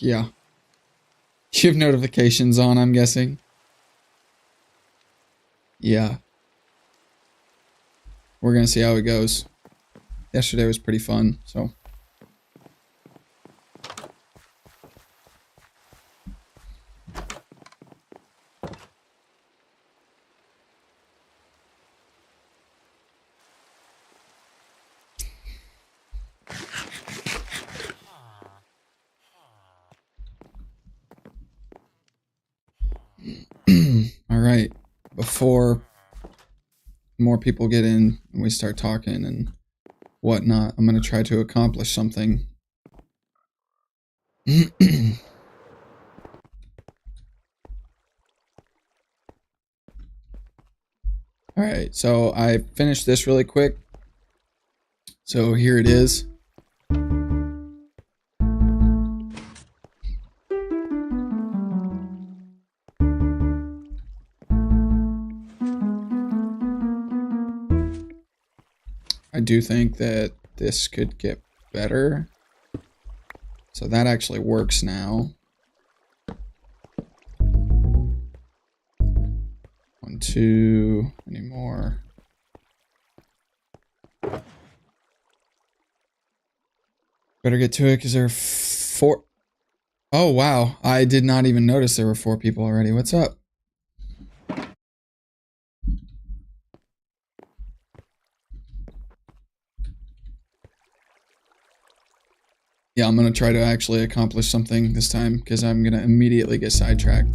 Yeah. You have notifications on, I'm guessing. Yeah. We're gonna see how it goes. Yesterday was pretty fun, so. All right. Before more people get in and we start talking and whatnot, I'm going to try to accomplish something. All right. So I finished this really quick. So here it is. I do think that this could get better. So that actually works now. 1, 2, any more? Better get to it because there are 4. Oh, wow. I did not even notice there were 4 people already. What's up? Yeah, I'm going to try to actually accomplish something this time because I'm going to immediately get sidetracked.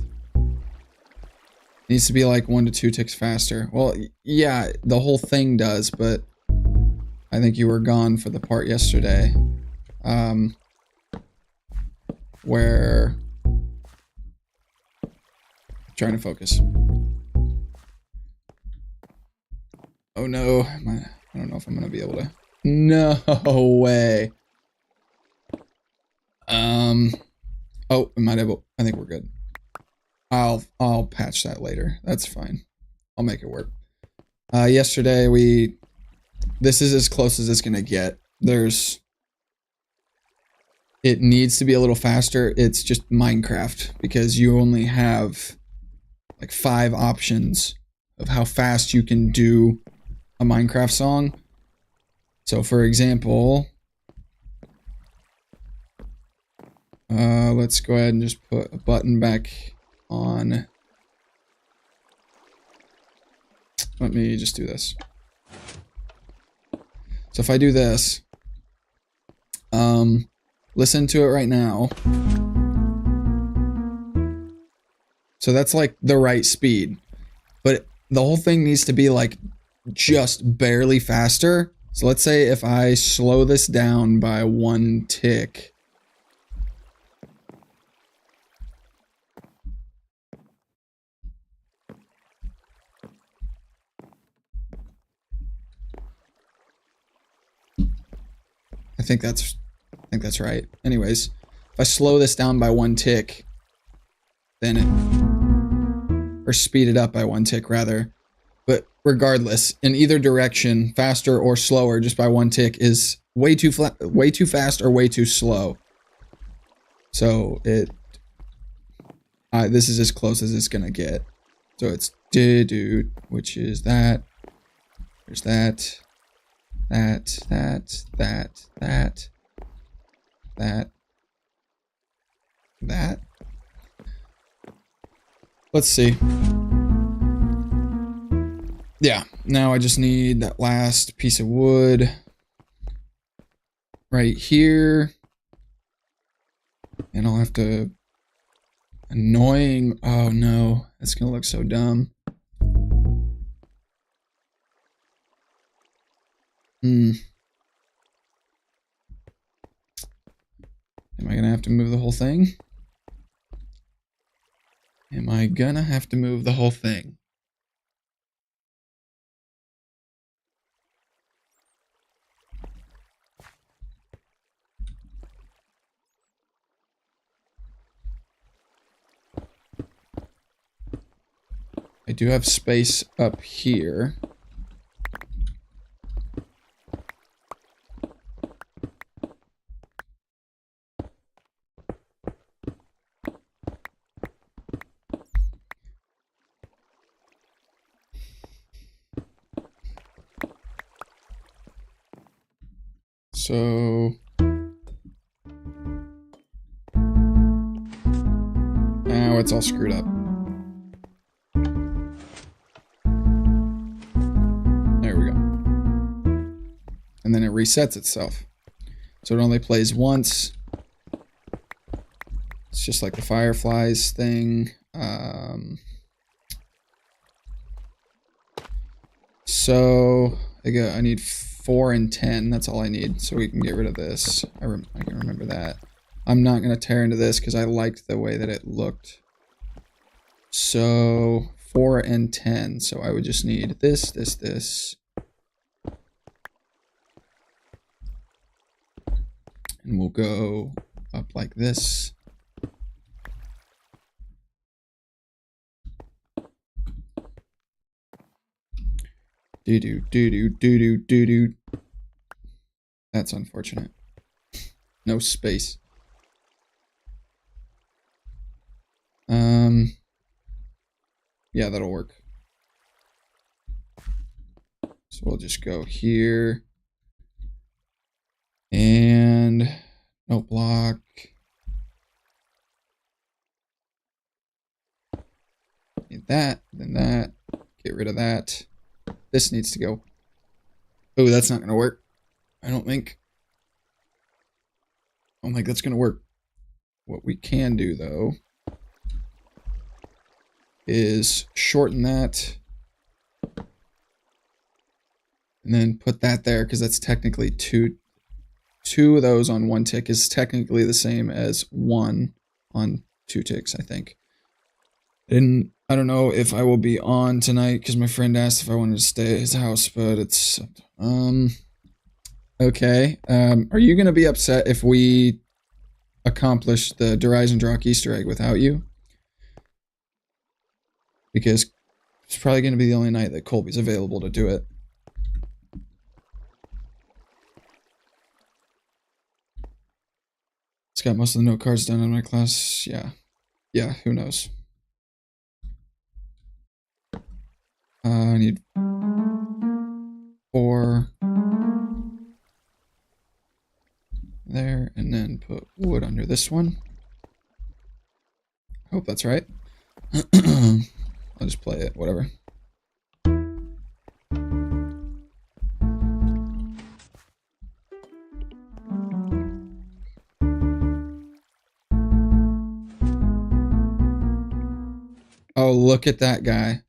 Needs to be like 1 to 2 ticks faster. Well, yeah, the whole thing does, but I think you were gone for the part yesterday. Where... Trying to focus. Oh no, I don't know if I'm going to be able to... No way. Oh, it might have... I think we're good. I'll patch that later. That's fine. I'll make it work. Yesterday this is as close as it's gonna get. It needs to be a little faster. It's just Minecraft because you only have like 5 options of how fast you can do a Minecraft song. So for example, let's go ahead and just put a button back on. Let me just do this. So if I do this, listen to it right now. So that's like the right speed, but the whole thing needs to be like just barely faster. So let's say if I slow this down by 1 tick. I think that's right. Anyways, if I slow this down by 1 tick, then or speed it up by 1 tick rather. But regardless, in either direction, faster or slower, just by 1 tick is way too fast or way too slow. So this is as close as it's gonna get. So it's dude, which is that. There's that. That. Let's see. Yeah, now I just need that last piece of wood right here. And I'll have to... Annoying. Oh no, that's gonna look so dumb. have to move the whole thing? Am I gonna have to move the whole thing? I do have space up here. So now it's all screwed up. There we go. And then it resets itself. So it only plays once. It's just like the Fireflies thing. So I need 4 and 10. That's all I need. So we can get rid of this. I can remember that. I'm not going to tear into this because I liked the way that it looked. So 4 and 10. So I would just need this, this. And we'll go up like this. Do-do. That's unfortunate. No space. Yeah, that'll work. So we'll just go here. And no block. Need that, then that. Get rid of that. This needs to go. Oh, that's not going to work. I don't think that's going to work. What we can do, though, is shorten that. And then put that there, because that's technically two of those on 1 tick is technically the same as 1 on 2 ticks, I think. And I don't know if I will be on tonight because my friend asked if I wanted to stay at his house, but it's okay. Are you gonna be upset if we accomplish the Horizon Drock Easter egg without you? Because it's probably gonna be the only night that Colby's available to do it. It's got most of the note cards done in my class. Yeah, who knows? I need 4 there, and then put wood under this one. I hope that's right. I'll just play it, whatever. Oh, look at that guy.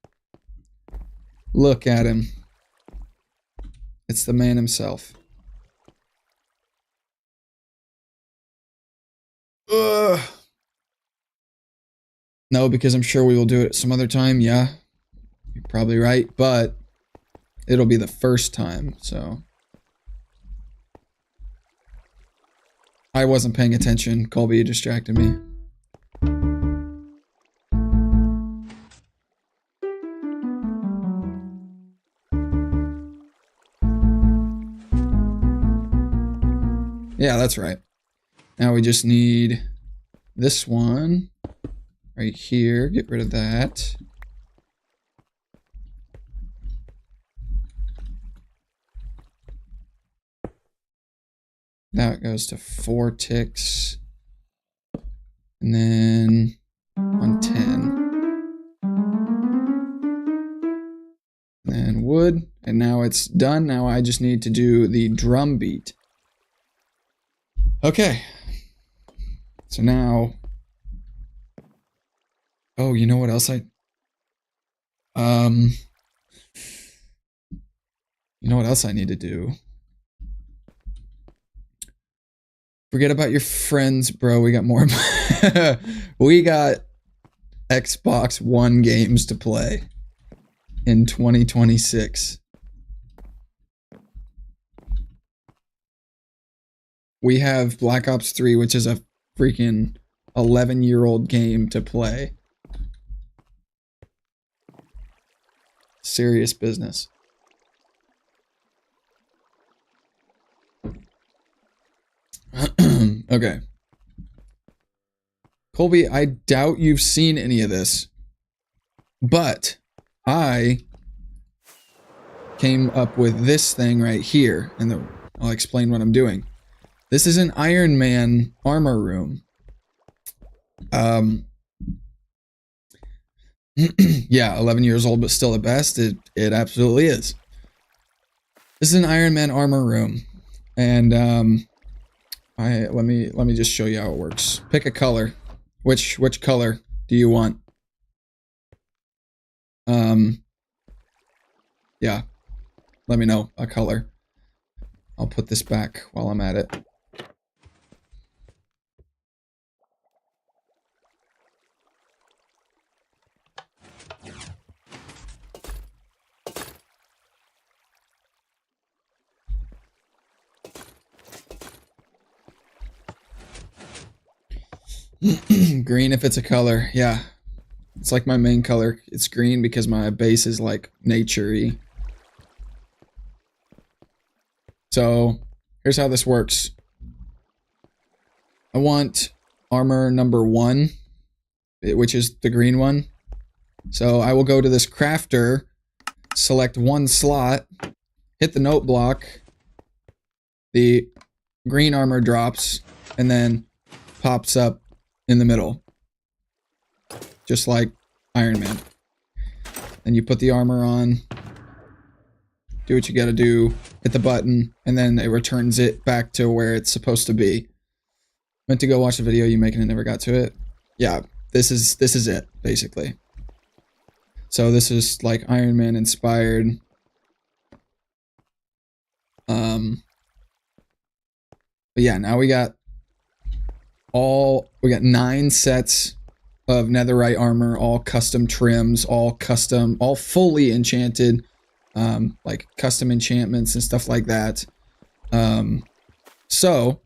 Look at him. It's the man himself. Ugh. No, because I'm sure we will do it some other time. Yeah, you're probably right, but it'll be the first time, so. I wasn't paying attention. Colby distracted me. Yeah, that's right. Now we just need this one right here. Get rid of that. Now it goes to 4 ticks. And then on 10. And then wood. And now it's done. Now I just need to do the drum beat. Okay. So now. Oh, you know what else You know what else I need to do? Forget about your friends, bro. We got more. We got Xbox One games to play in 2026. We have Black Ops 3, which is a freaking 11-year-old game to play. Serious business. Okay. Colby, I doubt you've seen any of this, but I came up with this thing right here, and I'll explain what I'm doing. This is an Iron Man armor room. Yeah, 11 years old, but still the best. It absolutely is. This is an Iron Man armor room, and let me just show you how it works. Pick a color. Which color do you want? Yeah, let me know a color. I'll put this back while I'm at it. Green if it's a color, yeah. It's like my main color. It's green because my base is like nature-y. So, here's how this works. I want armor number 1, which is the green one. So I will go to this crafter, select one slot, hit the note block, the green armor drops, and then pops up in the middle. Just like Iron Man. Then you put the armor on, do what you gotta do, hit the button, and then it returns it back to where it's supposed to be. Went to go watch the video you making and never got to it. Yeah, this is it, basically. So this is like Iron Man inspired. But yeah, now we got 9 sets of netherite armor, all custom trims, all fully enchanted, like custom enchantments and stuff like that. So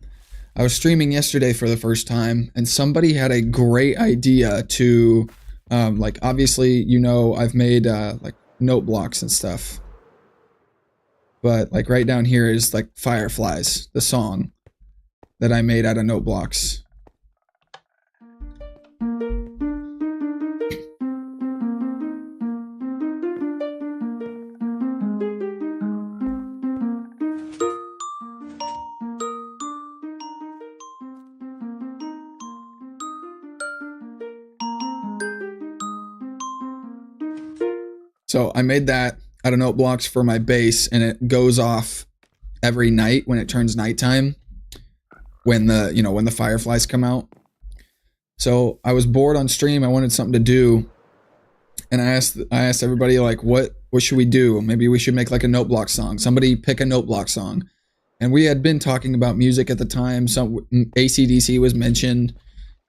I was streaming yesterday for the first time, and somebody had a great idea to, like, obviously, you know, I've made like note blocks and stuff, but like right down here is like Fireflies, the song that I made out of note blocks. So I made that out of note blocks for my base, and it goes off every night when it turns nighttime, when the fireflies come out. So I was bored on stream. I wanted something to do, and I asked everybody, like, what should we do? Maybe we should make like a note block song. Somebody pick a note block song. And we had been talking about music at the time. Some AC/DC was mentioned,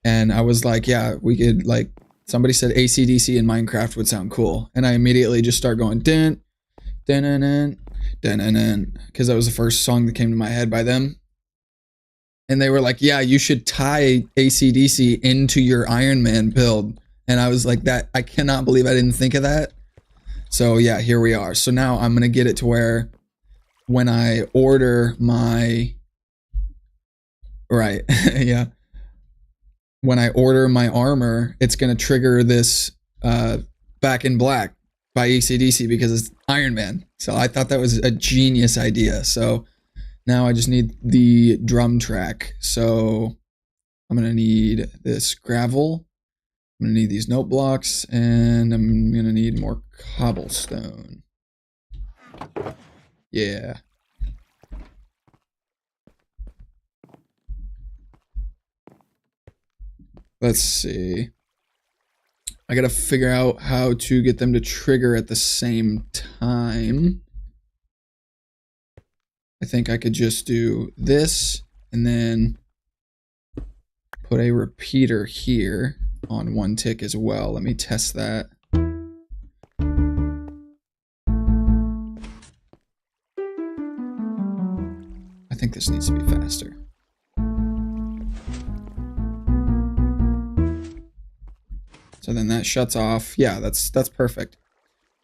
and I was like, yeah, we could, like, somebody said AC/DC in Minecraft would sound cool, and I immediately just start going dun dun dun dun dun dun dun, because that was the first song that came to my head by them. And they were like, yeah, you should tie AC/DC into your Iron Man build. And I was like, that, I cannot believe I didn't think of that. So yeah, here we are. So now I'm gonna get it to where when I order my, right, yeah, when I order my armor, it's going to trigger this Back in Black by AC/DC because it's Iron Man. So I thought that was a genius idea. So now I just need the drum track. So I'm going to need this gravel. I'm going to need these note blocks, and I'm going to need more cobblestone. Yeah. Let's see. I gotta figure out how to get them to trigger at the same time. I think I could just do this, and then put a repeater here on one tick as well. Let me test that. I think this needs to be faster. So then that shuts off. Yeah, that's perfect.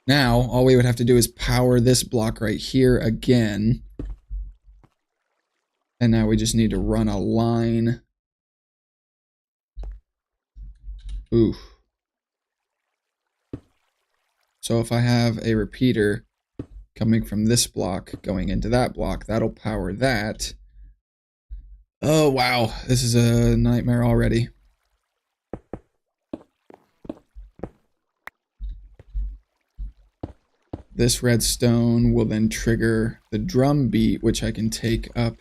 Now, all we would have to do is power this block right here again. And now we just need to run a line. Ooh. So if I have a repeater coming from this block going into that block, that'll power that. Oh, wow. This is a nightmare already. This redstone will then trigger the drum beat, which I can take up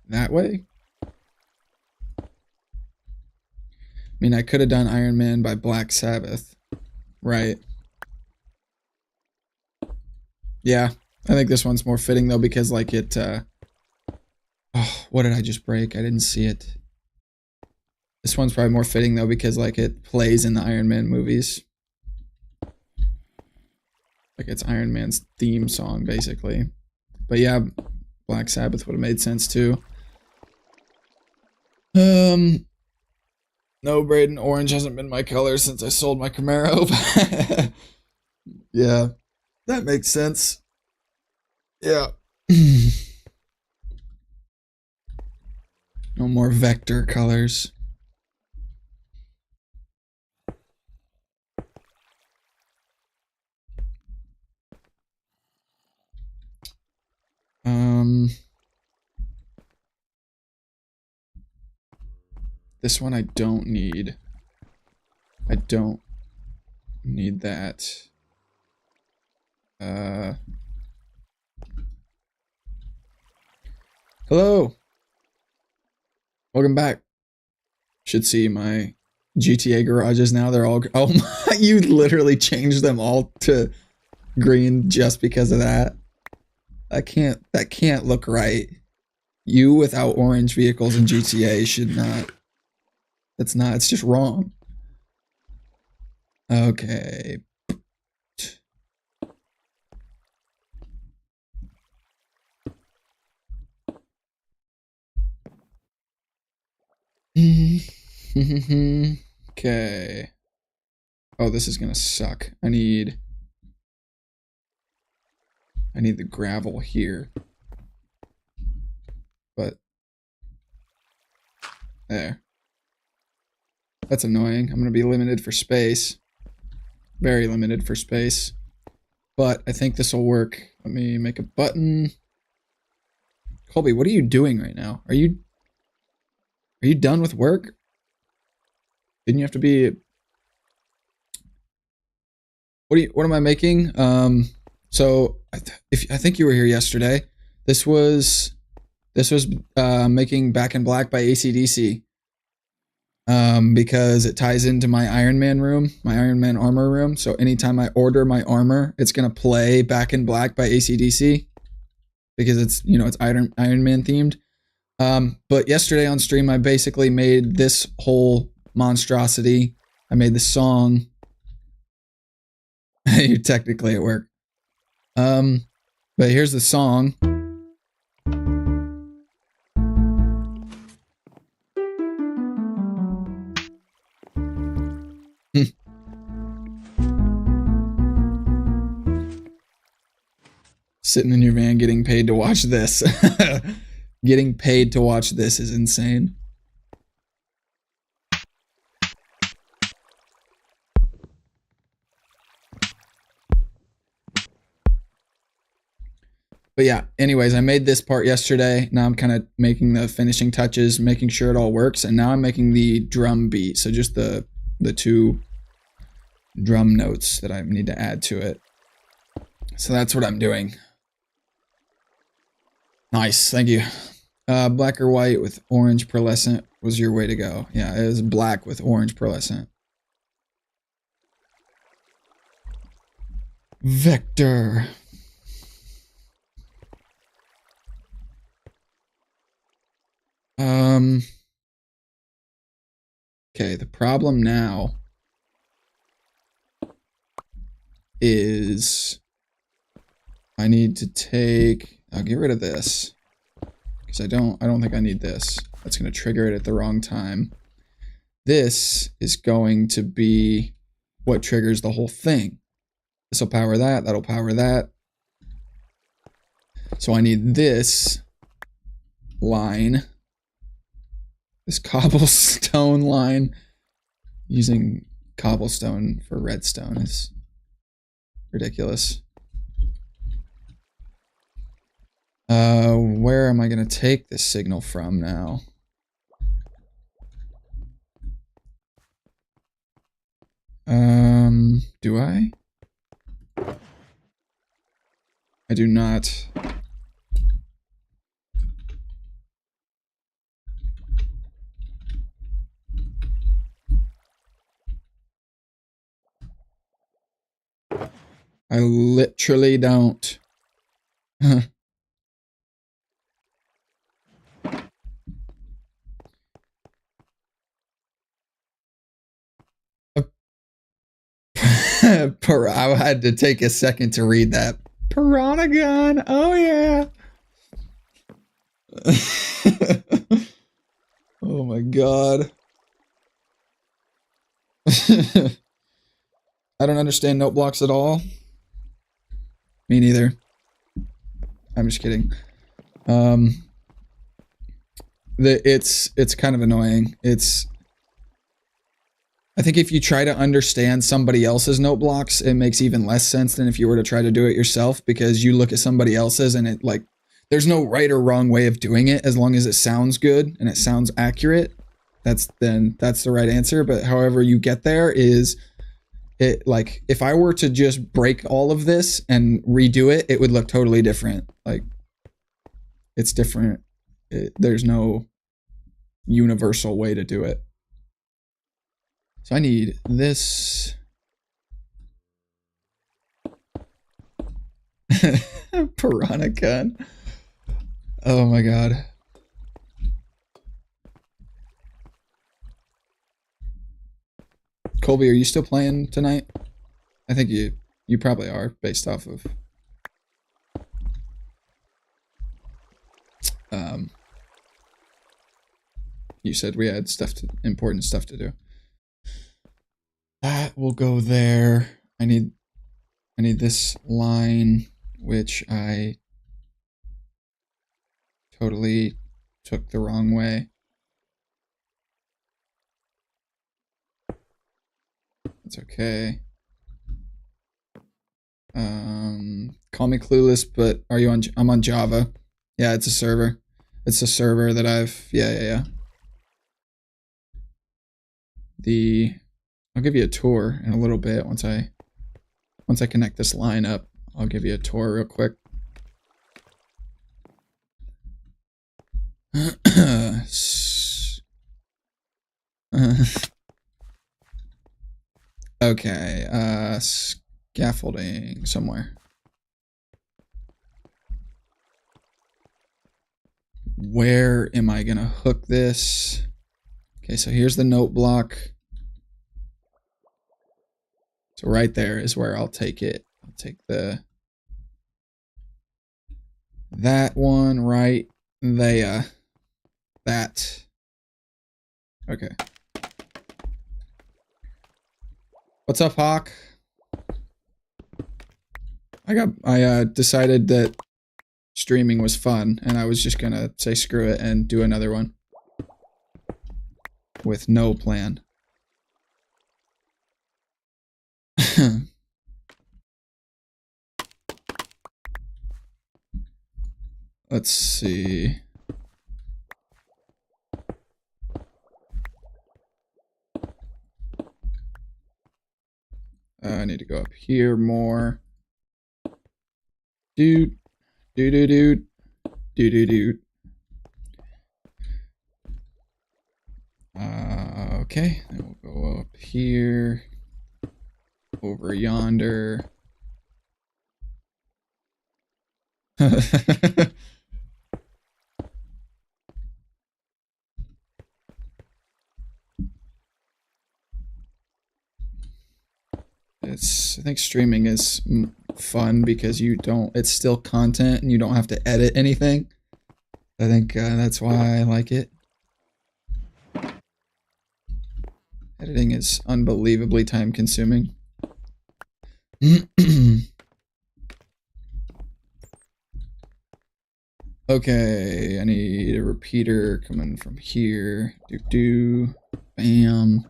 that way. I mean, I could have done Iron Man by Black Sabbath, right? Yeah, I think this one's more fitting though because like it, oh, what did I just break? I didn't see it. This one's probably more fitting though because like it plays in the Iron Man movies. Like it's Iron Man's theme song basically. But yeah, Black Sabbath would have made sense too. No, Braden, orange hasn't been my color since I sold my Camaro. Yeah, that makes sense. Yeah. No more vector colors. This one I don't need. I don't need that. Hello. Welcome back. Should see my GTA garages now. They're all, oh my, you literally changed them all to green just because of that. That can't look right. You without orange vehicles in GTA should not. That's not, it's just wrong. Okay. Okay. Oh, this is gonna suck. I need the gravel here. But there. That's annoying. I'm gonna be limited for space. Very limited for space. But I think this will work. Let me make a button. Colby, what are you doing right now? Are you done with work? Didn't you have to be... What am I making? So I think you were here yesterday. This was making Back in Black by AC/DC. Because it ties into my Iron Man room, my Iron Man armor room. So anytime I order my armor, it's gonna play Back in Black by AC/DC because it's, you know, it's Iron Man themed. But yesterday on stream, I basically made this whole monstrosity. I made the song. You're technically at work. But here's the song. Sitting in your van getting paid to watch this. Getting paid to watch this is insane. But yeah, anyways, I made this part yesterday. Now I'm kind of making the finishing touches, making sure it all works. And now I'm making the drum beat. So just the two drum notes that I need to add to it. So that's what I'm doing. Nice, thank you. Black or white with orange pearlescent was your way to go. Yeah, it was black with orange pearlescent. Vector. Okay, the problem now is I need to take, I'll get rid of this because I don't think I need this. That's going to trigger it at the wrong time. This is going to be what triggers the whole thing. This will power that, that'll power that. So I need this line, this cobblestone line. Using cobblestone for redstone is ridiculous. Where am I going to take this signal from now? Do I? I do not. I literally don't. I had to take a second to read that. Piranha gun. Oh yeah. Oh my god. I don't understand note blocks at all. Me neither. I'm just kidding. It's kind of annoying. I think if you try to understand somebody else's note blocks, it makes even less sense than if you were to try to do it yourself, because you look at somebody else's and it, like, there's no right or wrong way of doing it as long as it sounds good and it sounds accurate. That's the right answer. But however you get there is it, like, if I were to just break all of this and redo it, it would look totally different. Like, it's different. There's no universal way to do it. So I need this. Piranha gun. Oh my god. Colby, are you still playing tonight? I think you probably are, based off of you said we had important stuff to do. That will go there. I need this line, which I totally took the wrong way. It's okay. Call me clueless, but are you on? I'm on Java. Yeah, it's a server. It's a server that I've. Yeah. I'll give you a tour in a little bit once I connect this line up. I'll give you a tour real quick. Okay, scaffolding somewhere. Where am I gonna hook this? Okay, so here's the note block. So right there is where I'll take it. I'll take that one right there. That. Okay. What's up, Hawk? I decided that streaming was fun, and I was just gonna say screw it and do another one. With no plan. Let's see. I need to go up here more. Dude. Okay, then we'll go up here. Over yonder. I think streaming is fun because it's still content and you don't have to edit anything. I think that's why I like it. Editing is unbelievably time consuming. Okay, I need a repeater coming from here. Bam.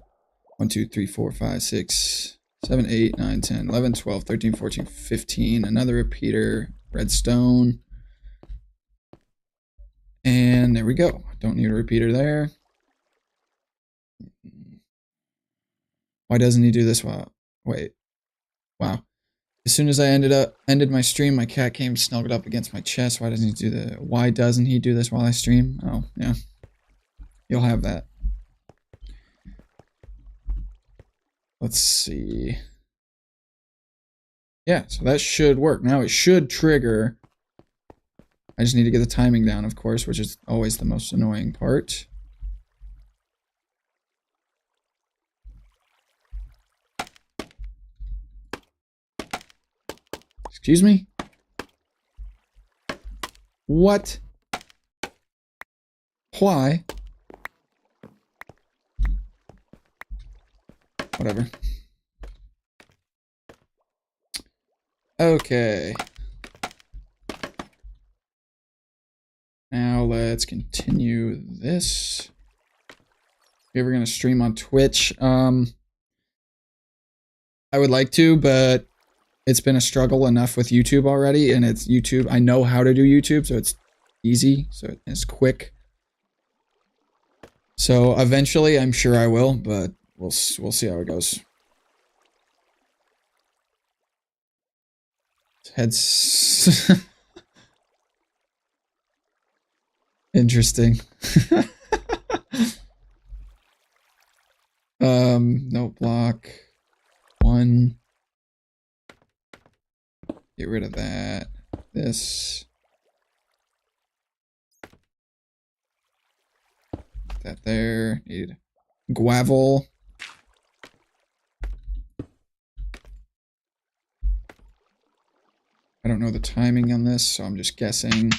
1, 2, 3, 4, 5, 6, 7, 8, 9, 10, 11, 12, 13, 14, 15. Another repeater. Redstone. And there we go. Don't need a repeater there. Why doesn't he do this while... Wait. Wow. As soon as I ended my stream, my cat came snuggled up against my chest. Why doesn't he do this while I stream? Oh, yeah. You'll have that. Let's see. Yeah, so that should work. Now it should trigger. I just need to get the timing down, of course, which is always the most annoying part. Excuse me? What? Why? Whatever. Okay. Now let's continue this. If we're gonna stream on Twitch, I would like to, but it's been a struggle enough with YouTube already, and it's YouTube. I know how to do YouTube, so it's easy, so it's quick. So eventually, I'm sure I will, but we'll see how it goes. Heads. Interesting. No block. 1. Get rid of that. This. That there. Need gravel. I don't know the timing on this, so I'm just guessing.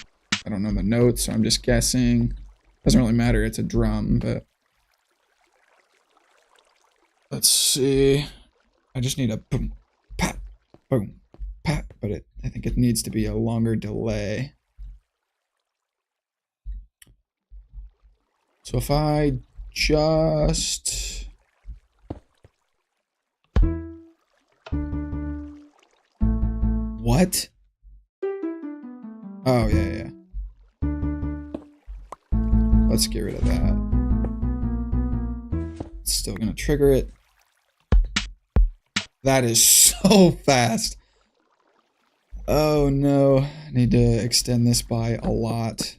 I don't know the notes, so I'm just guessing. Doesn't really matter, it's a drum, but... Let's see. I just need a boom, pat, boom, pat, but I think it needs to be a longer delay. So if I just... What? Oh, yeah. Let's get rid of that. It's still gonna trigger it. That is so fast. Oh no, I need to extend this by a lot.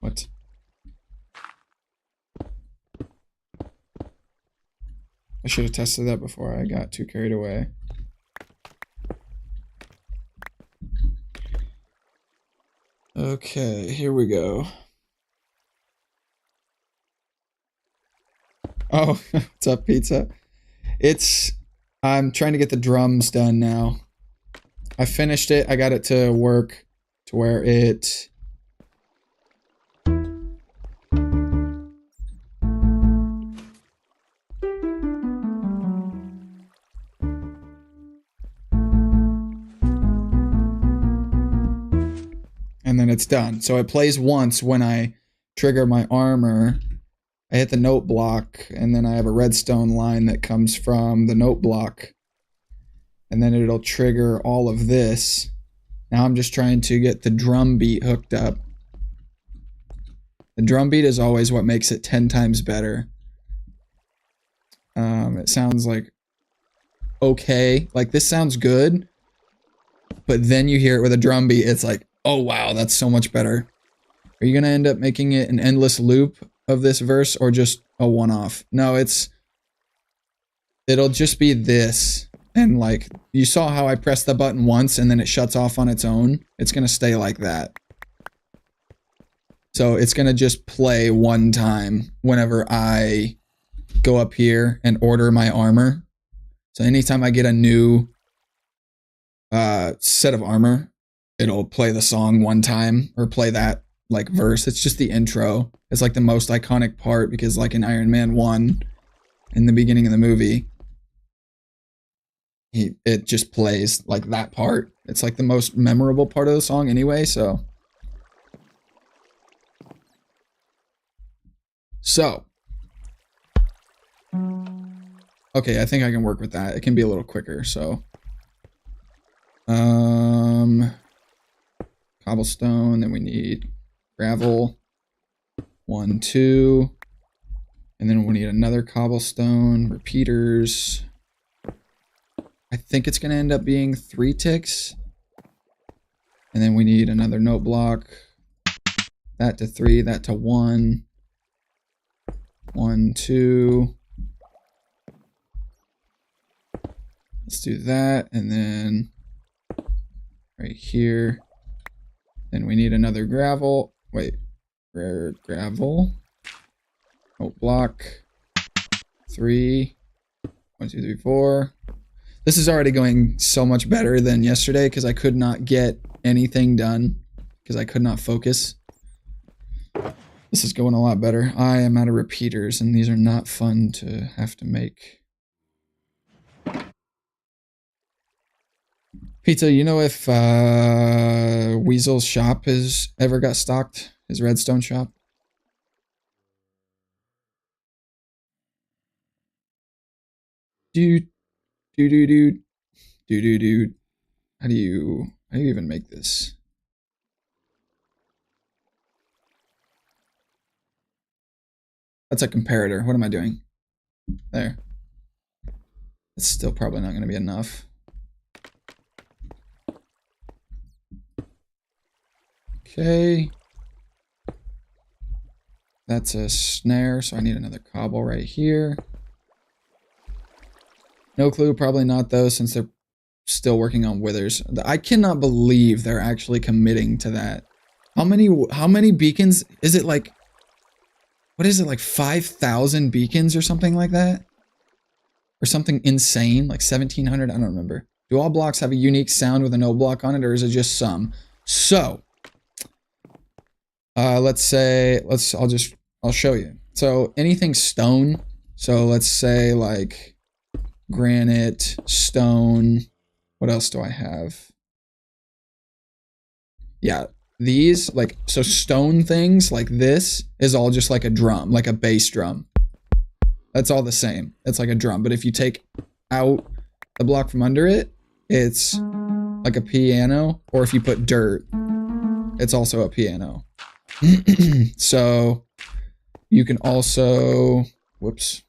What? I should have tested that before I got too carried away. Okay, here we go. Oh, what's up, pizza? I'm trying to get the drums done now. I finished it. I got it to work to where it... And then it's done. So it plays once when I trigger my armor. I hit the note block, and then I have a redstone line that comes from the note block. And then it'll trigger all of this. Now I'm just trying to get the drum beat hooked up. The drum beat is always what makes it 10 times better. It sounds like okay. Like, this sounds good. But then you hear it with a drum beat, it's like, oh wow, that's so much better. Are you gonna end up making it an endless loop of this verse or just a one-off? No, it'll just be this. And like, you saw how I pressed the button once and then it shuts off on its own. It's gonna stay like that. So it's gonna just play one time whenever I go up here and order my armor. So anytime I get a new set of armor, it'll play the song one time or play that like verse. It's just the intro. It's like the most iconic part because like in Iron Man 1 in the beginning of the movie, it just plays like that part. It's like the most memorable part of the song anyway, so. Okay, I think I can work with that. It can be a little quicker, so. Cobblestone, then we need gravel. 1, 2. And then we need another cobblestone, repeaters. I think it's going to end up being 3 ticks. And then we need another note block. That to 3, that to 1. 1, 2. Let's do that. And then right here. Then we need another gravel. Wait, gravel. Note block. 3. 1, 2, 3, 4. This is already going so much better than yesterday because I could not get anything done because I could not focus. This is going a lot better. I am out of repeaters and these are not fun to have to make. Pizza, you know if Weasel's shop has ever got stocked? His redstone shop? Dude. Dude. How do you even make this? That's a comparator. What am I doing? There. It's still probably not going to be enough. Okay. That's a snare, so I need another cobble right here. No clue, probably not though, since they're still working on withers. I cannot believe they're actually committing to that. How many beacons? Is it like, what is it, like 5,000 beacons or something like that? Or something insane, like 1,700, I don't remember. Do all blocks have a unique sound with a no block on it, or is it just some? So, let's say, I'll show you. So anything stone, so let's say like granite, stone, what else do I have? Yeah, these, like, so stone things like this is all just like a drum, like a bass drum. That's all the same. It's like a drum, but if you take out the block from under it, it's like a piano, or if you put dirt, it's also a piano. So you can also, whoops.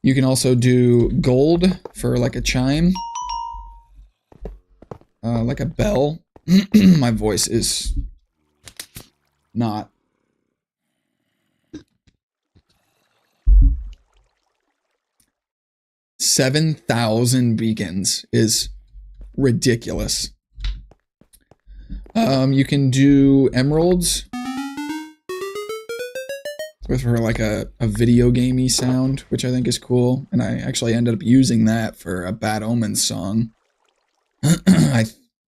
You can also do gold for like a chime. Like a bell. My voice is not. $7,000 beacons is ridiculous. You can do emeralds with her like a video gamey sound, which I think is cool. And I actually ended up using that for a Bad Omens song.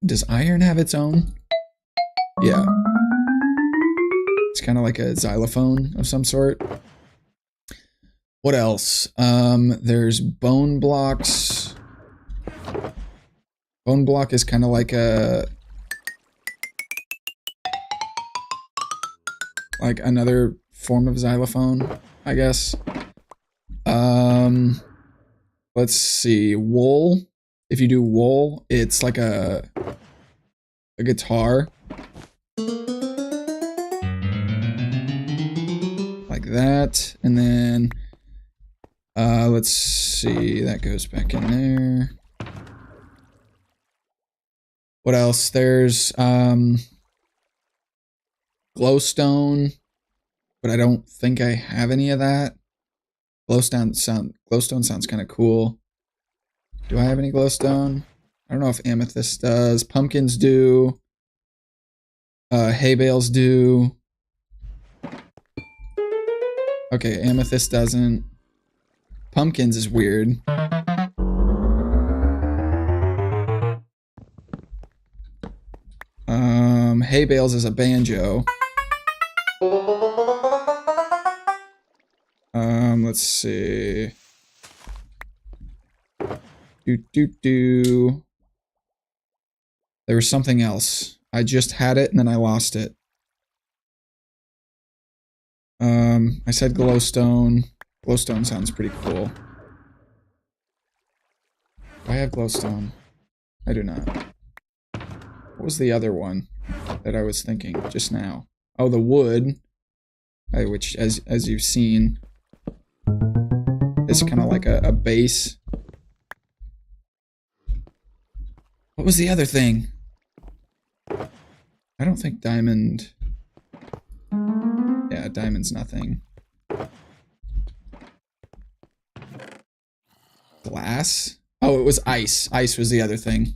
Does iron have its own? Yeah. It's kind of like a xylophone of some sort. What else? There's bone blocks. Bone block is kind of like another form of xylophone, I guess. Let's see. Wool. If you do wool, it's like a guitar. Like that. And then let's see, that goes back in there. What else? There's glowstone, but I don't think I have any of that. Glowstone sounds kind of cool. Do I have any glowstone? I don't know if amethyst does. Pumpkins do. Hay bales do. Okay, amethyst doesn't. Pumpkins is weird. Hay bales is a banjo. Let's see. There was something else. I just had it and then I lost it. I said glowstone. Glowstone sounds pretty cool. Do I have glowstone? I do not. What was the other one that I was thinking just now? Oh, the wood, which, as you've seen, is kind of like a base. What was the other thing? I don't think diamond... Yeah, diamond's nothing. Glass? Oh, it was ice. Ice was the other thing.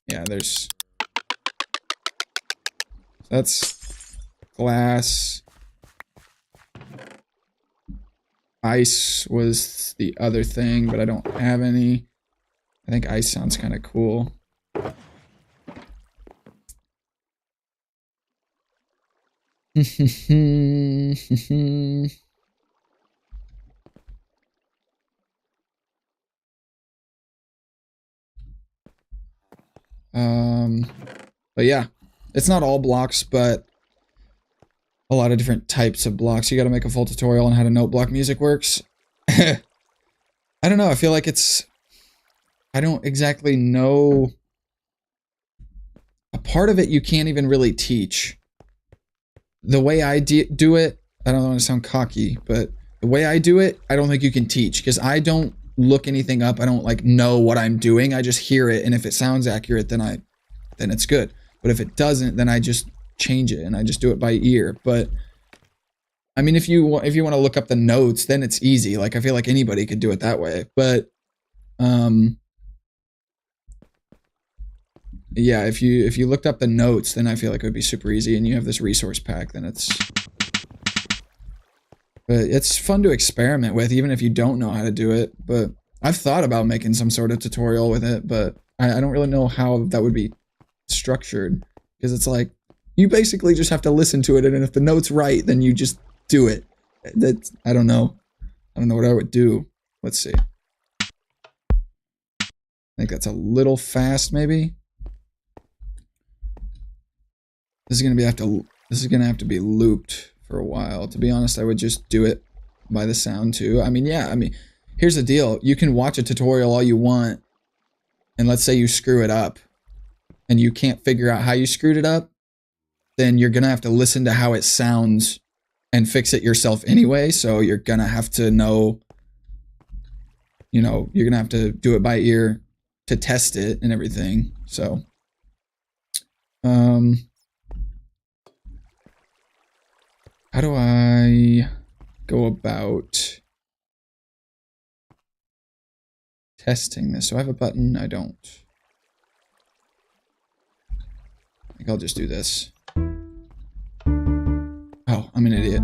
Yeah, there's... That's glass. Ice was the other thing, but I don't have any. I think ice sounds kind of cool. But yeah, it's not all blocks, but a lot of different types of blocks. You got to make a full tutorial on how to note block music works. I don't know. I feel like it's... I don't exactly know... A part of it you can't even really teach. The way I do it, I don't want to sound cocky, but the way I do it, I don't think you can teach, because I don't look anything up. I don't like know what I'm doing. I just hear it, and if it sounds accurate, then it's good. But if it doesn't, then I just change it and I just do it by ear. But I mean, if you want to look up the notes, then it's easy. Like I feel like anybody could do it that way. But yeah, if you looked up the notes, then I feel like it would be super easy, and you have this resource pack, then it's fun to experiment with, even if you don't know how to do it. But I've thought about making some sort of tutorial with it, but I don't really know how that would be structured, because it's like you basically just have to listen to it, and if the note's right, then you just do it. I don't know what I would do. Let's see. I think that's a little fast, maybe. This is gonna have to be looped for a while. To be honest, I would just do it by the sound too. I mean, yeah, here's the deal. You can watch a tutorial all you want, and let's say you screw it up, and you can't figure out how you screwed it up, then you're gonna have to listen to how it sounds and fix it yourself anyway. So you're gonna have to know, you're gonna have to do it by ear to test it and everything. So, how do I go about testing this? Do I have a button? I don't. I think I'll just do this. Oh, I'm an idiot.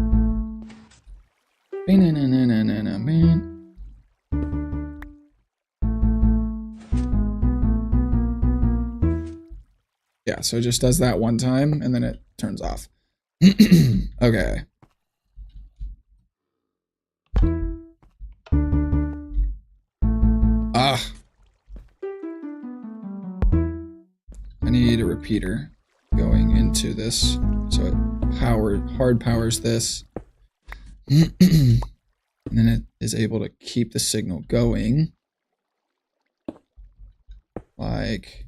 Yeah, so it just does that one time, and then it turns off. Okay. I need a repeater going into this, so it hard powers this. And then it is able to keep the signal going. Like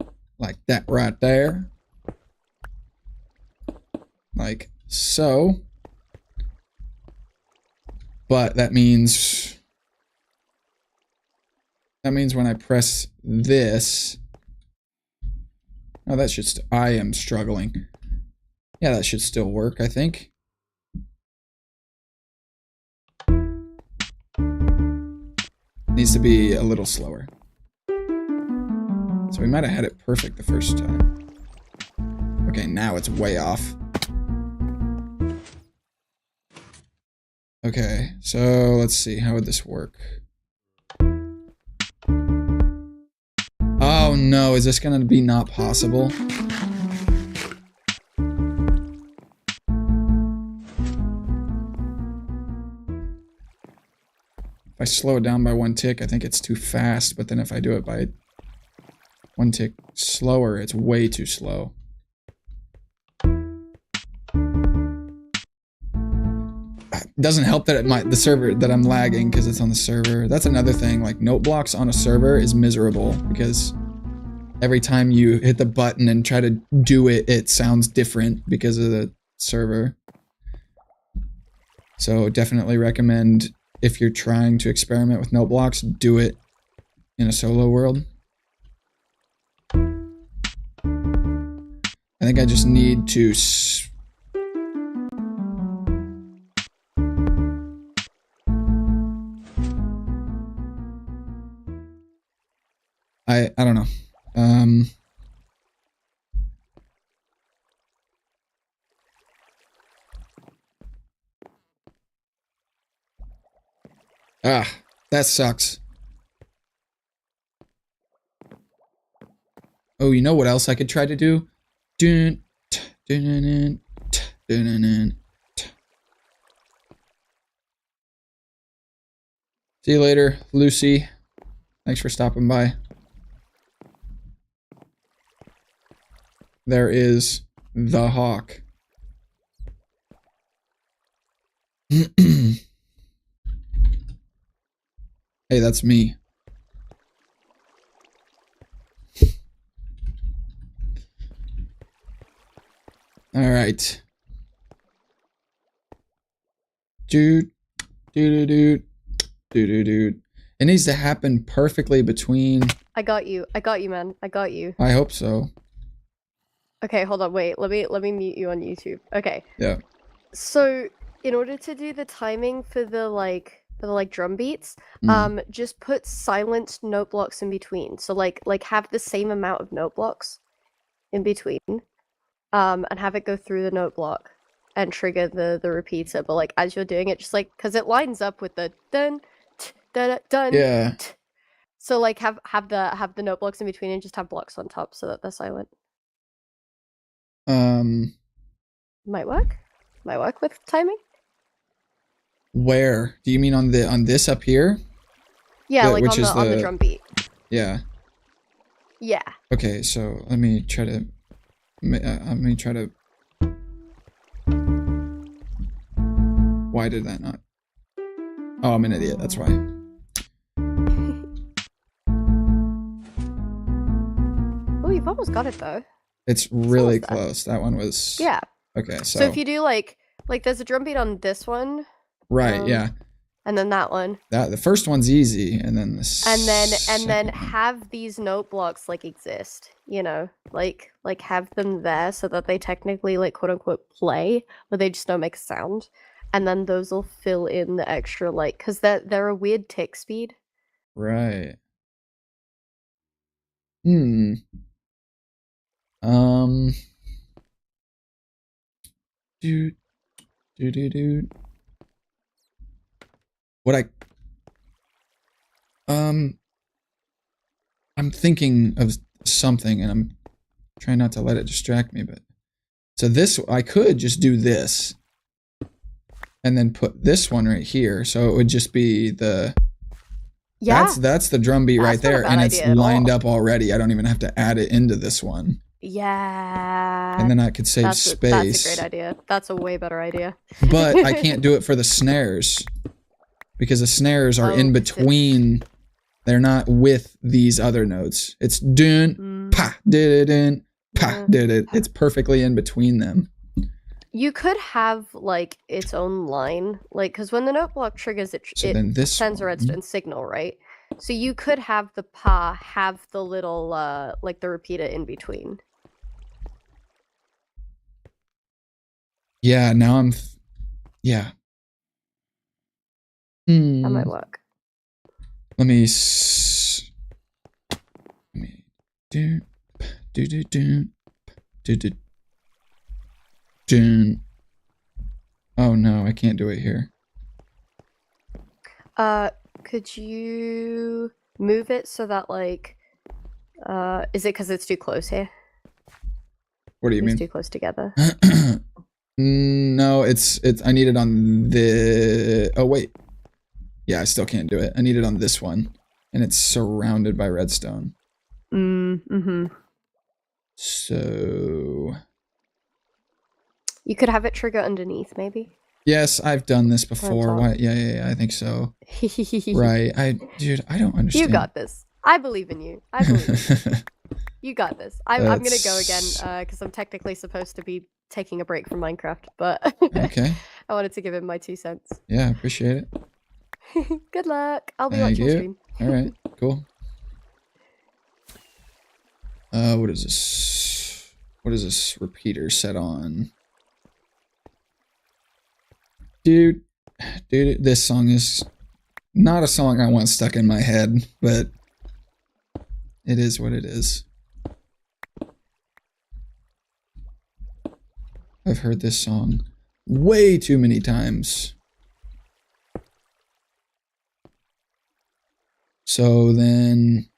that right there. Like so. But that means when I press this. Oh, that should I am struggling. Yeah, that should still work, I think. Needs to be a little slower. So we might have had it perfect the first time. Okay, now it's way off. Okay, so let's see. How would this work? Oh no, is this gonna be not possible? If I slow it down by 1 tick, I think it's too fast, but then if I do it by 1 tick slower, it's way too slow. It doesn't help that the server, that I'm lagging because it's on the server. That's another thing, like note blocks on a server is miserable because every time you hit the button and try to do it, it sounds different because of the server. So definitely recommend, if you're trying to experiment with note blocks, do it in a solo world. I think I just need to I don't know. That sucks. Oh, you know what else I could try to do? See you later, Lucy. Thanks for stopping by. There is the hawk. Hey, that's me. All right. Dude. It needs to happen perfectly between... I got you, man. I got you. I hope so. Okay, hold on, wait. Let me mute you on YouTube. Okay. Yeah. So, in order to do the timing for the drum beats, just put silent note blocks in between. So like have the same amount of note blocks in between, and have it go through the note block and trigger the repeater. But like as you're doing it, just like, because it lines up with the dun dun dun. Yeah. So like have the note blocks in between and just have blocks on top so that they're silent. Might work. Might work with timing. Where? Do you mean on this up here? Yeah, like on the drum beat. Yeah. Yeah. Okay, so let me try to Why did that not? Oh, I'm an idiot, that's why. Oh, you've almost got it though. It's really close. That one was... Yeah. Okay, so if you do like there's a drum beat on this one. Right, yeah. And then that one. The first one's easy, and then the and then have these note blocks like exist, you know, like have them there so that they technically like quote unquote play, but they just don't make a sound. And then those will fill in the extra, like, because they're a weird tick speed. Right. Dude. What I'm thinking of something, and I'm trying not to let it distract me, but... So this, I could just do this. And then put this one right here, so it would just be the... Yeah. That's the drum beat right there, and it's lined up already. I don't even have to add it into this one. Yeah. And then I could save space. That's a great idea. That's a way better idea. But I can't do it for the snares. Because the snares are in between. They're not with these other notes. It's dun, pa, did it, pa, did it. It's perfectly in between them. You could have like its own line, like, because when the note block triggers, it sends a redstone signal, right? So you could have the pa have the little like the repeater in between. Yeah, now I'm... Yeah. That might work. Let me do. Oh no, I can't do it here. Could you move it so that like, is it because it's too close here? What do you It's mean? too close together. No, it's I need it on the. Oh wait, yeah, I still can't do it. I need it on this one, and it's surrounded by redstone. Mm-hmm. So You could have it trigger underneath, maybe. yes, I've done this before. top. Why? Yeah, I think so. Right. Dude, I don't understand. You got this. I believe in you. I believe in you. You got this. I'm gonna go again because I'm technically supposed to be taking a break from Minecraft, but Okay. I wanted to give him my 2 cents. Yeah, appreciate it. Good luck. I'll be Thank watching you. stream. All right, cool. What is this? What is this repeater set on? Dude, this song is not a song I want stuck in my head, but it is what it is. I've heard this song way too many times. So then,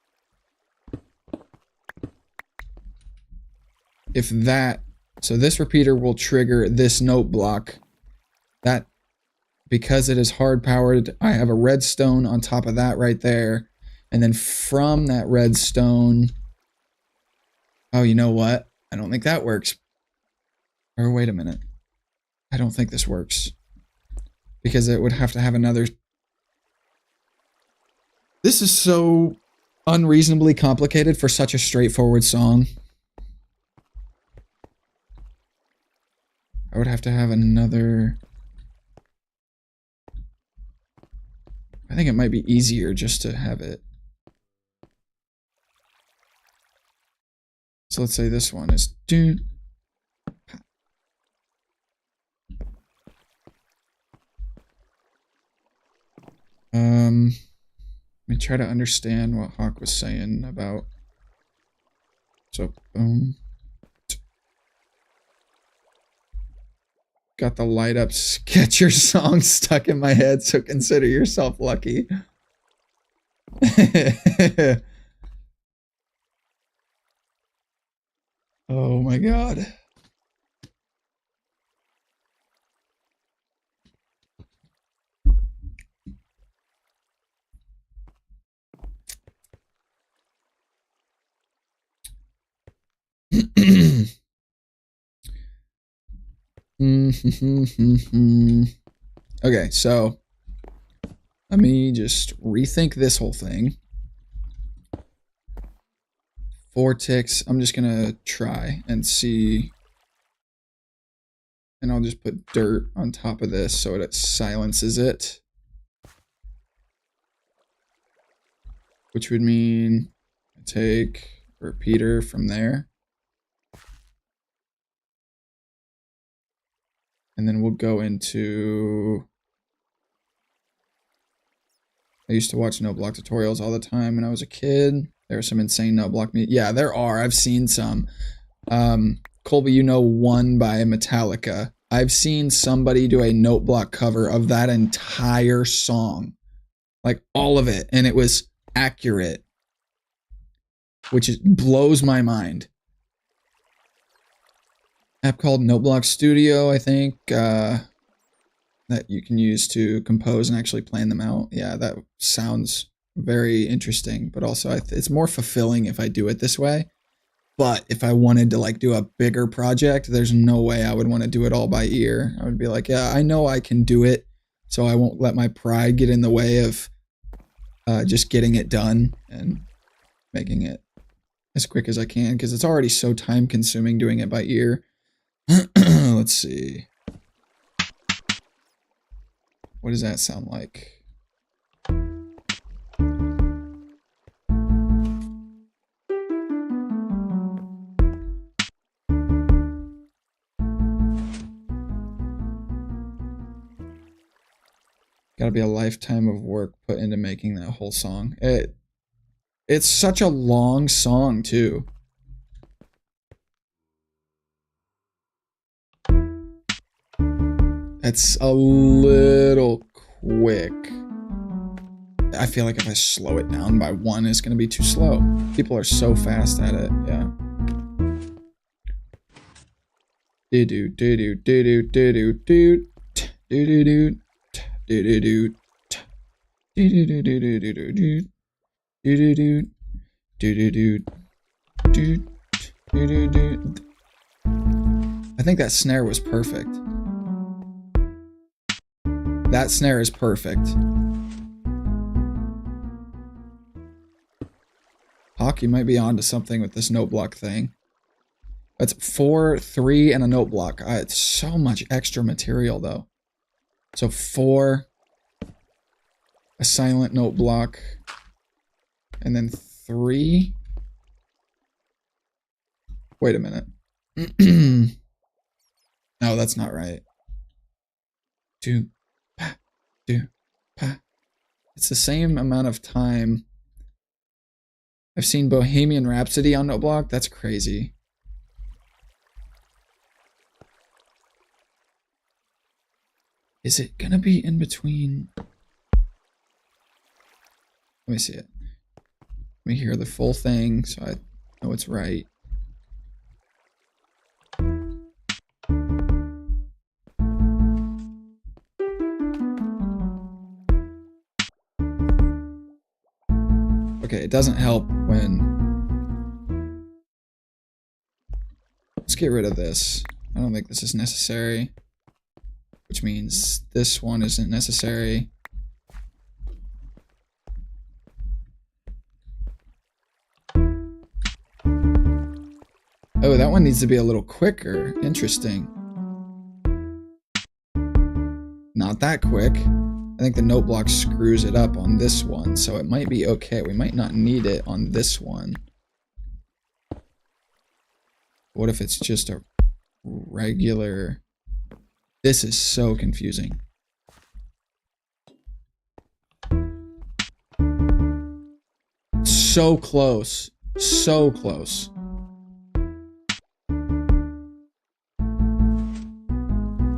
if that, so this repeater will trigger this note block. That, because it is hard powered, I have a redstone on top of that right there. And then from that redstone, oh, you know what? I don't think that works. Or wait a minute. I don't think this works. Because it would have to have another... This is so unreasonably complicated for such a straightforward song. I would have to have another... I think it might be easier just to have it. So let's say this one is... Let me try to understand what Hawk was saying about... So, boom. Got the light up Sketcher song stuck in my head, so consider yourself lucky. Oh my god. Okay, so let me just rethink this whole thing. 4 ticks. I'm just gonna try and see. And I'll just put dirt on top of this so it silences it. Which would mean I take a repeater from there. And then we'll go into... I used to watch no block tutorials all the time when I was a kid. There are some insane no block me. Yeah, there are. I've seen some. Colby, you know One by Metallica. I've seen somebody do a note block cover of that entire song. Like all of it. And it was accurate. Which blows my mind. App called Note Block Studio, I think. That you can use to compose and actually plan them out. Yeah, that sounds very interesting, but also it's more fulfilling if I do it this way. But if I wanted to like do a bigger project, there's no way I would want to do it all by ear. I would be like, yeah, I know I can do it, so I won't let my pride get in the way of just getting it done and making it as quick as I can, because it's already so time consuming doing it by ear. Let's see. What does that sound like? Gotta be a lifetime of work put into making that whole song. It's such a long song, too. That's a little quick. I feel like if I slow it down by 1, it's gonna be too slow. People are so fast at it, yeah. Do-do, do-do, do-do, do-do, do. Do-do-do. Do-do-do. Do-do-do-do-do-do-do. Do-do-do. Do-do-do. Do-do-do. I think that snare was perfect. That snare is perfect. Hawk, you might be onto something with this note block thing. That's 4, 3, and a note block. It's so much extra material, though. So 4, a silent note block, and then 3. Wait a minute. No, that's not right. 2, pa, 2, pa. It's the same amount of time. I've seen Bohemian Rhapsody on note block. That's crazy. Is it gonna be in between? Let me see it. Let me hear the full thing so I know it's right. Okay, it doesn't help when... Let's get rid of this. I don't think this is necessary. Which means this one isn't necessary. Oh, that one needs to be a little quicker. Interesting. Not that quick. I think the note block screws it up on this one, so it might be okay. We might not need it on this one. What if it's just a regular... This is so confusing. So close. So close.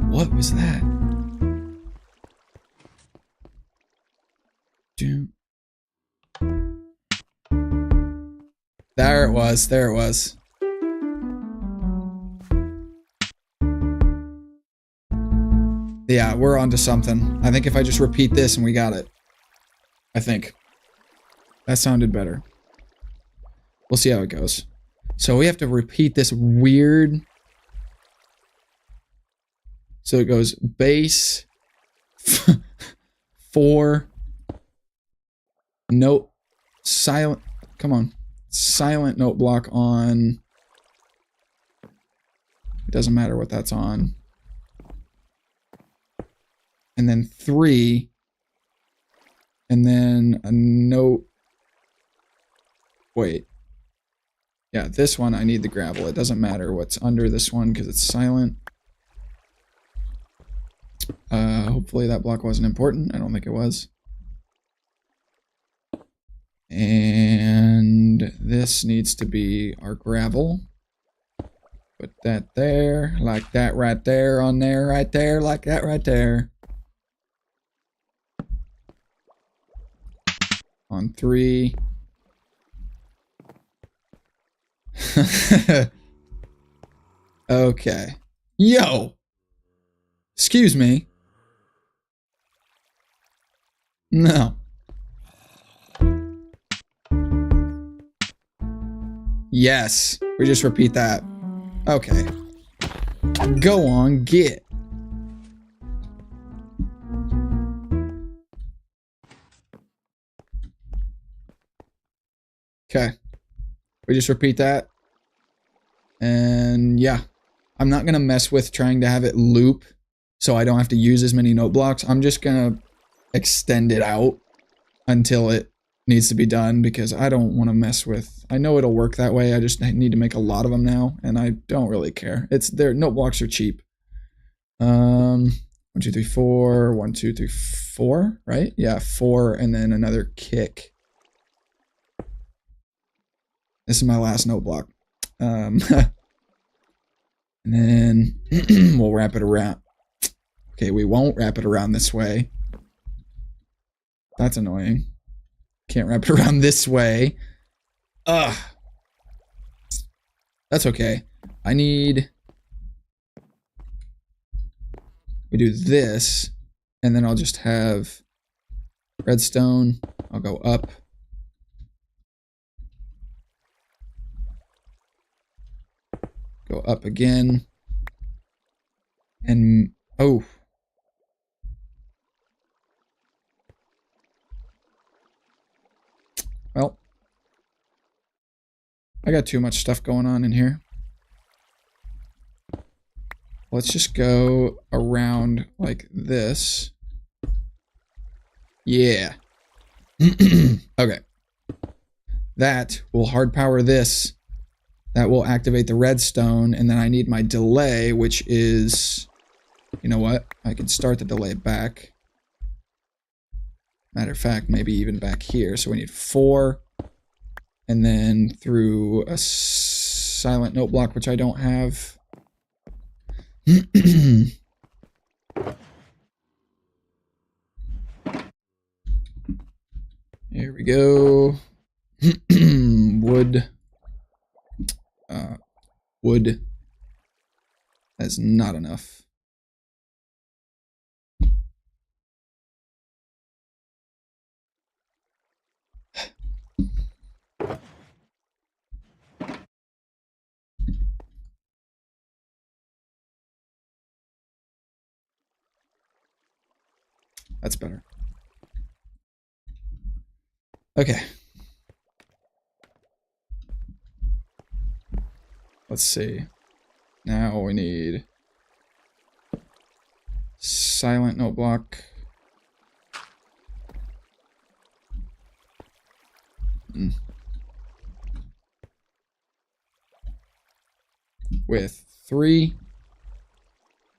What was that? There it was. There it was. Yeah, we're onto something. I think if I just repeat this and we got it. I think. That sounded better. We'll see how it goes. So we have to repeat this weird... So it goes bass, 4, note, silent, come on, silent note block on, it doesn't matter what that's on. And then 3, and then a note, wait. Yeah, this one I need the gravel. It doesn't matter what's under this one because it's silent. Hopefully that block wasn't important. I don't think it was. And this needs to be our gravel. Put that there, like that right there, on there, right there, like that right there. On 3. Okay. Yo! Excuse me. No. Yes. We just repeat that. Okay. Go on, get. Okay. We just repeat that. And yeah. I'm not going to mess with trying to have it loop so I don't have to use as many note blocks. I'm just going to extend it out until it needs to be done because I don't want to mess with... I know it'll work that way. I just need to make a lot of them now and I don't really care. It's their note blocks are cheap. 1, 2, 3, 4. 1, 2, 3, 4, right? Yeah, 4 and then another kick. This is my last note block. And then we'll wrap it around. Okay, we won't wrap it around this way. That's annoying. Can't wrap it around this way. Ugh. That's okay. I need... We do this, and then I'll just have redstone. I'll go up. Go up again. And, oh. Well, I got too much stuff going on in here. Let's just go around like this. Yeah. Okay. That will hard power this. That will activate the redstone, and then I need my delay, which is... You know what? I can start the delay back. Matter of fact, maybe even back here. So we need 4. And then through a silent note block, which I don't have. Here we go. Wood. Wood. That's not enough. That's better. Okay. Let's see. Now we need silent note block. With 3.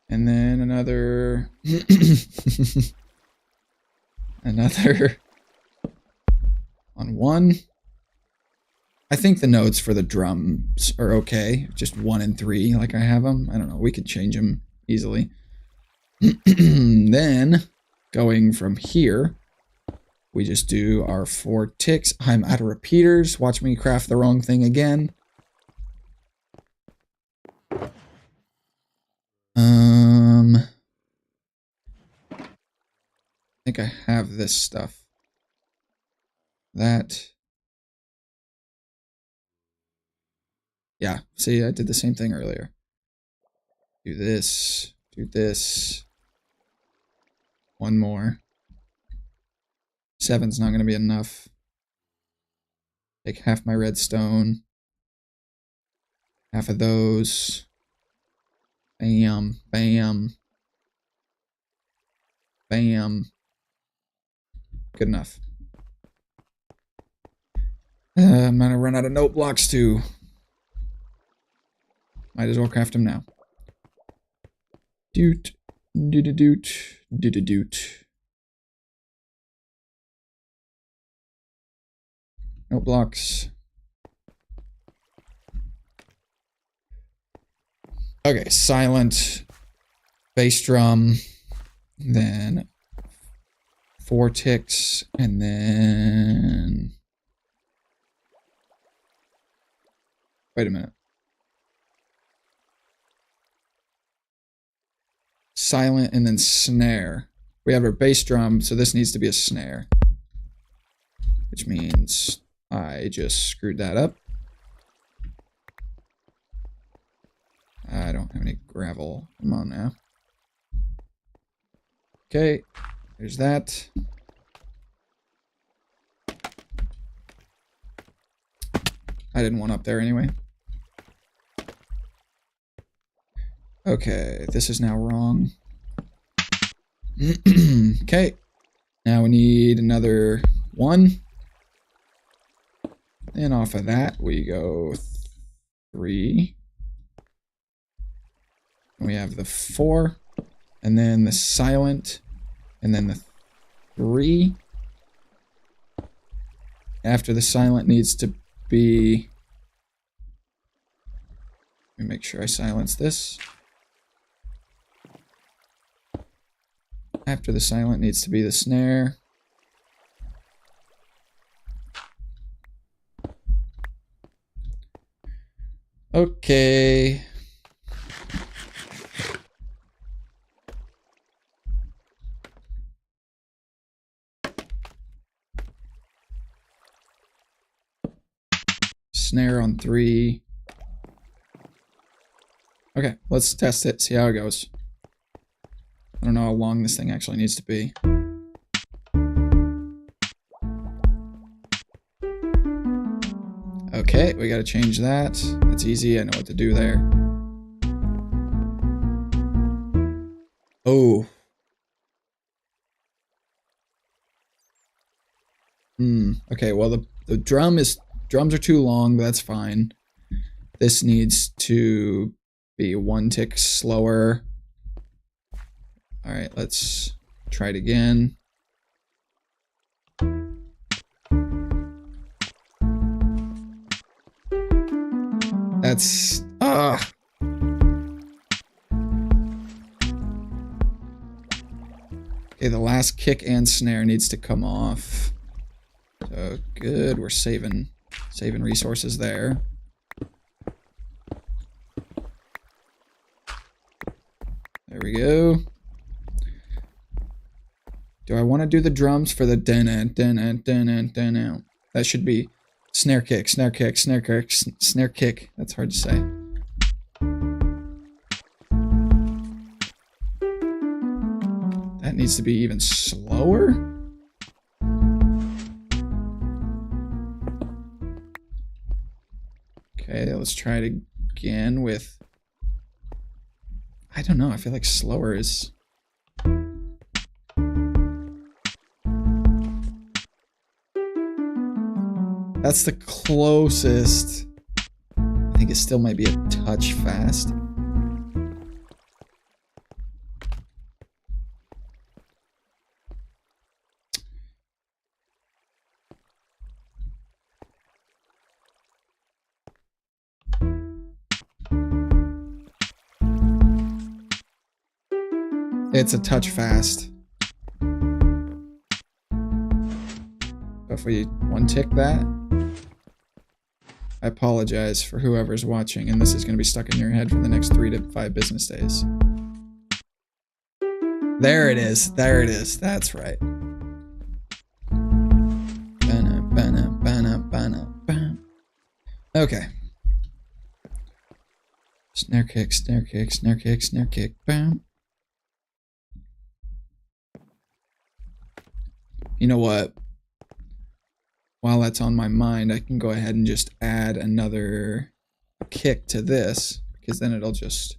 And then another... another... on 1. I think the notes for the drums are okay. Just 1 and 3, like I have them. I don't know. We could change them easily. Then, going from here, we just do our 4 ticks. I'm out of repeaters. Watch me craft the wrong thing again. I think I have this stuff. That. Yeah, see, I did the same thing earlier. Do this, do this. 1 more. 7's not going to be enough. Take half my redstone. Half of those. Bam, bam. Bam. Good enough. I'm going to run out of note blocks too. Might as well craft them now. Doot, doot, doot, doot, doot. Note blocks. Okay, silent, bass drum, then 4 ticks, and then... Wait a minute. Silent and then snare. We have our bass drum, so this needs to be a snare. Which means I just screwed that up. I don't have any gravel. Come on now. Okay, there's that. I didn't want up there anyway. Okay, this is now wrong. Okay, now we need another 1. And off of that, we go 3. We have the 4, and then the silent, and then the 3. After the silent needs to be... Let me make sure I silence this. After the silent needs to be the snare. Okay. Snare on 3. Okay, let's test it, see how it goes. I don't know how long this thing actually needs to be. Okay, we gotta change that. That's easy, I know what to do there. Oh. Okay, well the drums are too long, but that's fine. This needs to be 1 tick slower. Alright, let's try it again. That's... Okay, the last kick and snare needs to come off. So good, we're saving resources there. There we go. Do I want to do the drums for the dun-dun-dun-dun-dun-dun? That should be snare kick, snare kick, snare kick, snare kick. That's hard to say. That needs to be even slower. Okay, let's try it again with... I don't know, I feel like slower is... That's the closest. I think it still might be a touch fast. It's a touch fast. If we 1 tick that, I apologize for whoever's watching, and this is going to be stuck in your head for the next 3 to 5 business days. There it is. There it is. That's right. Okay. Snare kick, snare kick, snare kick, snare kick. Bam. You know what? While that's on my mind, I can go ahead and just add another kick to this, because then it'll just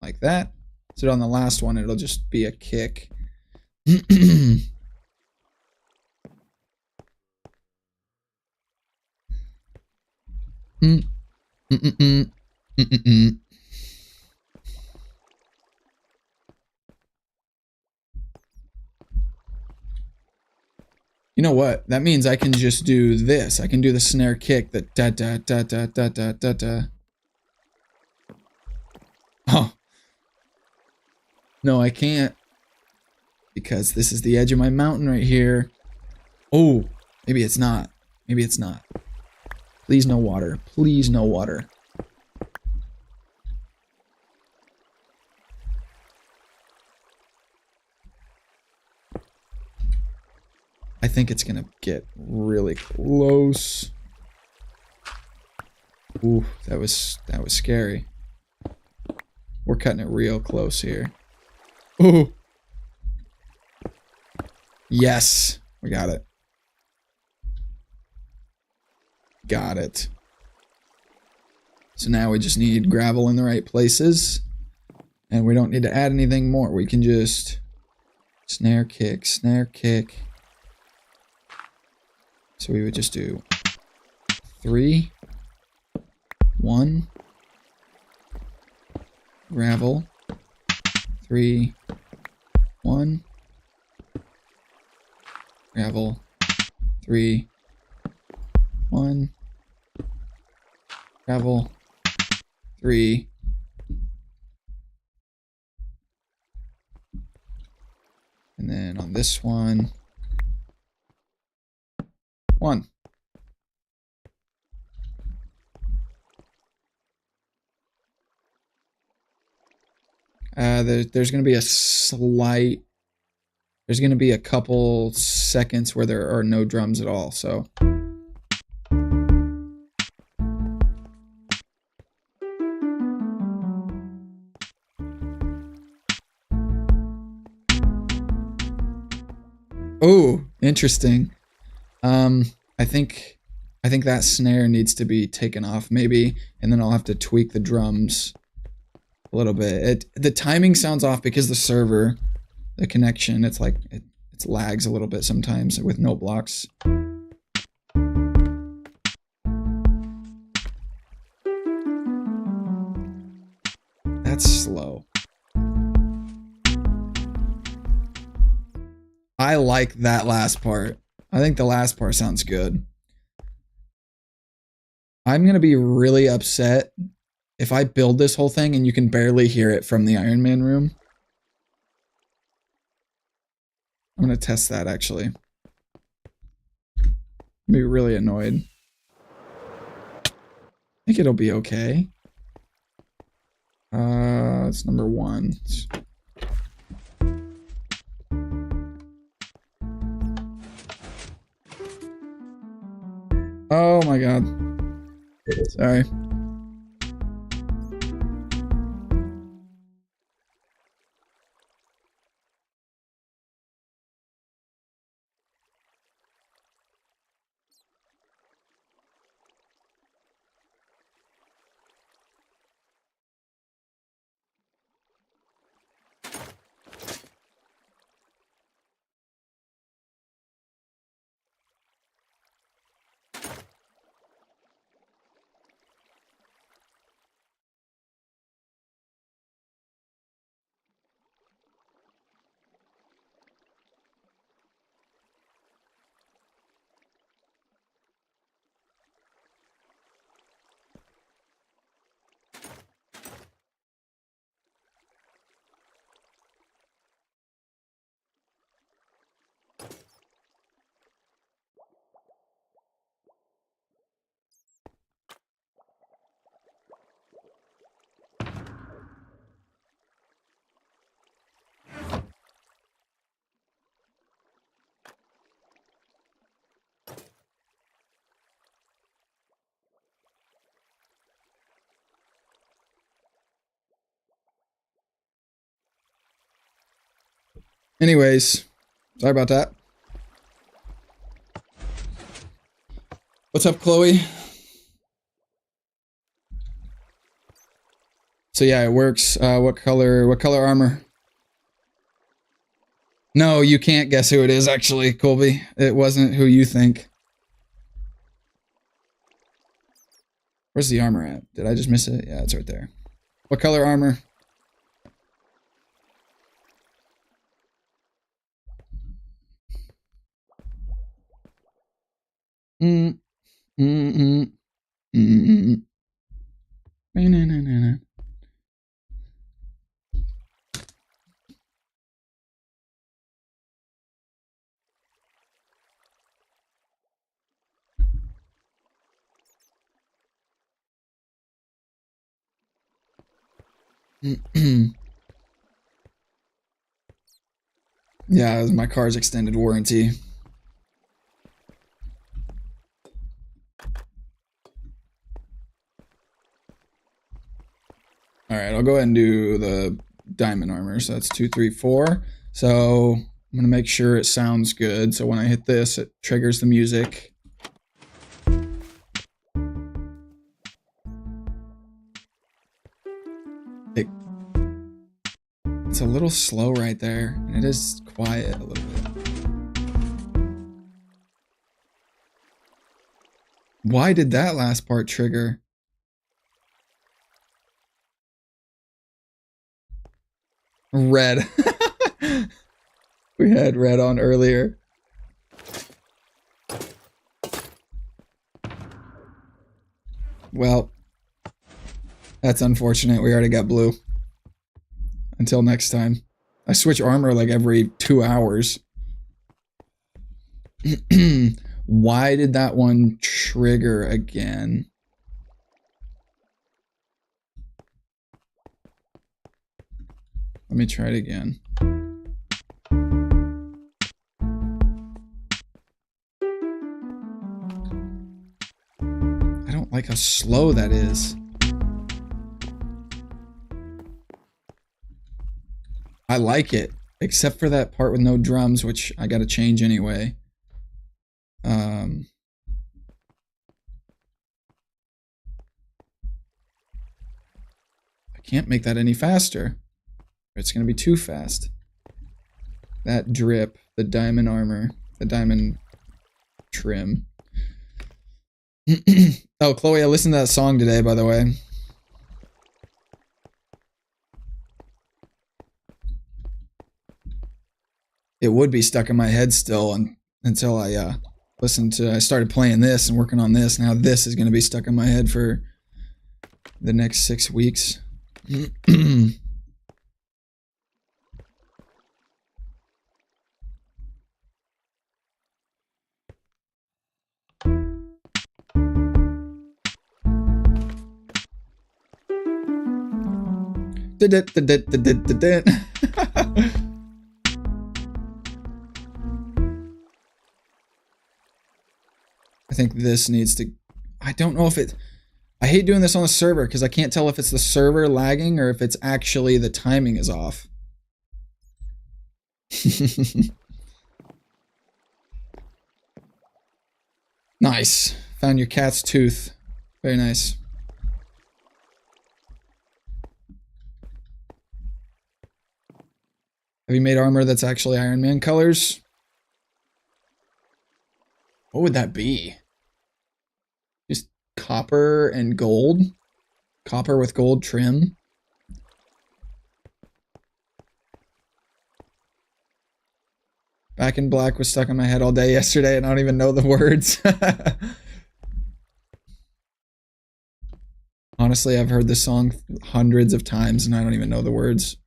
like that. So on the last one, it'll just be a kick. You know what? That means I can just do this. I can do the snare kick, the da da da da da da da da. Oh. No, I can't. Because this is the edge of my mountain right here. Oh, maybe it's not. Maybe it's not. Please no water. Please no water. I think it's gonna get really close. Ooh, that was scary. We're cutting it real close here. Ooh. Yes, we got it. Got it. So now we just need gravel in the right places. And we don't need to add anything more. We can just snare kick, snare kick. So we would just do 3, 1, gravel, 3, 1, gravel, 3, 1, gravel, 3. And then on this one, 1. There's going to be a slight. There's going to be a couple seconds where there are no drums at all. So. Oh, interesting. I think that snare needs to be taken off maybe, and then I'll have to tweak the drums a little bit. The timing sounds off because the server, the connection, it's like it lags a little bit sometimes with note blocks. That's slow. I like that last part. I think the last part sounds good. I'm going to be really upset if I build this whole thing and you can barely hear it from the Iron Man room. I'm going to test that actually. I'll be really annoyed. I think it'll be okay. It's number 1. Oh my god. Sorry. Anyways, sorry about that. What's up, Chloe? So yeah, it works. What color armor? No, you can't guess who it is actually, Colby. It wasn't who you think. Where's the armor at? Did I just miss it? Yeah, it's right there. What color armor? Mm, mm, mm, mm, mm. Yeah, it was my car's extended warranty. All right, I'll go ahead and do the diamond armor. So that's 2, 3, 4. So I'm gonna make sure it sounds good. So when I hit this, it triggers the music. It's a little slow right there, and it is quiet a little bit. Why did that last part trigger? Red. We had red on earlier. Well, that's unfortunate. We already got blue. Until next time. I switch armor like every 2 hours. Why did that one trigger again? Let me try it again. I don't like how slow that is. I like it, except for that part with no drums, which I gotta change anyway. I can't make that any faster. It's gonna be too fast. That drip, the diamond armor, the diamond trim. Oh, Chloe, I listened to that song today, by the way. It would be stuck in my head still until I I started playing this and working on this. Now this is going to be stuck in my head for the next 6 weeks. I think this needs to... I don't know if it... I hate doing this on the server because I can't tell if it's the server lagging or if it's actually the timing is off. Nice. Found your cat's tooth. Very nice. Have you made armor that's actually Iron Man colors? What would that be? Just copper and gold? Copper with gold trim? Back in Black was stuck in my head all day yesterday and I don't even know the words. Honestly, I've heard this song hundreds of times and I don't even know the words.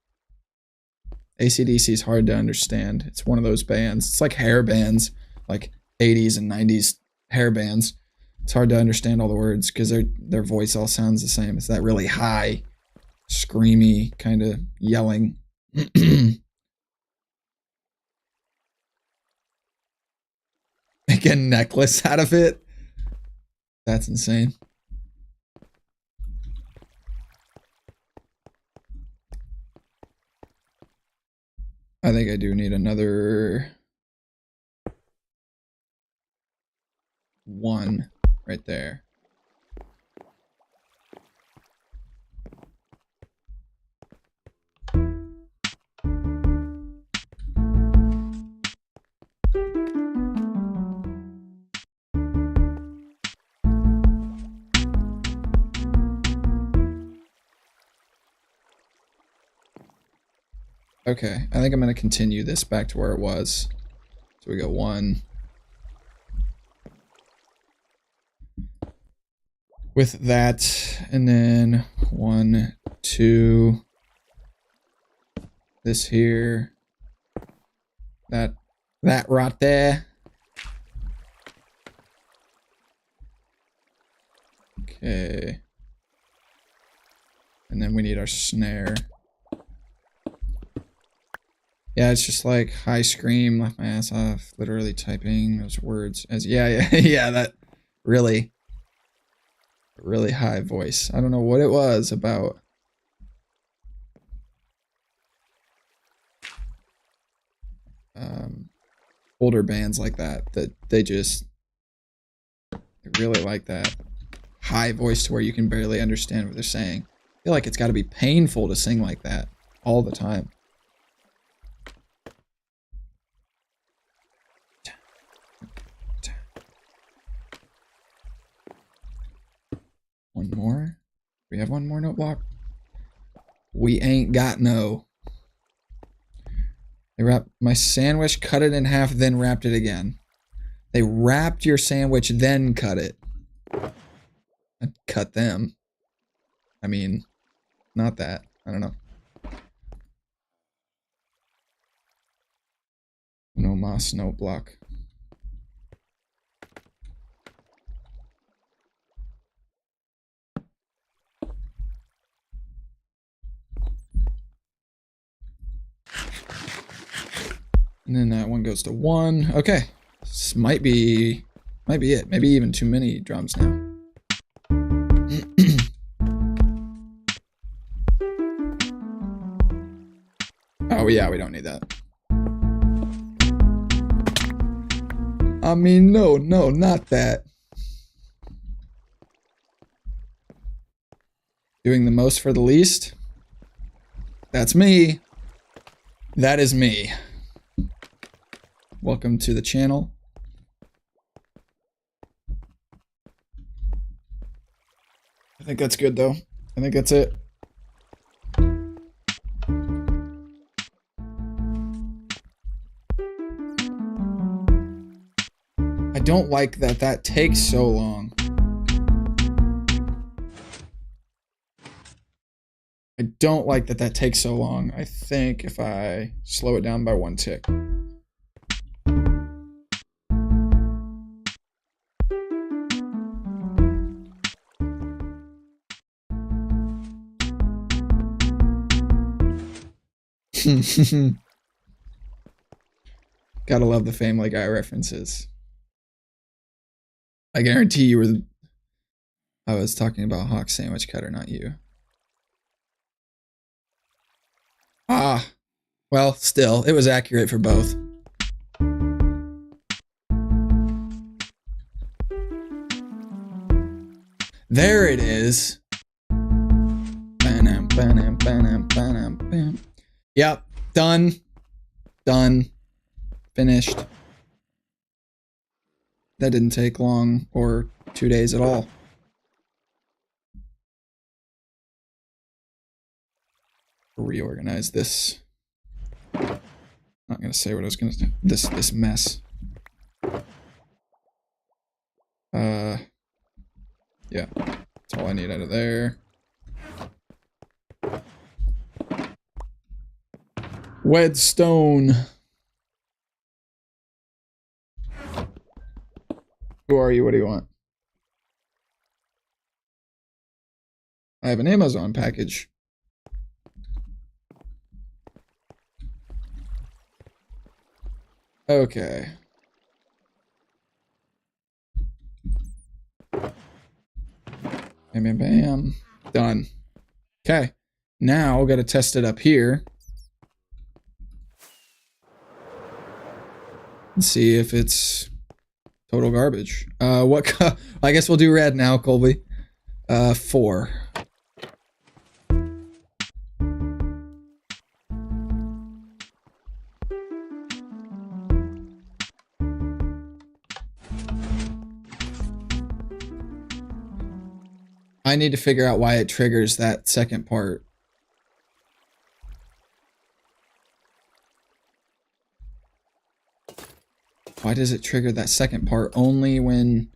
AC/DC is hard to understand. It's one of those bands. It's like hair bands, like 80s and 90s hair bands. It's hard to understand all the words because their voice all sounds the same. It's that really high, screamy kind of yelling. Make a necklace out of it? That's insane. I think I do need another one right there. Okay, I think I'm going to continue this back to where it was. So we got 1. With that, and then 1, 2. This here. That right there. Okay. And then we need our snare. Yeah, it's just like high scream, laugh my ass off, literally typing those words as yeah, that really high voice. I don't know what it was about. Older bands like that they really like that high voice to where you can barely understand what they're saying. I feel like it's got to be painful to sing like that all the time. One more? We have one more note block? We ain't got no. They wrapped my sandwich, cut it in half, then wrapped it again. They wrapped your sandwich, then cut it. I'd cut them. I mean, not that. I don't know. No moss, no block. And then that one goes to 1. Okay. This might be it. Maybe even too many drums now. Oh yeah, we don't need that. I mean, no, not that. Doing the most for the least? That's me. That is me. Welcome to the channel. I think that's good though. I think that's it. I don't like that that takes so long. I don't like that that takes so long. I think if I slow it down by 1 tick. Gotta love the Family Guy references. I guarantee you were. I was talking about Hawk Sandwich Cutter, not you. Ah, well, still, it was accurate for both. There it is. Yep, done. Done. Finished. That didn't take long, or 2 days at all. Reorganize this. Not gonna say what I was gonna do. This mess. Yeah, that's all I need out of there. Wedstone. Who are you? What do you want? I have an Amazon package. Okay. Bam, bam, bam. Done. Okay. Now, got to test it up here. And see if it's total garbage. What? I guess we'll do red now, Colby. 4. I need to figure out why it triggers that second part. Why does it trigger that second part only when...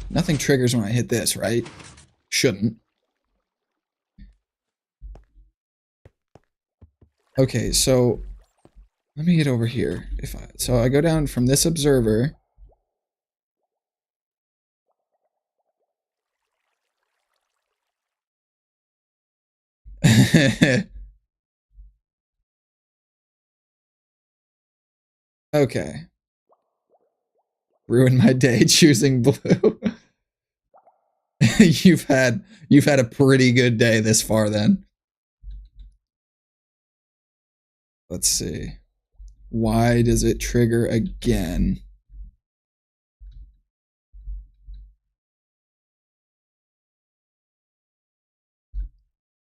Nothing triggers when I hit this, right? Shouldn't. Okay, so... Let me get over here. So I go down from this observer... Okay. Ruined my day choosing blue. You've had a pretty good day this far then. Let's see. Why does it trigger again?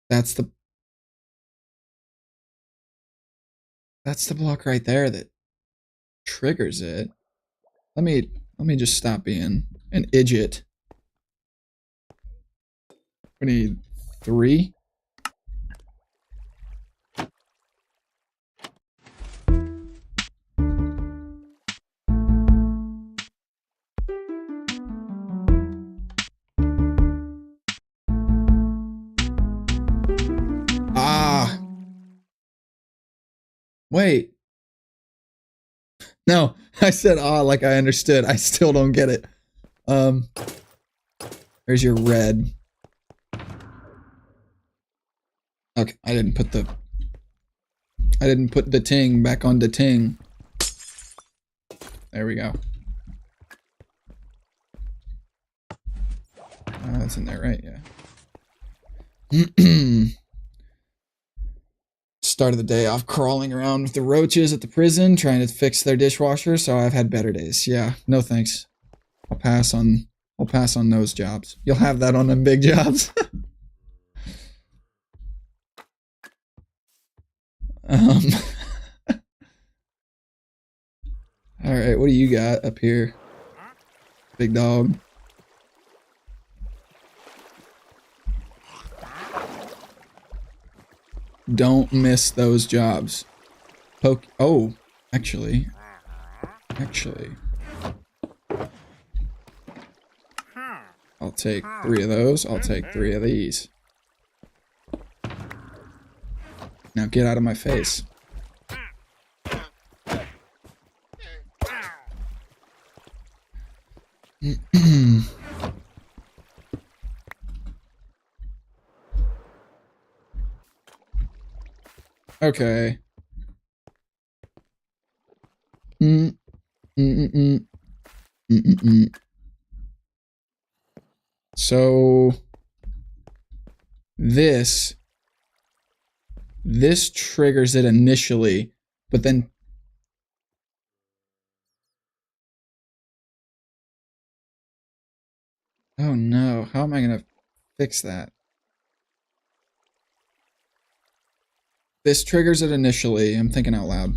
That's the block right there that triggers it. Let me just stop being an idiot. We need 3. Ah. Wait. No, I said like I understood. I still don't get it. There's your red. Okay, I didn't put the I didn't put the ting back on the ting. There we go. That's in there, right? Yeah. Started the day off crawling around with the roaches at the prison, trying to fix their dishwasher, so I've had better days. Yeah, no thanks. I'll pass on those jobs. You'll have that on them big jobs. Alright, what do you got up here? Big dog. Don't miss those jobs. Oh, actually. I'll take 3 of those. I'll take 3 of these. Now get out of my face. Okay. So this triggers it initially, but then oh no, how am I gonna fix that? This triggers it initially. I'm thinking out loud.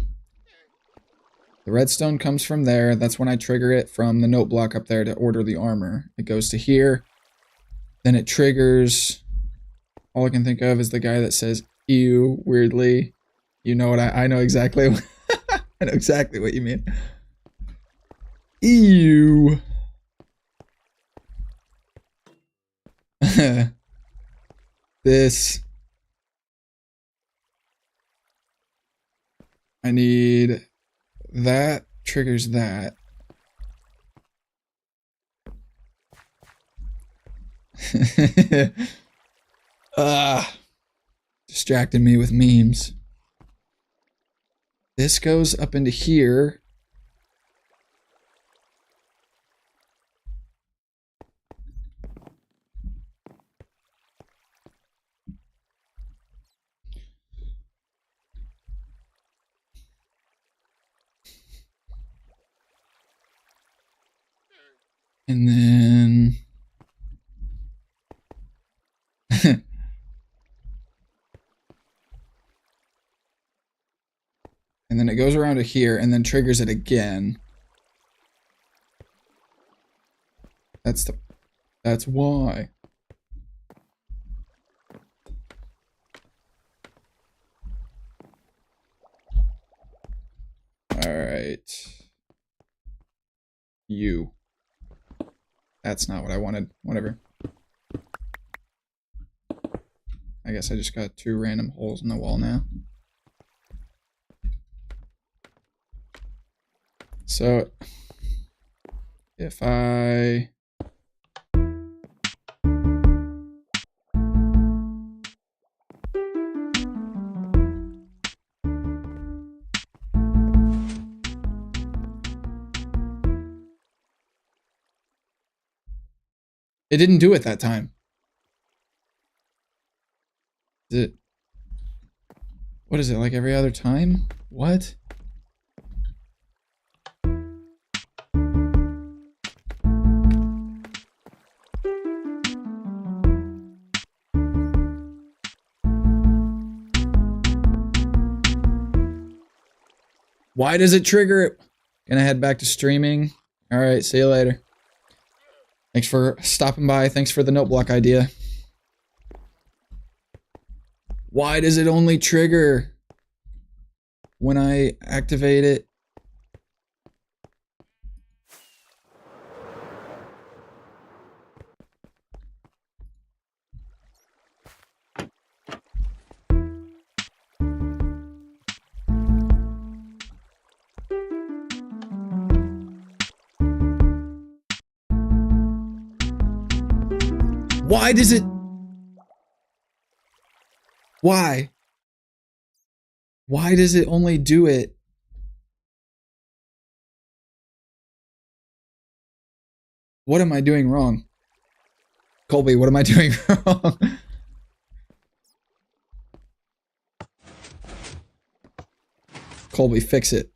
The redstone comes from there. That's when I trigger it from the note block up there to order the armor. It goes to here. Then it triggers. All I can think of is the guy that says ew weirdly. You know what I know exactly. I know exactly what you mean. Ew. This. I need that triggers that. Distracted me with memes. This goes up into here. And then and then it goes around to here and then triggers it again. That's why. All right. You. That's not what I wanted. Whatever. I guess I just got 2 random holes in the wall now. So, if I... It didn't do it that time. Is it? What is it, like every other time? What? Why does it trigger it? Gonna head back to streaming. All right, see you later. Thanks for stopping by. Thanks for the note block idea. Why does it only trigger when I activate it? Why does it? Why? Why does it only do it? What am I doing wrong? Colby, what am I doing wrong? Colby, fix it.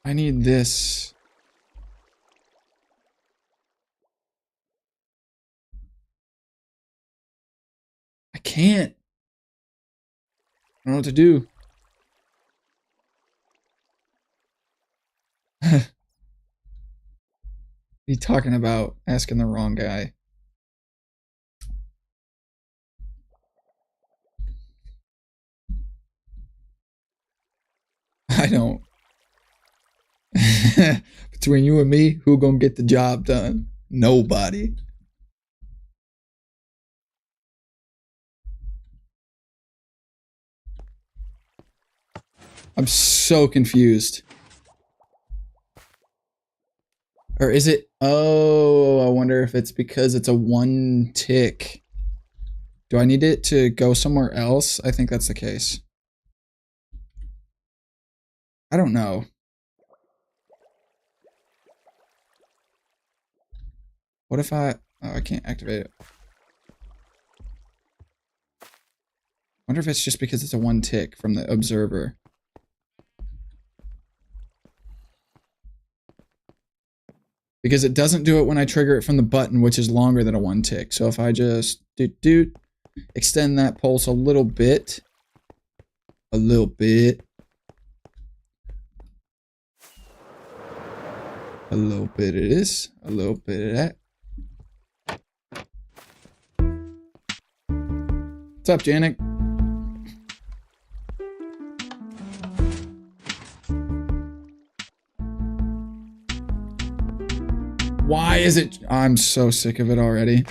I need this. I can't. I don't know what to do. What are you talking about? Asking the wrong guy. I don't. Between you and me, who gonna get the job done? Nobody. I'm so confused. Or is it? Oh, I wonder if it's because it's a 1 tick. Do I need it to go somewhere else? I think that's the case. I don't know. What if I... Oh, I can't activate it. Wonder if it's just because it's a 1 tick from the observer. Because it doesn't do it when I trigger it from the button, which is longer than a 1 tick. So if I just extend that pulse a little bit. A little bit. A little bit of this. A little bit of that. What's up, Janik? Why is it? I'm so sick of it already.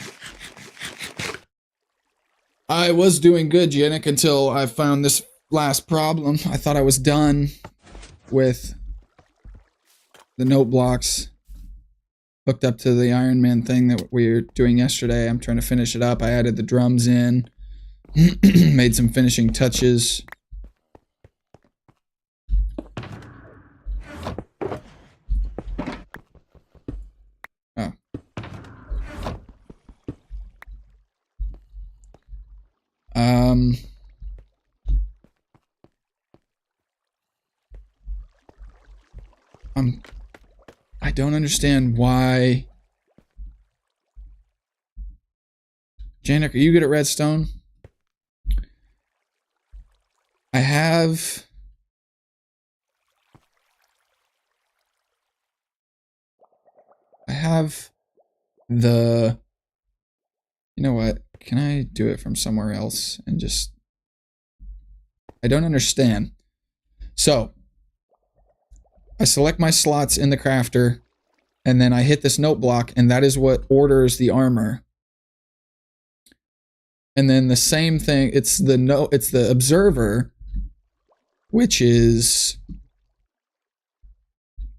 I was doing good, Janik, until I found this last problem. I thought I was done with the note blocks hooked up to the Iron Man thing that we were doing yesterday. I'm trying to finish it up. I added the drums in, made some finishing touches. Oh. I don't understand why. Janik, are you good at redstone? I have the, you know what? Can I do it from somewhere else and just, I don't understand. So I select my slots in the crafter and then I hit this note block and that is what orders the armor. And then the same thing, it's the observer, which is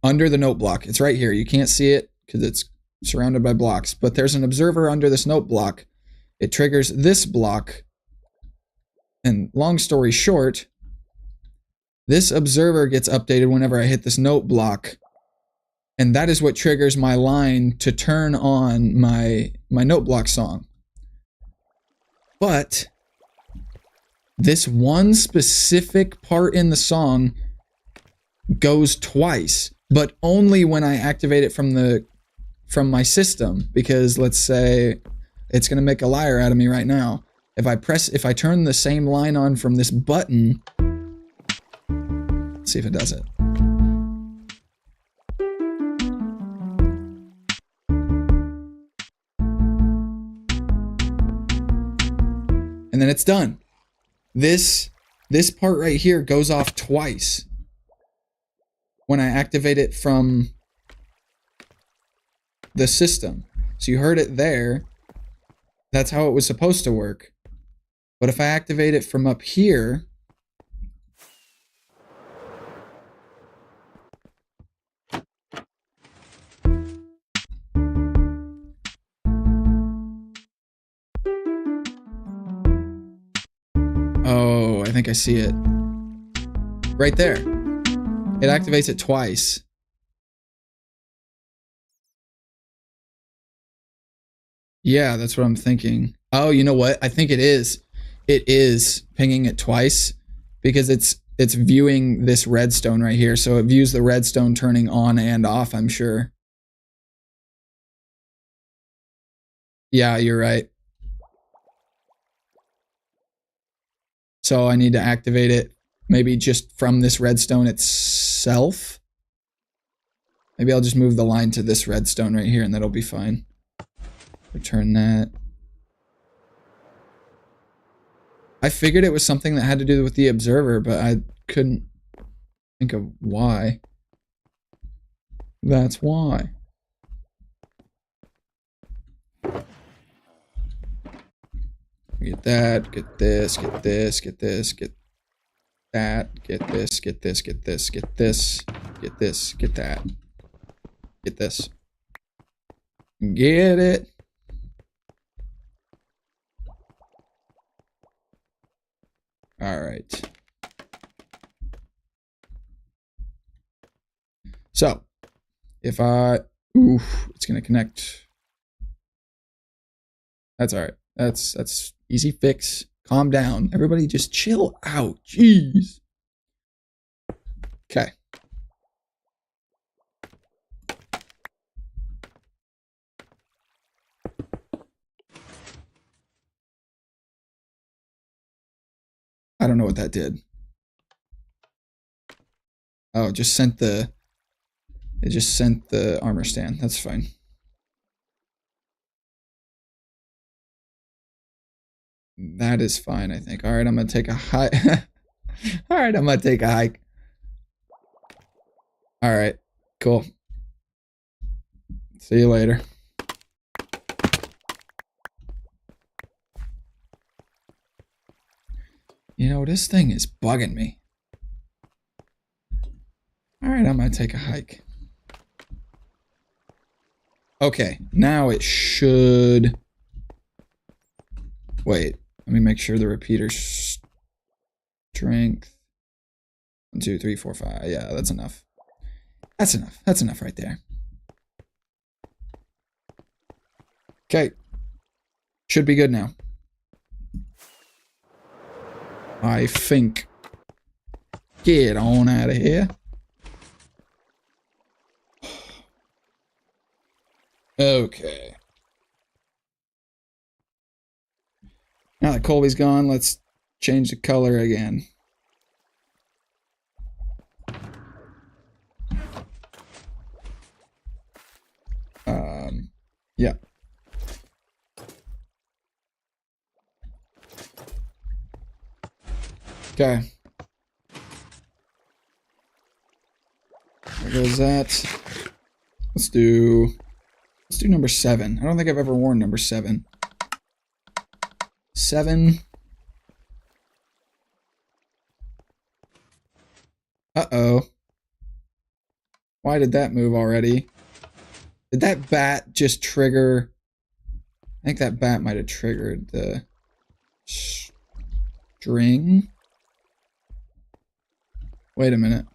under the note block. It's right here. You can't see it because it's surrounded by blocks, but there's an observer under this note block. It triggers this block. And long story short, this observer gets updated whenever I hit this note block. And that is what triggers my line to turn on my note block song. But this one specific part in the song goes twice, but only when I activate it from my system. Because let's say it's gonna make a liar out of me right now. If I turn the same line on from this button, let's see if it does it. And then it's done. This part right here goes off twice. when I activate it from the system. So you heard it there. That's how it was supposed to work. But if I activate it from up here, oh, I think I see it. Right there. It activates it twice. Yeah, that's what I'm thinking. Oh, you know what? I think it is. It is pinging it twice because it's viewing this redstone right here. So it views the redstone turning on and off, I'm sure. Yeah, you're right. So I need to activate it maybe just from this redstone itself. Maybe I'll just move the line to this redstone right here and that'll be fine. Return that. I figured it was something that had to do with the observer, but I couldn't think of why. That's why. Get that, get this, get this, get this, get that, get this, get this, get this, get this, get this, get that. Get this. Get it. All right. So, if I, oof, it's gonna connect. That's all right. That's easy fix. Calm down. Everybody just chill out. Jeez. Okay. I don't know what that did. Oh, it just sent the armor stand. That's fine. That is fine, I think. All right, I'm gonna take a hike. All right, I'm gonna take a hike. All right, cool. See you later. You know, this thing is bugging me. All right, I'm gonna take a hike. Okay, now it should... Wait, let me make sure the repeater strength. 1, 2, 3, 4, 5. Yeah, that's enough. That's enough. That's enough right there. Okay. Should be good now. I think. Get on out of here. Okay. Now that Colby's gone, let's change the color again. Yeah. Okay. There goes that. Let's do number 7. I don't think I've ever worn number 7. 7. Uh-oh. Why did that move already? Did that bat just trigger? I think that bat might have triggered the string. Wait a minute.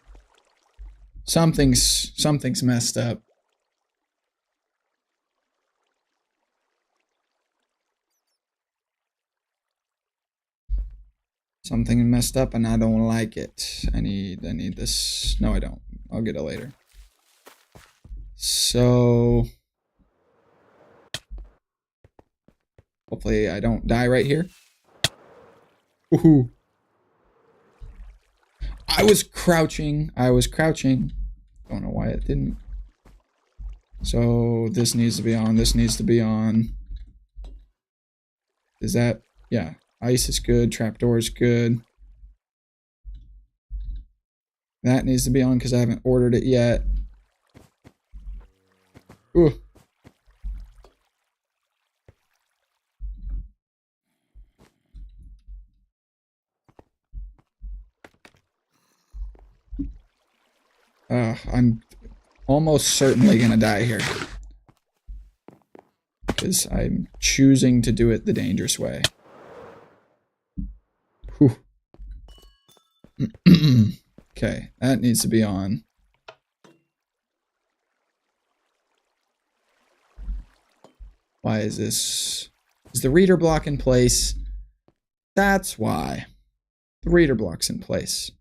Something's messed up. Something messed up and I don't like it. I need this. No, I don't. I'll get it later. So hopefully I don't die right here. Woohoo. I was crouching. Don't know why it didn't. So this needs to be on. This needs to be on. Is that? Yeah. Ice is good. Trapdoor is good. That needs to be on because I haven't ordered it yet. Ooh. I'm almost certainly gonna die here. Because I'm choosing to do it the dangerous way. Whew. Okay, that needs to be on. Why is this? Is the reader block in place? That's why. The reader block's in place.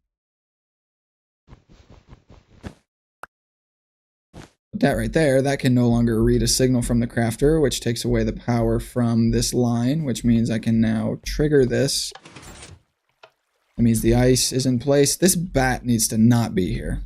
But that right there, that can no longer read a signal from the crafter, which takes away the power from this line, which means I can now trigger this. That means the ice is in place. This bat needs to not be here.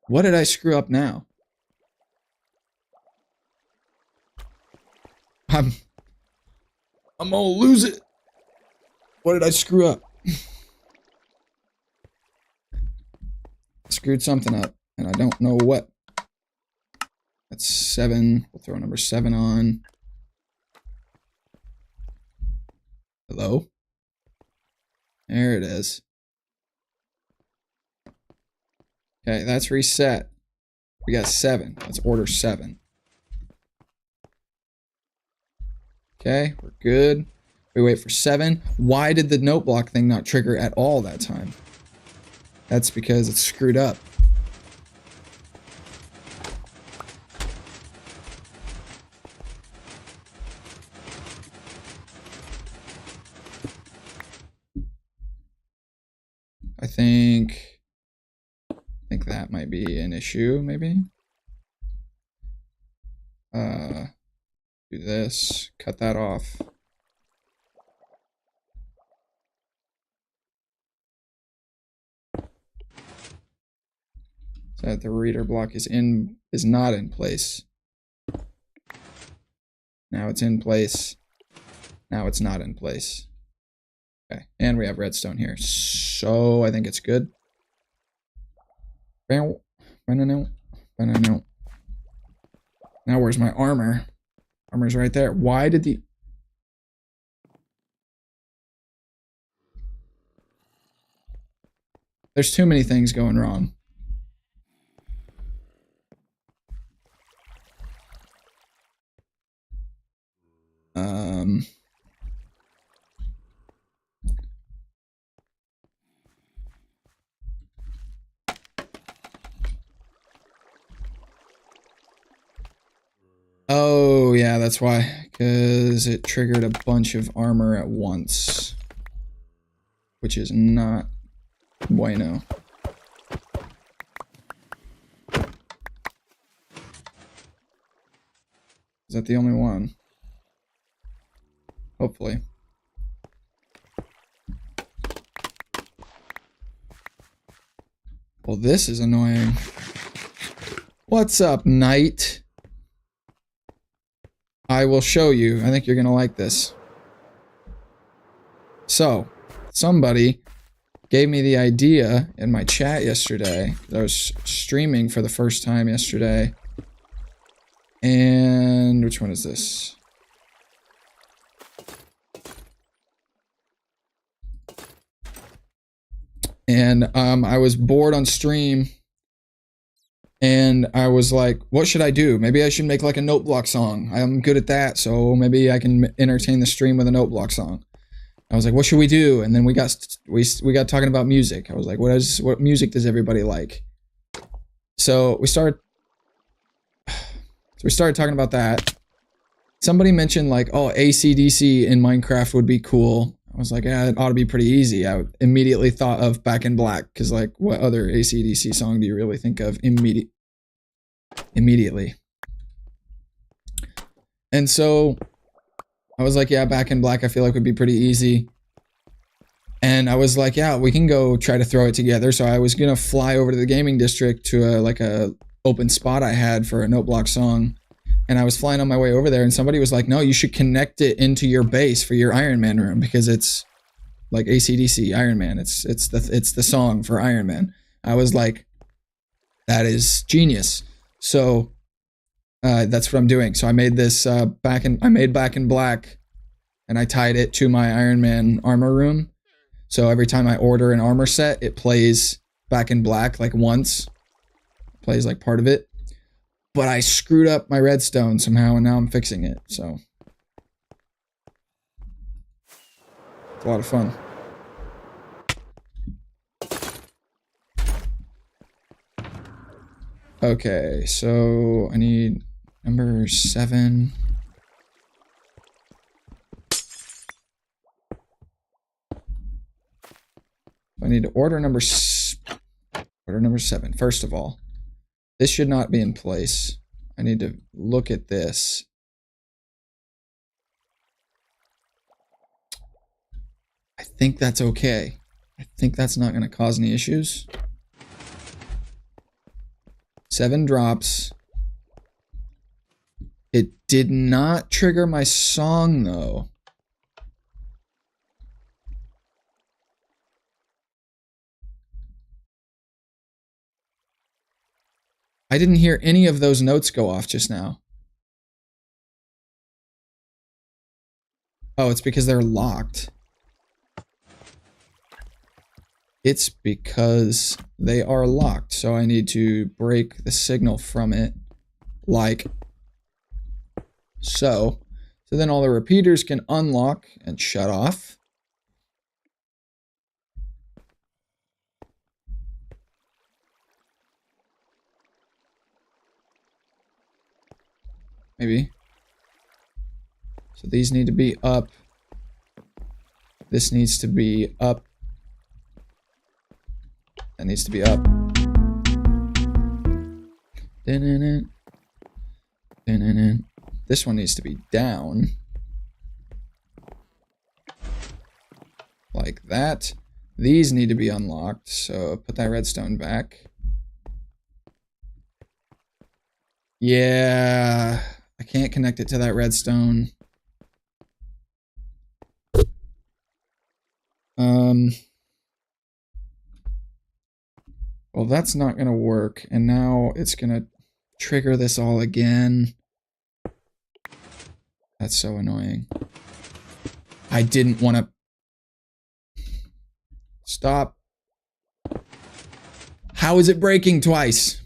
What did I screw up now? I'm gonna lose it. What did I screw up? Screwed something up, and I don't know what. That's 7. We'll throw number 7 on. Hello? There it is. Okay, that's reset. We got 7. Let's order 7. Okay, we're good. We wait for 7. Why did the note block thing not trigger at all that time? That's because it's screwed up. I think that might be an issue, maybe. Do this, cut that off. So that the reader block is not in place. Now it's in place. Now it's not in place. Okay, and we have redstone here, so I think it's good. Now where's my armor? Armor's right there. Why did the... There's too many things going wrong. Oh, yeah, that's why. Because it triggered a bunch of armor at once. Which is not bueno. Is that the only one? Hopefully. Well, this is annoying. What's up, Knight? I will show you. I think you're gonna like this. So, somebody gave me the idea in my chat yesterday. I was streaming for the first time yesterday. And which one is this? And I was bored on stream. And I was like, what should I do? Maybe I should make like a note block song. I'm good at that, so maybe I can entertain the stream with a note block song. I was like, what should we do? And then we got talking about music. I was like, what music does everybody like? So we started talking about that. Somebody mentioned like, oh, AC/DC in Minecraft would be cool. I was like, yeah, it ought to be pretty easy. I immediately thought of Back in Black, because like, what other AC/DC song do you really think of immediately? And so I was like, yeah, Back in Black I feel like would be pretty easy. And I was like, yeah, we can go try to throw it together. So I was gonna fly over to the gaming district to a open spot I had for a Note Block song. And I was flying on my way over there, and somebody was like, no, you should connect it into your base for your Iron Man room, because it's like AC/DC Iron Man. It's the song for Iron Man. I was like, that is genius. So that's what I'm doing. So I made this Back in Black, and I tied it to my Iron Man armor room. So every time I order an armor set, it plays Back in Black like once. It plays like part of it. But I screwed up my redstone somehow, and now I'm fixing it, so. It's a lot of fun. Okay, so I need number 7. I need to order number 7. First of all, this should not be in place. I need to look at this. I think that's okay. I think that's not going to cause any issues. 7 drops. It did not trigger my song, though. I didn't hear any of those notes go off just now. Oh, it's because they're locked. It's because they are locked, so I need to break the signal from it, like so. So then all the repeaters can unlock and shut off. Maybe. So these need to be up. This needs to be up. That needs to be up. This one needs to be down. Like that. These need to be unlocked, so put that redstone back. Yeah, I can't connect it to that redstone. Well, that's not gonna work, and now it's gonna trigger this all again. That's so annoying. I didn't want to... Stop. How is it breaking twice?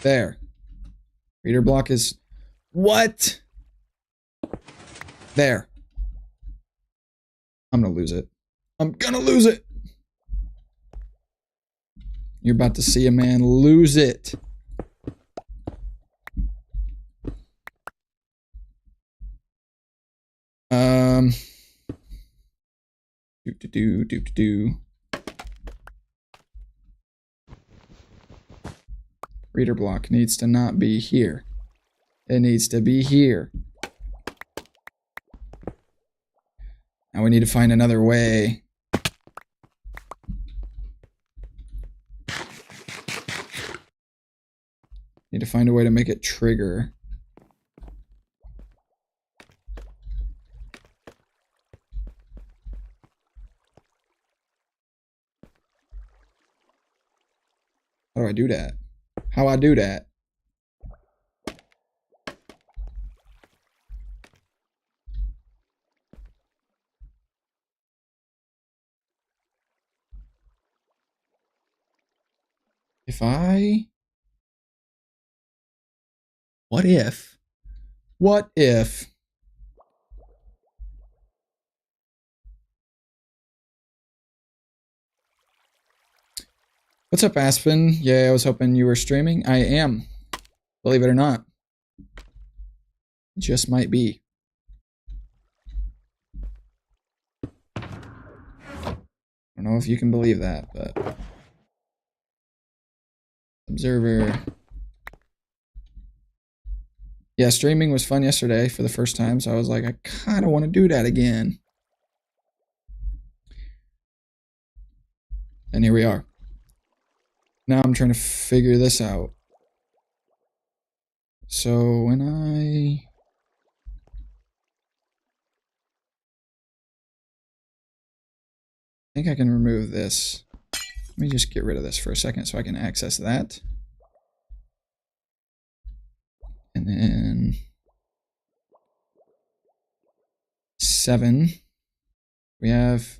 There. Reader block is... What? There. I'm gonna lose it. I'm gonna lose it! You're about to see a man lose it. Do. Reader block needs to not be here. It needs to be here. Now we need to find another way. Need to find a way to make it trigger. How do I do that? How I do that? If I... What if What if... What's up, Aspen? Yeah, I was hoping you were streaming. I am. Believe it or not. Just might be. I don't know if you can believe that, but... Observer. Yeah, streaming was fun yesterday for the first time, so I was like, I kind of want to do that again. And here we are. Now I'm trying to figure this out. So when I think I can remove this. Let me just get rid of this for a second so I can access that. And then 7. We have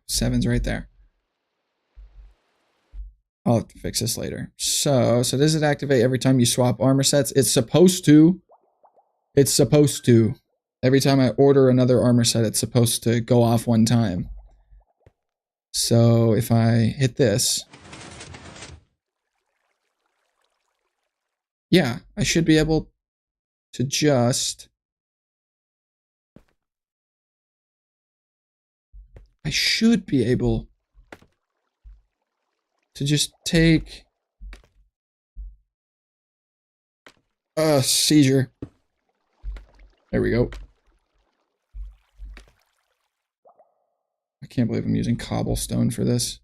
7's right there. I'll have to fix this later. So does it activate every time you swap armor sets? It's supposed to. It's supposed to. Every time I order another armor set, it's supposed to go off one time. So if I hit this, yeah, I should be able to just... I should be able to just take... seizure. There we go. I can't believe I'm using cobblestone for this.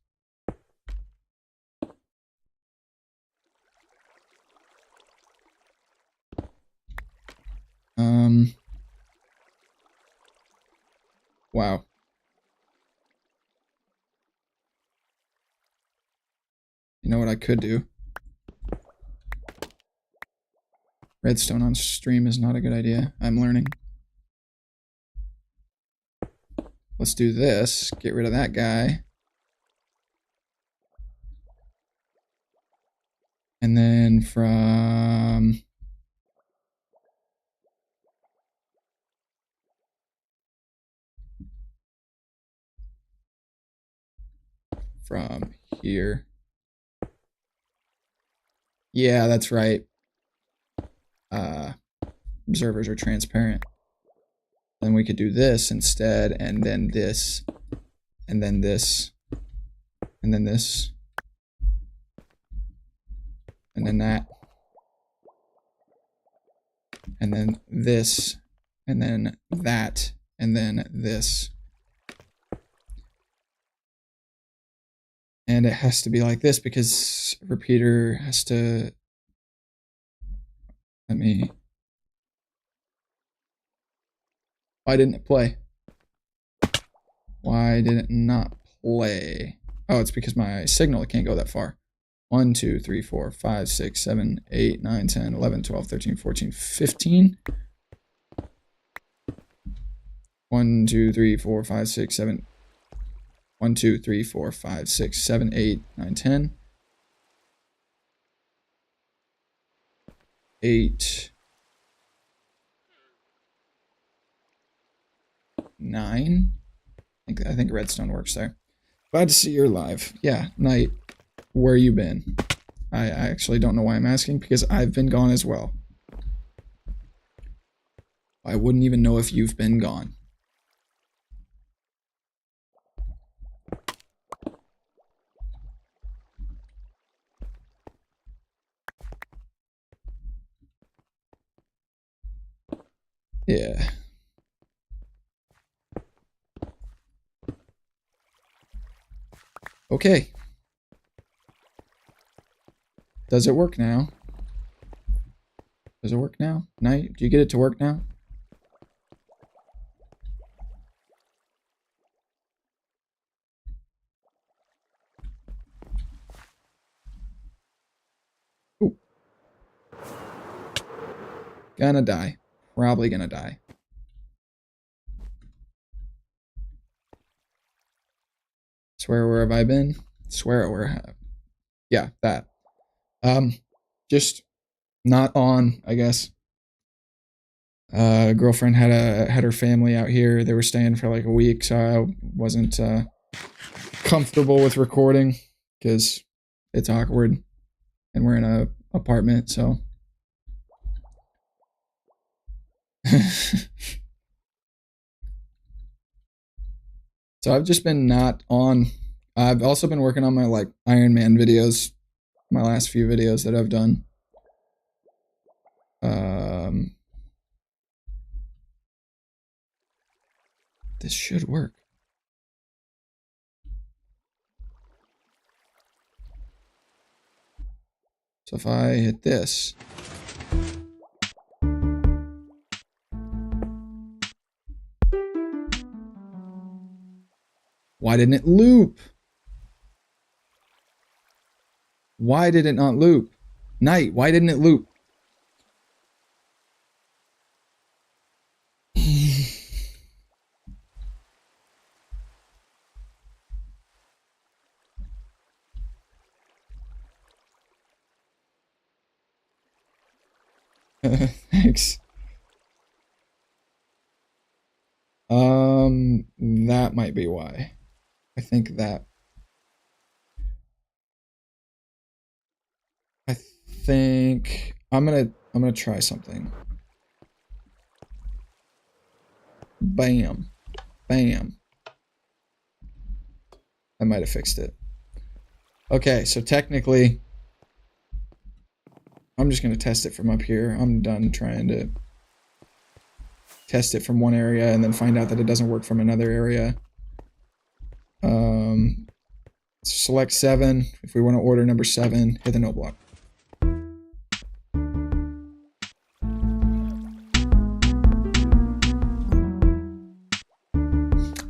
Wow. You know what I could do? Redstone on stream is not a good idea. I'm learning. Let's do this. Get rid of that guy. And then from here. Yeah, that's right. Observers are transparent. Then we could do this instead, and then this, and then this, and then this, and then that, and then this, and then that, and then this. And it has to be like this because repeater has to... Let me... Why didn't it play? Why did it not play? Oh, it's because my signal can't go that far. 1, 2, 3, 4, 5, 6, 7, 8, 9, 10, 11, 12, 13, 14, 15. 1, 2, 3, 4, 5, 6, 7. 1, 2, 3, 4, 5, 6, 7, 8, 9, 10. 8. 9. I think redstone works there. Glad to see you're live. Yeah, Knight, where you been? I actually don't know why I'm asking, because I've been gone as well. I wouldn't even know if you've been gone. Yeah. Okay. Does it work now? Does it work now? Knight, do you get it to work now? Ooh. Gonna die. Probably gonna die. Swear where have I been? Swear where have... Yeah, that. Just not on, I guess. Girlfriend had her family out here. They were staying for like a week, so I wasn't comfortable with recording because it's awkward and we're in a apartment, so so I've just been not on. I've also been working on my like Iron Man videos, my last few videos that I've done. This should work. So if I hit this. Why didn't it loop? Why did it not loop? Night, why didn't it loop? Thanks. That might be why. I think that. I think I'm gonna try something. Bam. Bam. I might have fixed it. Okay, so technically I'm just gonna test it from up here. I'm done trying to test it from one area and then find out that it doesn't work from another area. Select 7. If we want to order number 7, hit the note block.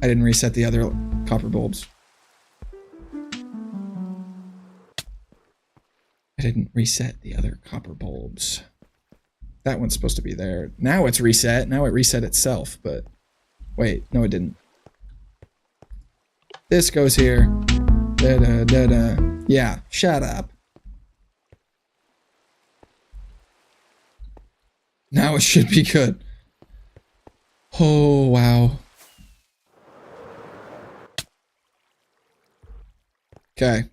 I didn't reset the other copper bulbs. I didn't reset the other copper bulbs. That one's supposed to be there. Now it's reset. Now it reset itself, but wait, no it didn't. This goes here. Da-da-da-da. Yeah, shut up. Now it should be good. Oh, wow. Okay.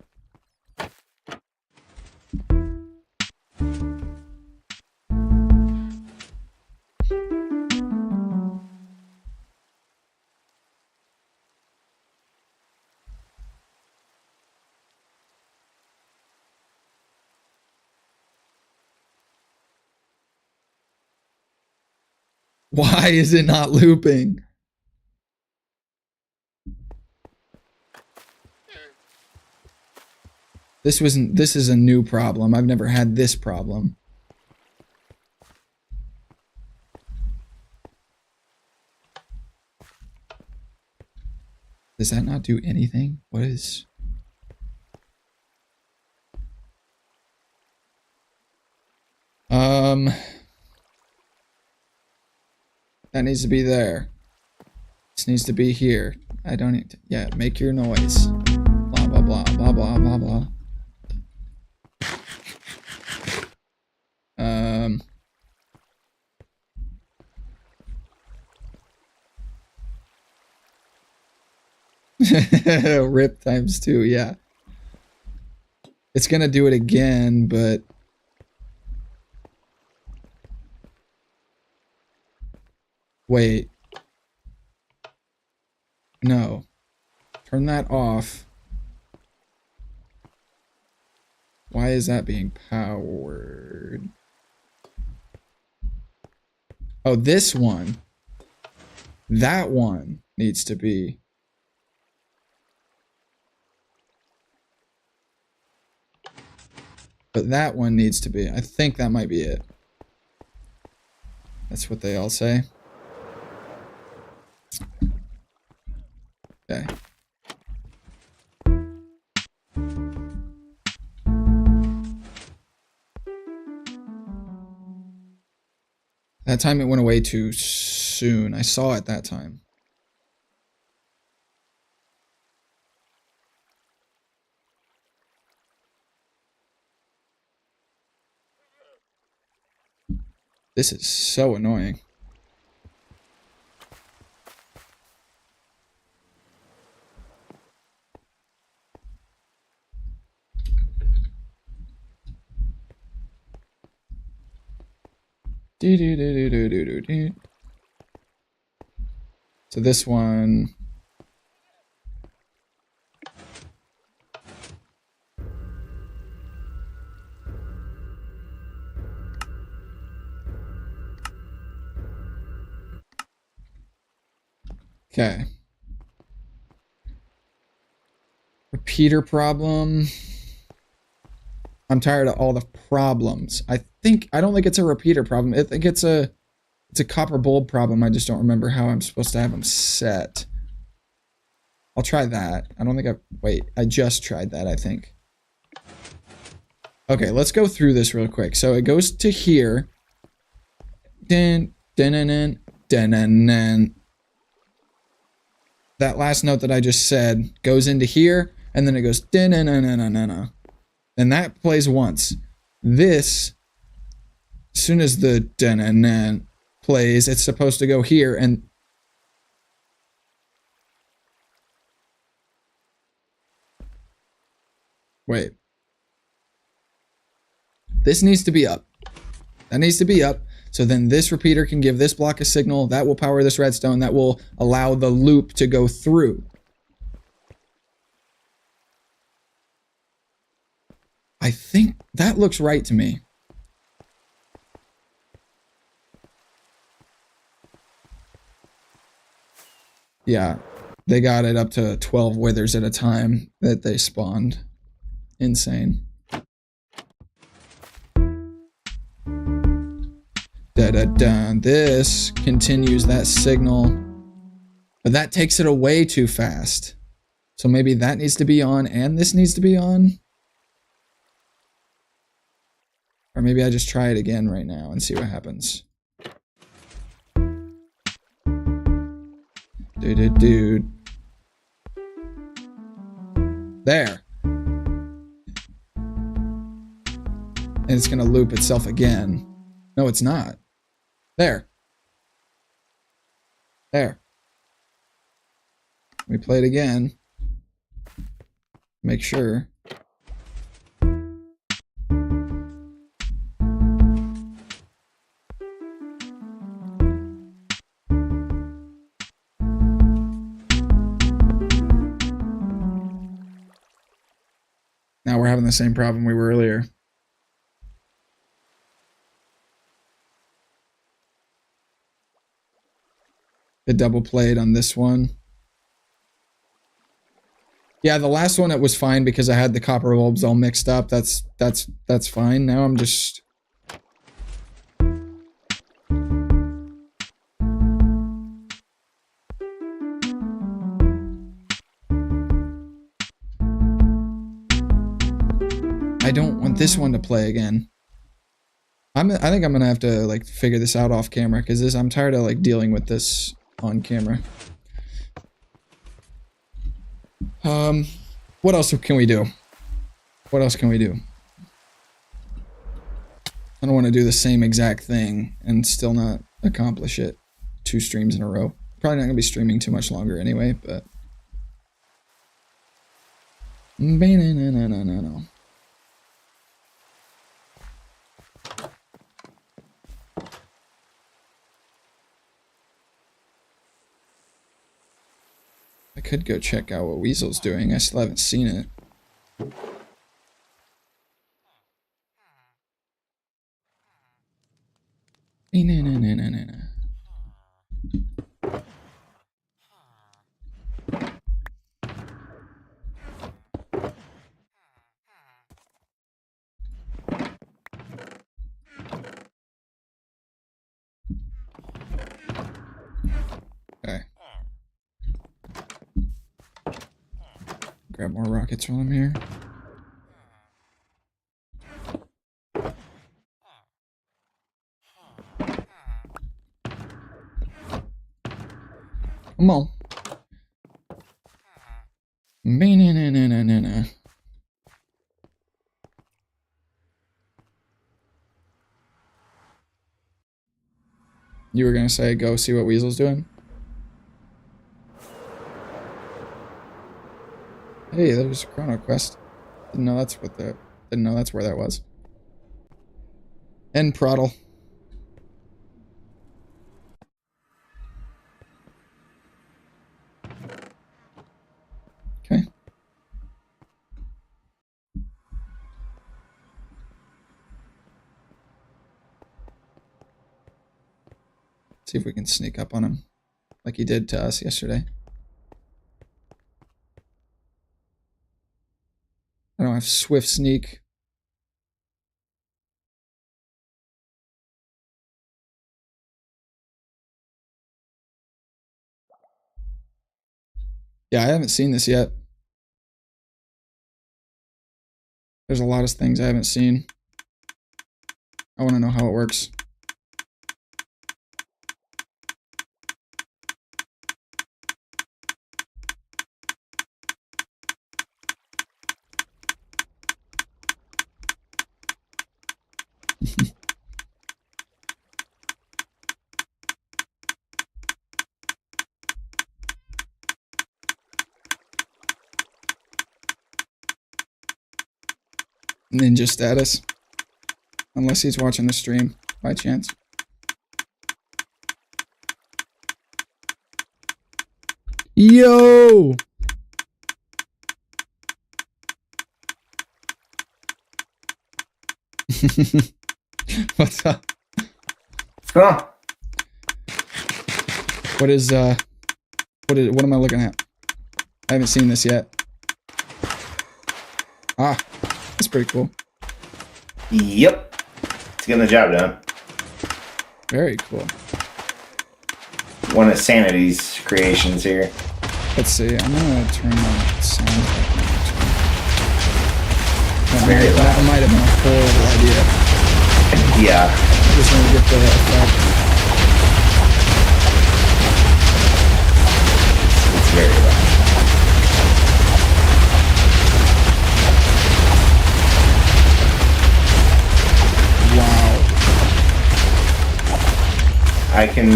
Why is it not looping? This is a new problem. I've never had this problem. Does that not do anything? What is... That needs to be there. This needs to be here. I don't need to... Yeah, make your noise. Blah, blah, blah, blah, blah, blah, blah. Rip times 2, yeah. It's gonna do it again, but... Wait. No. Turn that off. Why is that being powered? Oh, this one. That one needs to be... But that one needs to be... I think that might be it. That's what they all say. Okay. That time it went away too soon. I saw it that time. This is so annoying. So this one. Okay. Repeater problem. I'm tired of all the problems. I don't think it's a repeater problem. I think it's a copper bulb problem. I just don't remember how I'm supposed to have them set. I'll try that. I don't think I just tried that, I think. Okay, let's go through this real quick. So it goes to here. That last note that I just said goes into here, and then it goes and that plays once. This, as soon as the plays, it's supposed to go here, and wait. This needs to be up. That needs to be up. So then this repeater can give this block a signal. That will power this redstone. That will allow the loop to go through. I think that looks right to me. Yeah, they got it up to 12 withers at a time that they spawned. Insane. This continues that signal, but that takes it away too fast. So maybe that needs to be on and this needs to be on. Or maybe I just try it again right now and see what happens. Dude. There. And it's gonna loop itself again. No, it's not. There. There. Let me play it again. Make sure. Now we're having the same problem we were earlier. It double played on this one. Yeah, the last one it was fine because I had the copper bulbs all mixed up. That's fine. Now I'm just I don't want this one to play again. I think I'm gonna have to like figure this out off camera because I'm tired of like dealing with this on camera. What else can we do? What else can we do? I don't want to do the same exact thing and still not accomplish it 2 streams in a row. Probably not gonna be streaming too much longer anyway, but no. I could go check out what Weasel's doing. I still haven't seen it. Okay. Grab more rockets while I'm here. Come on. You were gonna say go see what Weasel's doing? Hey, there's a Chrono Quest. Didn't know that's where that was. And Proddle. See if we can sneak up on him like he did to us yesterday. I don't have swift sneak. Yeah, I haven't seen this yet. There's a lot of things I haven't seen. I want to know how it works. Ninja status. Unless he's watching the stream, by chance. Yo! What's up? Huh. What am I looking at? I haven't seen this yet. Ah, that's pretty cool. Yep. It's getting the job done. Very cool. One of Sanity's creations here. Let's see. I'm gonna turn the sound up. That might have been a horrible idea. Yeah. I just want to get the effect. It's very loud. Wow. I can...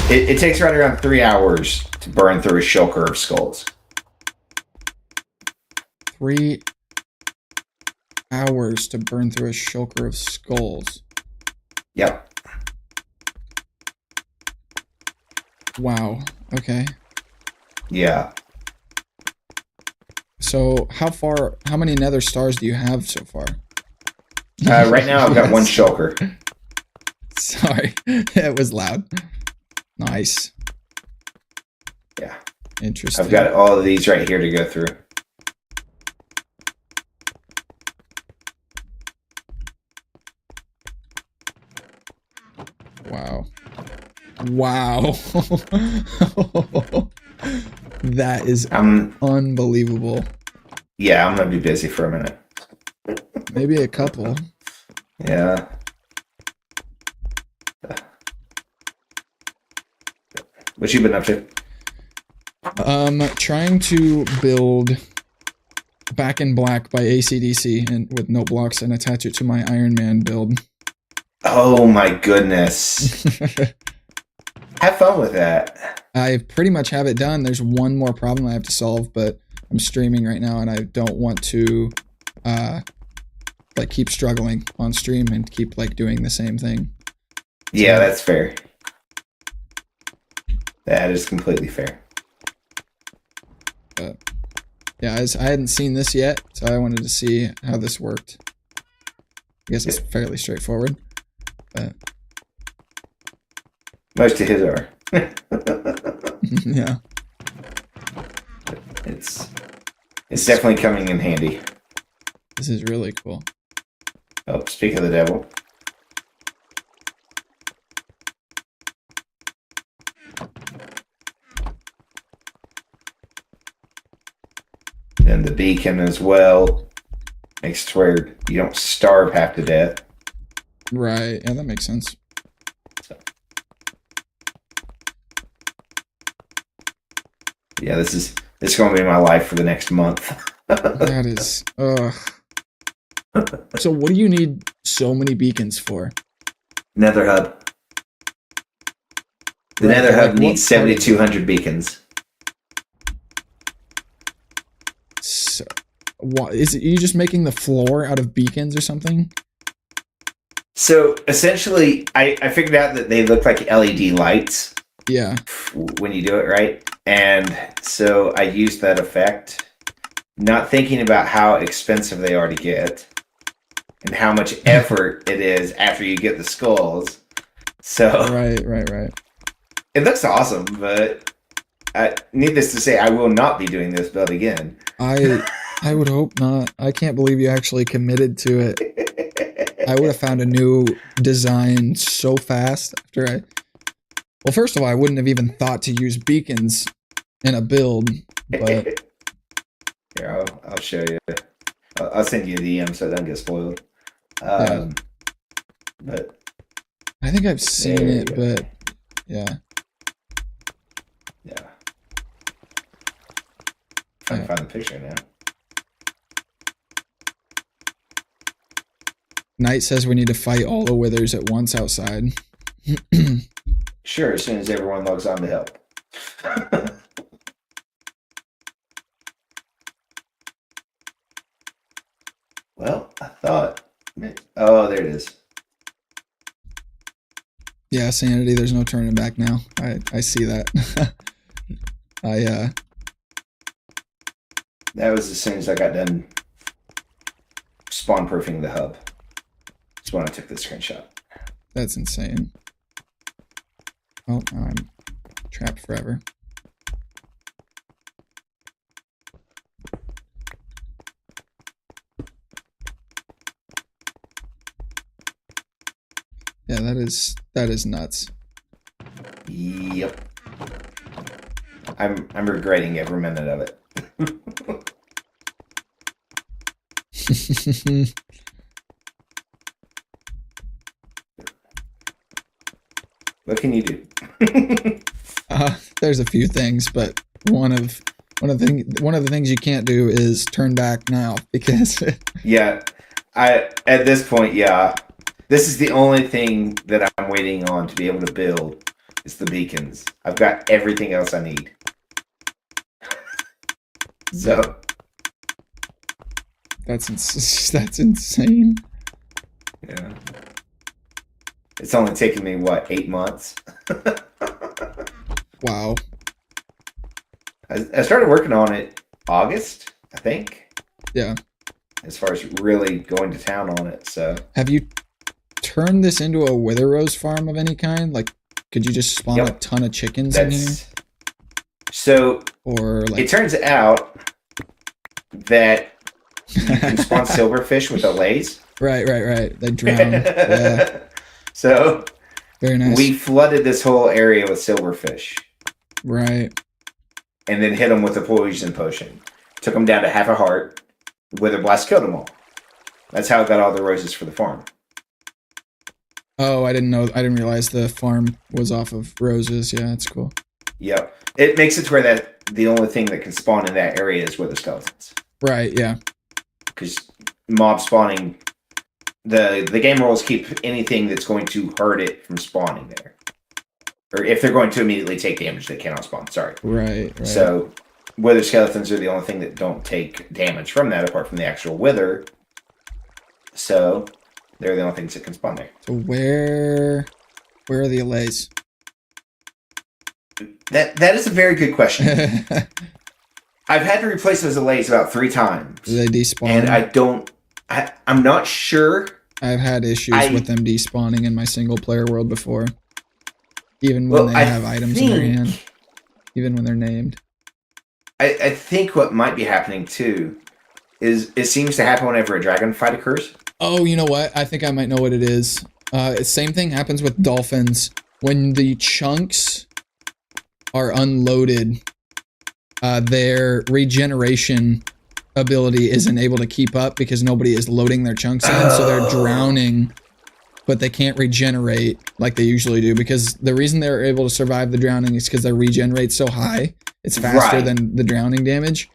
It takes right around 3 hours to burn through a shulker of skulls. 3 hours to burn through a shulker of skulls. Yep. Wow. Okay. Yeah. So how many nether stars do you have so far? Right now I've got one shulker. Sorry. It was loud. Nice. Yeah. Interesting. I've got all of these right here to go through. Wow. Wow. That is unbelievable. Yeah, I'm going to be busy for a minute. Maybe a couple. Yeah. What you been up to? Trying to build Back in Black by AC/DC and with no blocks and attach it to my Iron Man build. Oh my goodness. Have fun with that. I pretty much have it done. There's one more problem I have to solve, but I'm streaming right now and I don't want to like keep struggling on stream and keep like doing the same thing. Yeah, that's fair. That is completely fair. But yeah, I hadn't seen this yet, so I wanted to see how this worked. I guess it's fairly straightforward. But Most of his are. yeah. It's definitely coming in handy. This is really cool. Oh, speak of the devil. And the beacon as well makes it where you don't starve half to death. Right, yeah, that makes sense. So. Yeah, this is going to be my life for the next month. That is, So what do you need so many beacons for? Nether hub. The Right, Nether hub like needs 7,200 beacons. So, what is it? You just making the floor out of beacons or something? So essentially, I figured out that they look like LED lights. Yeah. When you do it right. And so I used that effect, not thinking about how expensive they are to get and how much effort it is after you get the skulls. So Right. it looks awesome, but needless to say, I will not be doing this build again. I would hope not. I can't believe you actually committed to it. I would have found a new design so fast after I. Well, first of all, I wouldn't have even thought to use beacons in a build, but Here, I'll show you. I'll send you a DM so it doesn't get spoiled. Yeah. But I think I've seen it, but yeah. Trying to find the picture now. Knight says we need to fight all the withers at once outside. Sure, as soon as everyone logs on to help. Well, I thought... Oh, there it is. Yeah, Sanity, there's no turning back now. I see that. That was as soon as I got done spawn-proofing the hub. That's when I took the screenshot. That's insane. Oh, now I'm trapped forever. Yeah, that is nuts. Yep. I'm regretting every minute of it. What can you do? There's a few things, but one of the things you can't do is turn back now because Yeah, at this point, yeah, this is the only thing that I'm waiting on to be able to build is the beacons. I've got everything else I need. So that's insane. Yeah. It's only taken me, what, 8 months? Wow. I started working on it August, I think. Yeah. As far as really going to town on it, so. Have you turned this into a wither rose farm of any kind? Like, could you just spawn a ton of chickens in here? So, or like... it turns out that you can spawn silverfish with a laze. Right. They drown. Yeah. So, very nice. We flooded this whole area with silverfish. Right. And then hit them with a poison potion. Took them down to half a heart. Wither blast killed them all. That's how I got all the roses for the farm. Oh, I didn't know. I didn't realize the farm was off of roses. Yeah, that's cool. Yep. It makes it to where that the only thing that can spawn in that area is wither skeletons. Right, yeah. Because mob spawning, the game rules keep anything that's going to hurt it from spawning there. Or if they're going to immediately take damage, they cannot spawn. Sorry. Right. So, wither skeletons are the only thing that don't take damage from that, apart from the actual wither. So, they're the only things that can spawn there. So where are the allays? That is a very good question. I've had to replace those allays about 3 times. Do they despawn? And I'm not sure. I've had issues with them despawning in my single player world before. Even when they have items in their hand. Even when they're named. I think what might be happening too is it seems to happen whenever a dragon fight occurs. Oh, you know what? I think I might know what it is. Same thing happens with dolphins. When the chunks are unloaded, their regeneration ability isn't able to keep up because nobody is loading their chunks in, so they're drowning, but they can't regenerate like they usually do, because the reason they're able to survive the drowning is because their regen rate's so high. It's faster than the drowning damage.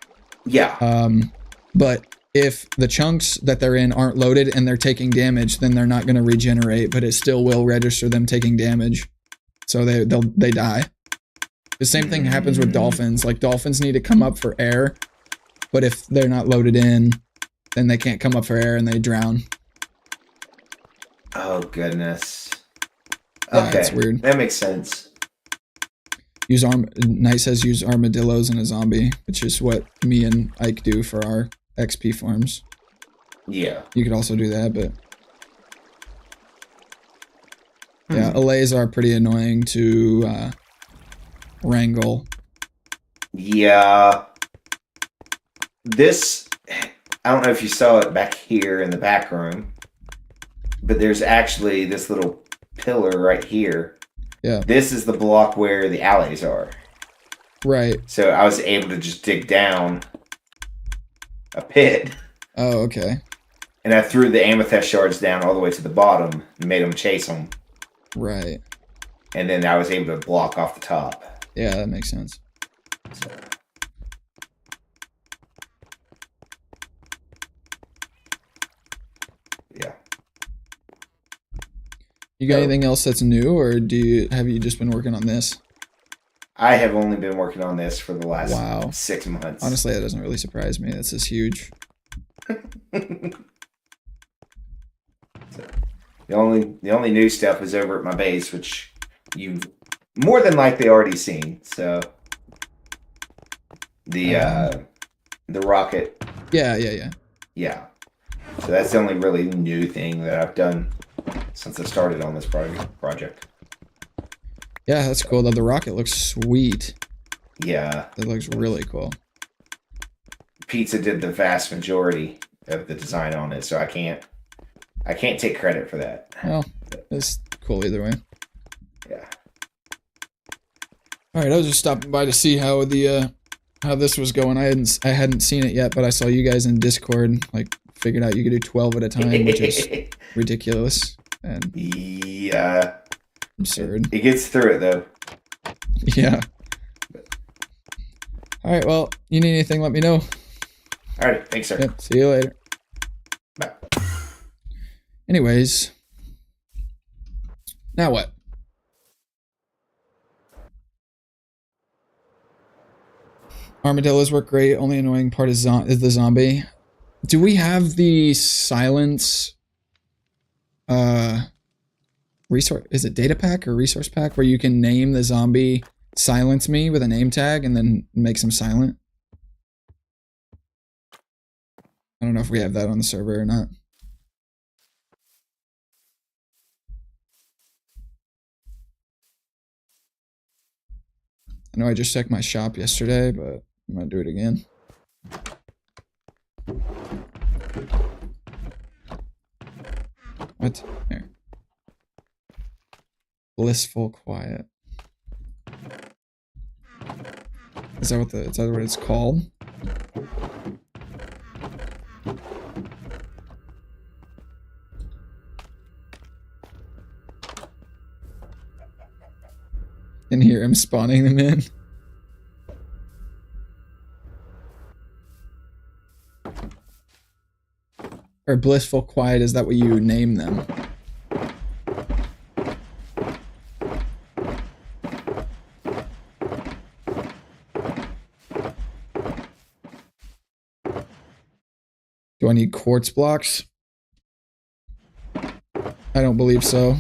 Yeah. But if the chunks that they're in aren't loaded and they're taking damage, then they're not going to regenerate, but it still will register them taking damage. So they die. The same thing happens with dolphins. Like, dolphins need to come up for air, but if they're not loaded in, then they can't come up for air and they drown. Oh, goodness. Yeah, okay. it's weird. That makes sense. Knight says use armadillos in a zombie, which is what me and Ike do for our XP farms. Yeah. You could also do that, but... Yeah, allays are pretty annoying to wrangle. Yeah. This, I don't know if you saw it back here in the back room, but there's actually this little pillar right here. Yeah. This is the block where the alleys are. Right. So I was able to just dig down a pit. Oh, okay. And I threw the amethyst shards down all the way to the bottom and made them chase them. Right. And then I was able to block off the top. Yeah, that makes sense. So. Yeah. You got anything else that's new, or have you just been working on this? I have only been working on this for the last Wow. 6 months. Honestly, that doesn't really surprise me. This is huge. So, the only new stuff is over at my base, which you've more than likely already seen. So the rocket. Yeah. Yeah. So that's the only really new thing that I've done since I started on this project. Yeah, that's cool. The rocket looks sweet. Yeah. It looks really cool. Pizza did the vast majority of the design on it, so I can't take credit for that. Well, it's cool either way. Yeah. All right, I was just stopping by to see how how this was going. I hadn't seen it yet, but I saw you guys in Discord. Like, figured out you could do 12 at a time, which is ridiculous and yeah, absurd. It gets through it though. Yeah. All right. Well, you need anything? Let me know. All right. Thanks, sir. Yep. See you later. Bye. Anyways, now what? Armadillos work great. Only annoying part is the zombie. Do we have the silence resource? Is it data pack or resource pack where you can name the zombie silence me with a name tag and then makes him silent? I don't know if we have that on the server or not. I know I just checked my shop yesterday, but I'm gonna do it again. What? Here. Blissful quiet. Is that what it's called? Can hear him spawning them in. Or blissful quiet, is that what you name them? Do I need quartz blocks? I don't believe so.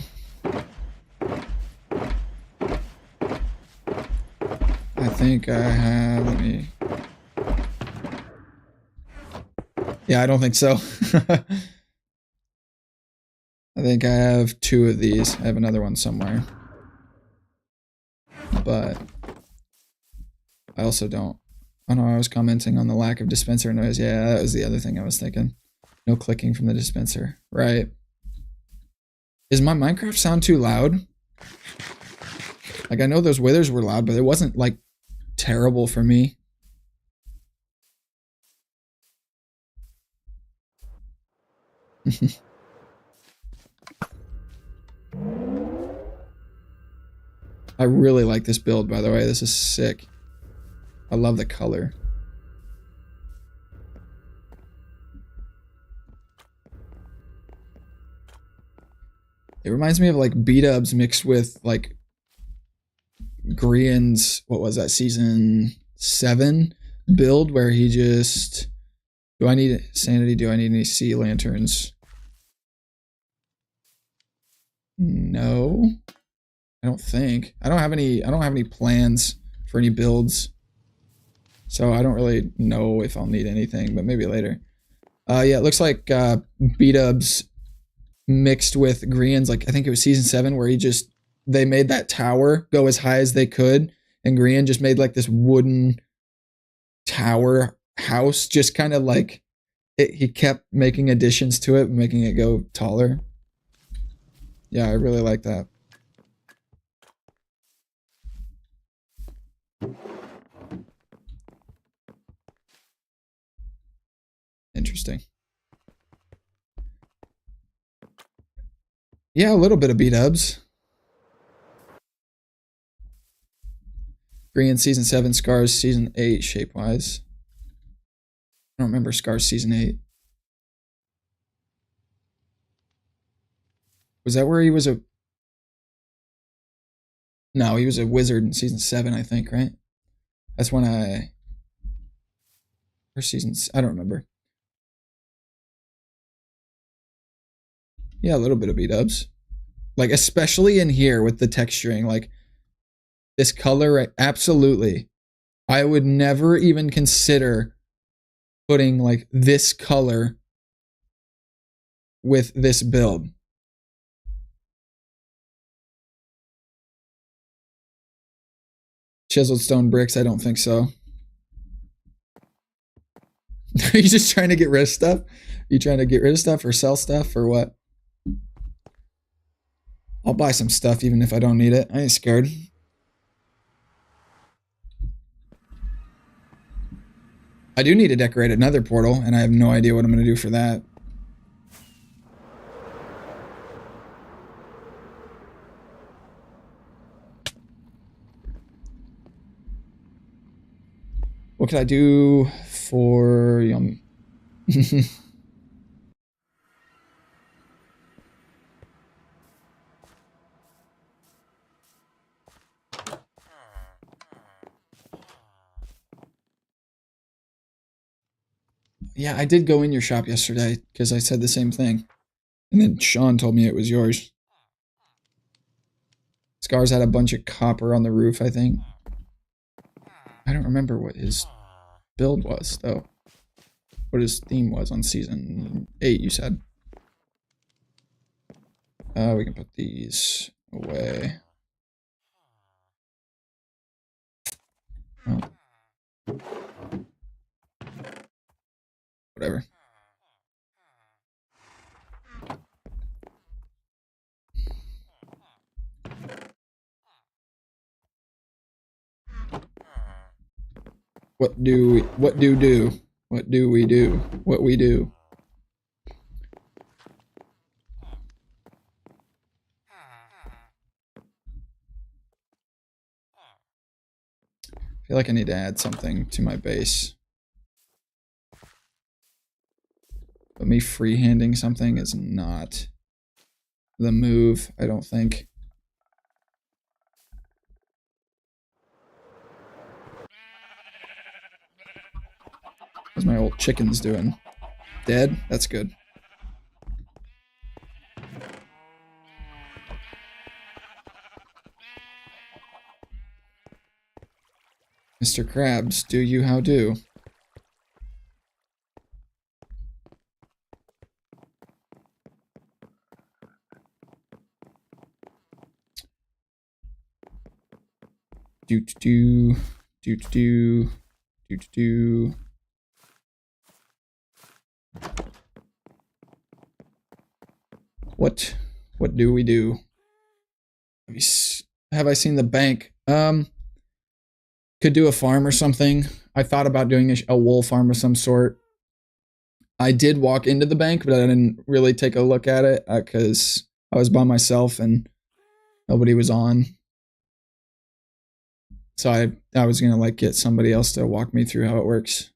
I think I have, let me... Yeah, I don't think so. I think I have 2 of these. I have another one somewhere. But I also don't. Oh no, I was commenting on the lack of dispenser noise. Yeah, that was the other thing I was thinking. No clicking from the dispenser. Right. Is my Minecraft sound too loud? Like, I know those withers were loud, but it wasn't, like, terrible for me. I really like this build, by the way. This is sick. I love the color. It reminds me of like B-dubs mixed with like Grian's, what was that, season 7 build where he just... Do I need sanity? Do I need any sea lanterns? No. I don't think. I don't have any plans for any builds. So I don't really know if I'll need anything, but maybe later. Yeah, it looks like B-dubs mixed with Grian's, like I think it was season 7 where they made that tower go as high as they could, and Grian just made like this wooden tower house, just kind of like he kept making additions to it, making it go taller. Yeah, I really like that. Interesting. Yeah, a little bit of B-dubs. Grian season 7, Scars season 8, shape-wise. I don't remember Scars season 8. Was that where he was a... No, he was a wizard in season 7, I think, right? That's when or seasons... I don't remember. Yeah, a little bit of B-dubs. Like, especially in here with the texturing. Like, this color, absolutely. I would never even consider putting, like, this color with this build. Chiseled stone bricks, I don't think so. Are you just trying to get rid of stuff? Are you trying to get rid of stuff or sell stuff or what? I'll buy some stuff even if I don't need it. I ain't scared. I do need to decorate another portal, and I have no idea what I'm going to do for that. What could I do for yum? Yeah, I did go in your shop yesterday because I said the same thing. And then Sean told me it was yours. Scars had a bunch of copper on the roof, I think. I don't remember what his build was, though. What his theme was on season 8, you said. We can put these away. Oh. Whatever. What do we do? What do we do? What we do? I feel like I need to add something to my base. But me freehanding something is not the move, I don't think. How's my old chickens doing? Dead? That's good. Mr. Krabs, do you how do? Do. What do we do? Have I seen the bank? Could do a farm or something. I thought about doing a wool farm of some sort. I did walk into the bank, but I didn't really take a look at it because I was by myself and nobody was on. So I was gonna like get somebody else to walk me through how it works.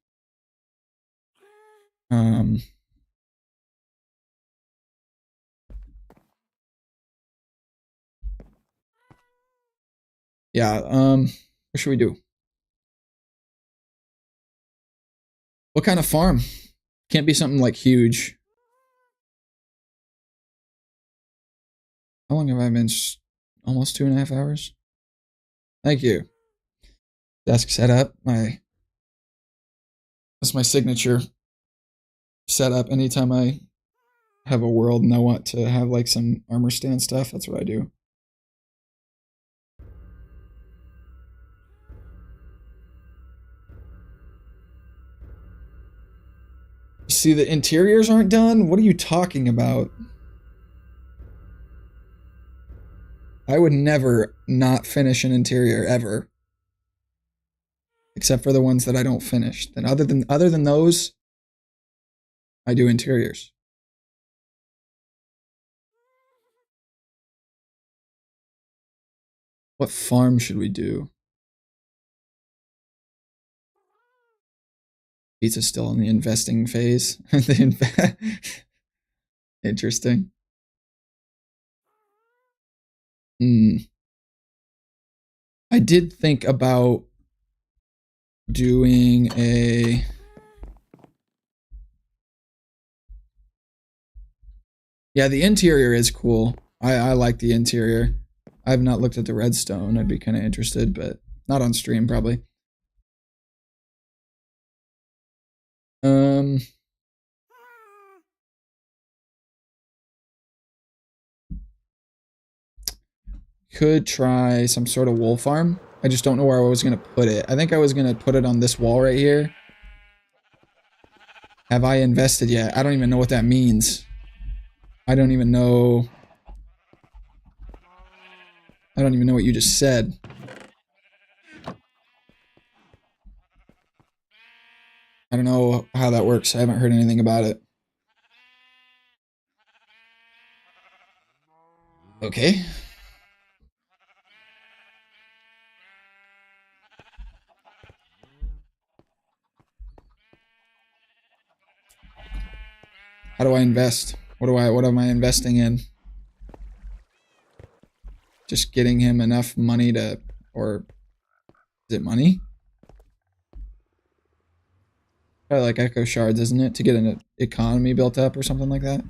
Yeah, what should we do? What kind of farm? Can't be something like huge. How long have I been? Almost 2.5 hours? Thank you. Desk setup. That's my signature setup anytime I have a world and I want to have like some armor stand stuff, that's what I do. See, the interiors aren't done? What are you talking about? I would never not finish an interior ever. Except for the ones that I don't finish. Then other than those, I do interiors. What farm should we do? Pizza's still in the investing phase. Interesting. I did think about doing a... Yeah, the interior is cool. I like the interior. I have not looked at the redstone. I'd be kind of interested, but not on stream probably. Could try some sort of wool farm. I just don't know where I was going to put it. I think I was going to put it on this wall right here. Have I invested yet? I don't even know what that means. I don't even know. I don't even know what you just said. I don't know how that works. I haven't heard anything about it. Okay. How do I invest? What am I investing in? Just getting him enough money to, or is it money? Probably like echo shards, isn't it? To get an economy built up or something like that.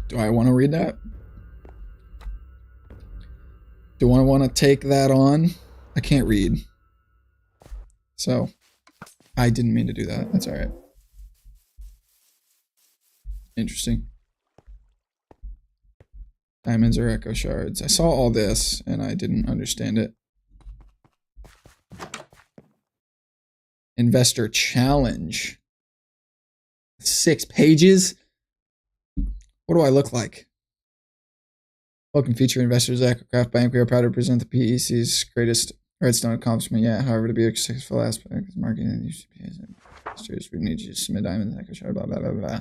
Do I want to read that? Do I want to take that on? I can't read. So, I didn't mean to do that. That's alright. Interesting. Diamonds or echo shards. I saw all this and I didn't understand it. Investor challenge. 6 pages? What do I look like? Welcome, feature investors, Echocraft Bank. We are proud to present the PEC's greatest redstone accomplishment yet. However, to be a successful aspect of marketing, we need you to submit diamonds, echo shard, blah, blah, blah, blah.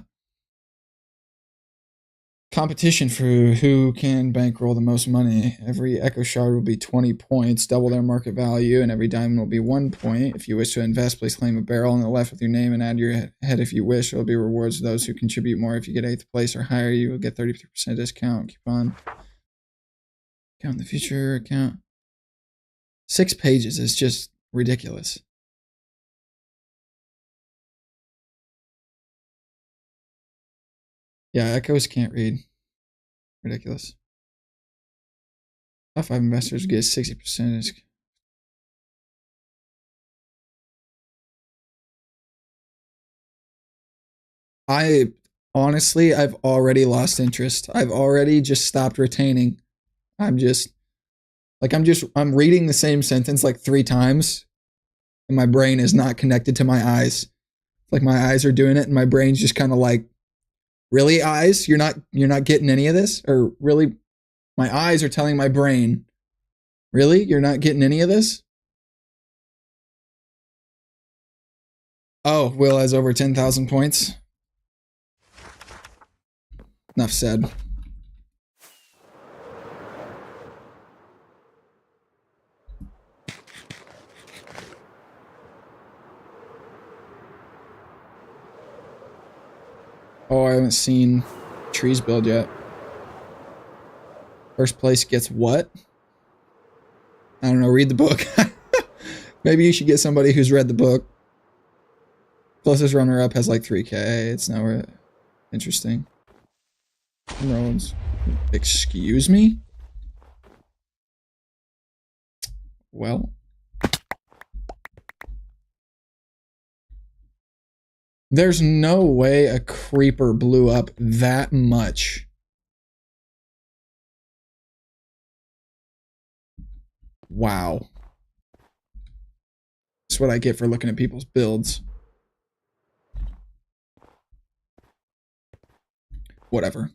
Competition for who can bankroll the most money. Every echo shard will be 20 points, double their market value, and every diamond will be 1 point. If you wish to invest, please claim a barrel on the left with your name and add your head if you wish. There will be rewards to those who contribute more. If you get 8th place or higher, you will get 33% discount. Keep on. Count the future account. 6 pages is just ridiculous. Yeah, echoes can't read. Ridiculous. Top 5 investors get 60%. Honestly, I've already lost interest. I've already just stopped retaining. I'm reading the same sentence like 3 times and my brain is not connected to my eyes. Like my eyes are doing it and my brain's just kind of like, really, eyes? You're not getting any of this? Or really, my eyes are telling my brain, really? You're not getting any of this? Oh, Will has over 10,000 points. Enough said. Oh, I haven't seen trees build yet. First place gets what? I don't know, read the book. Maybe you should get somebody who's read the book. Closest runner-up has like 3K. It's now interesting. Roads. Excuse me? Well. There's no way a creeper blew up that much. Wow. That's what I get for looking at people's builds. Whatever.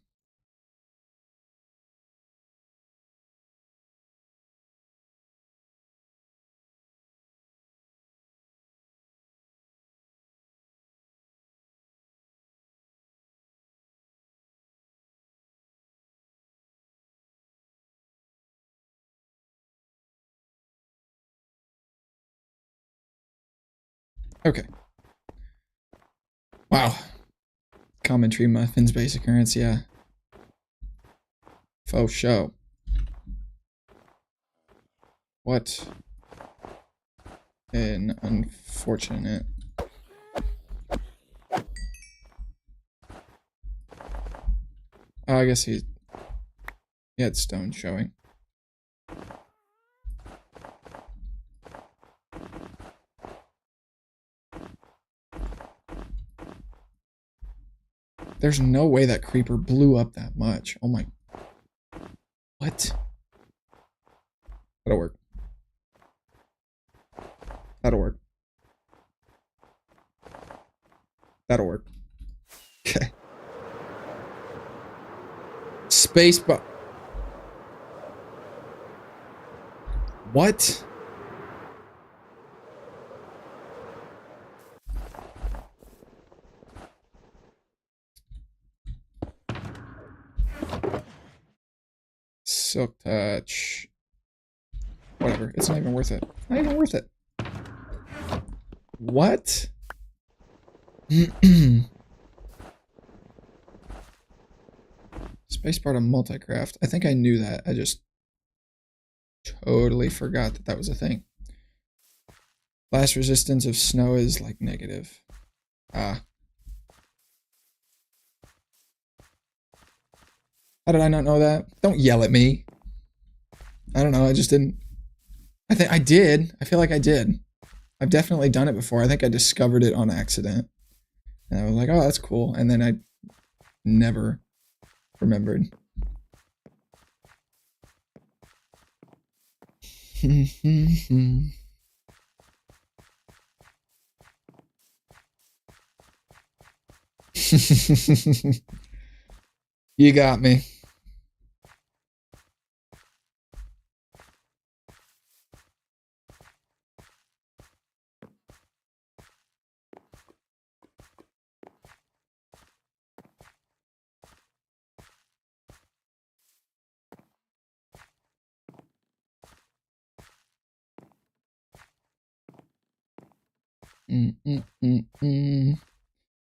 Okay. Wow. Common tree muffins, base occurrence, yeah. Faux show. What an unfortunate. Oh, I guess he had stone showing. There's no way that creeper blew up that much. Oh my. What? That'll work. That'll work. That'll work. Okay. Space bar. What? Silk touch. Whatever. It's not even worth it. Not even worth it. What? Spacebar to multicraft. I think I knew that. I just totally forgot that that was a thing. Blast resistance of snow is like negative. Ah. How did I not know that? Don't yell at me. I don't know. I just didn't. I think I did. I feel like I did. I've definitely done it before. I think I discovered it on accident. And I was like, oh, that's cool. And then I never remembered. You got me.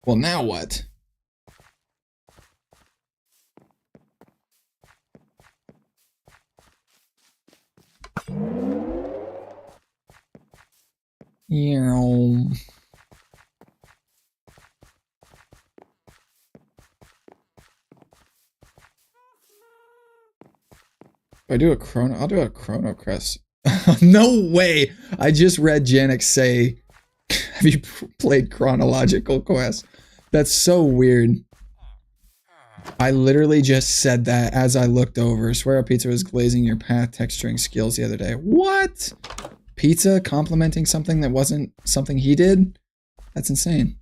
Well, now what? Yeah. If I do a chrono, I'll do a chrono crest. No way! I just read Janix say, have you played Chronological Quest? That's so weird. I literally just said that as I looked over. Swear up Pizza was glazing your path texturing skills the other day. What? Pizza complimenting something that wasn't something he did? That's insane.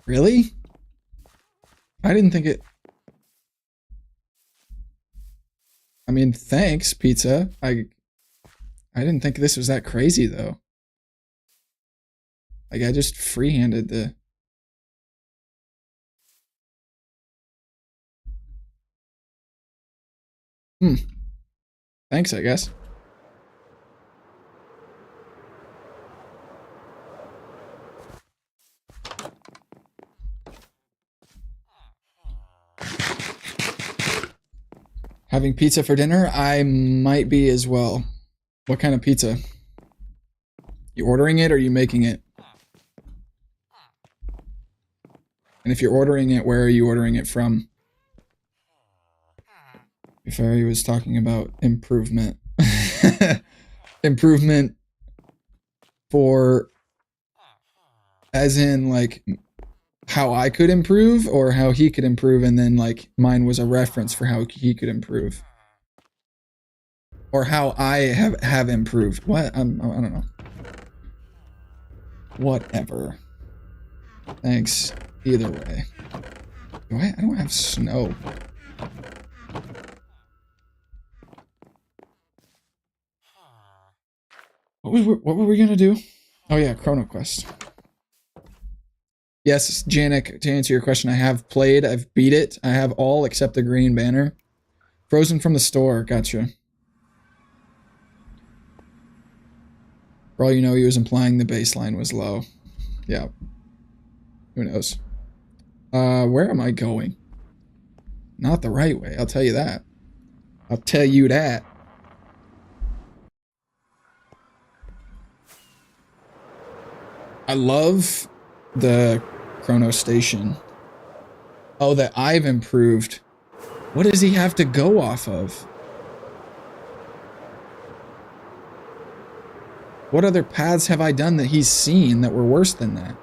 Really? I didn't think it... I mean, thanks, Pizza. I didn't think this was that crazy, though. Like, I just free-handed the... Thanks, I guess. Having pizza for dinner? I might be as well. What kind of pizza? You ordering it or you making it? And if you're ordering it, where are you ordering it from? If Harry was talking about improvement. Improvement for, as in like how I could improve or how he could improve, and then like mine was a reference for how he could improve. Or how I have improved. What? I don't know. Whatever. Thanks. Either way. I don't have snow. What were we gonna do? Oh yeah, Chrono Quest. Yes, Janik, to answer your question, I have played, I've beat it. I have all except the green banner. Frozen from the store, gotcha. For all you know, he was implying the baseline was low. Yeah. Who knows? Where am I going? Not the right way, I'll tell you that. I'll tell you that. I love the Chrono Station. Oh, that I've improved. What does he have to go off of? What other paths have I done that he's seen that were worse than that?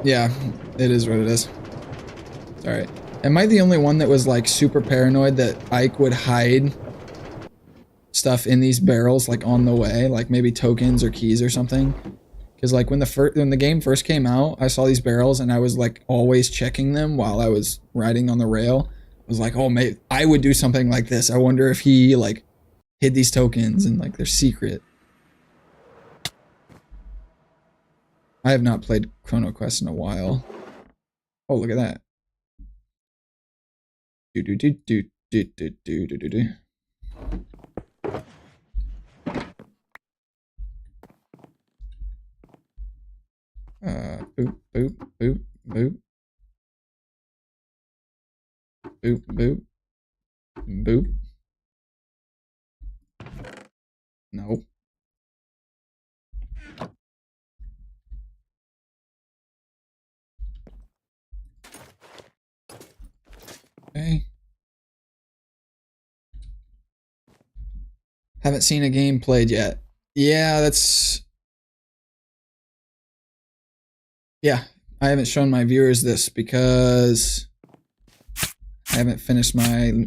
Yeah, it is what it is. It's alright. Am I the only one that was like super paranoid that Ike would hide stuff in these barrels like on the way, like maybe tokens or keys or something? Because like when the game first came out, I saw these barrels and I was like always checking them while I was riding on the rail. I was like, oh mate, I would do something like this. I wonder if he like hid these tokens and like they're secret. I have not played Chrono Quest in a while. Oh, look at that. Do do do do do do do do do do. Boop boop boop boop boop boop boop. No. Okay. Haven't seen a game played yet. Yeah, that's... Yeah, I haven't shown my viewers this because I haven't finished my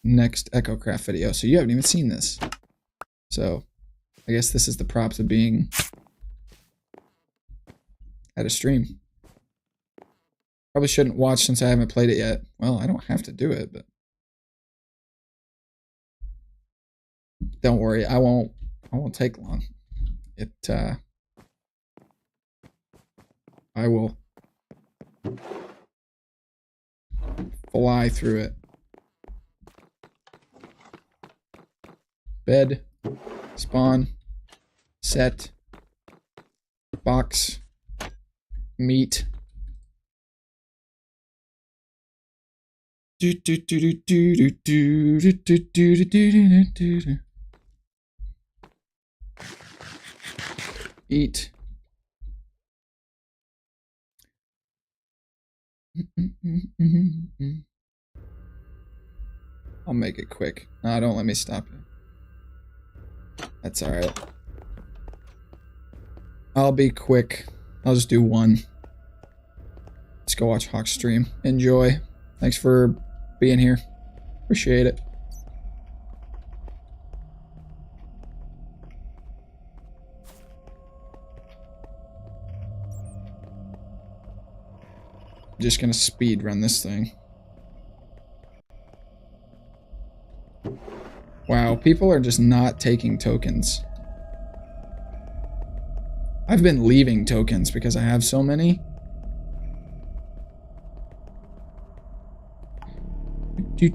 next Echocraft video, so you haven't even seen this. So, I guess this is the props of being at a stream. Probably shouldn't watch since I haven't played it yet. Well, I don't have to do it, but... Don't worry, I won't take long. I will fly through it. Bed, spawn, set, box, meat. Do do do do do do do do do do do do do. Eat. I'll make it quick. No, don't let me stop you. That's alright. I'll be quick. I'll just do one. Let's go watch Hawk stream. Enjoy. Thanks for being here. Appreciate it. Just gonna speed run this thing. Wow, people are just not taking tokens. I've been leaving tokens because I have so many. Yeah,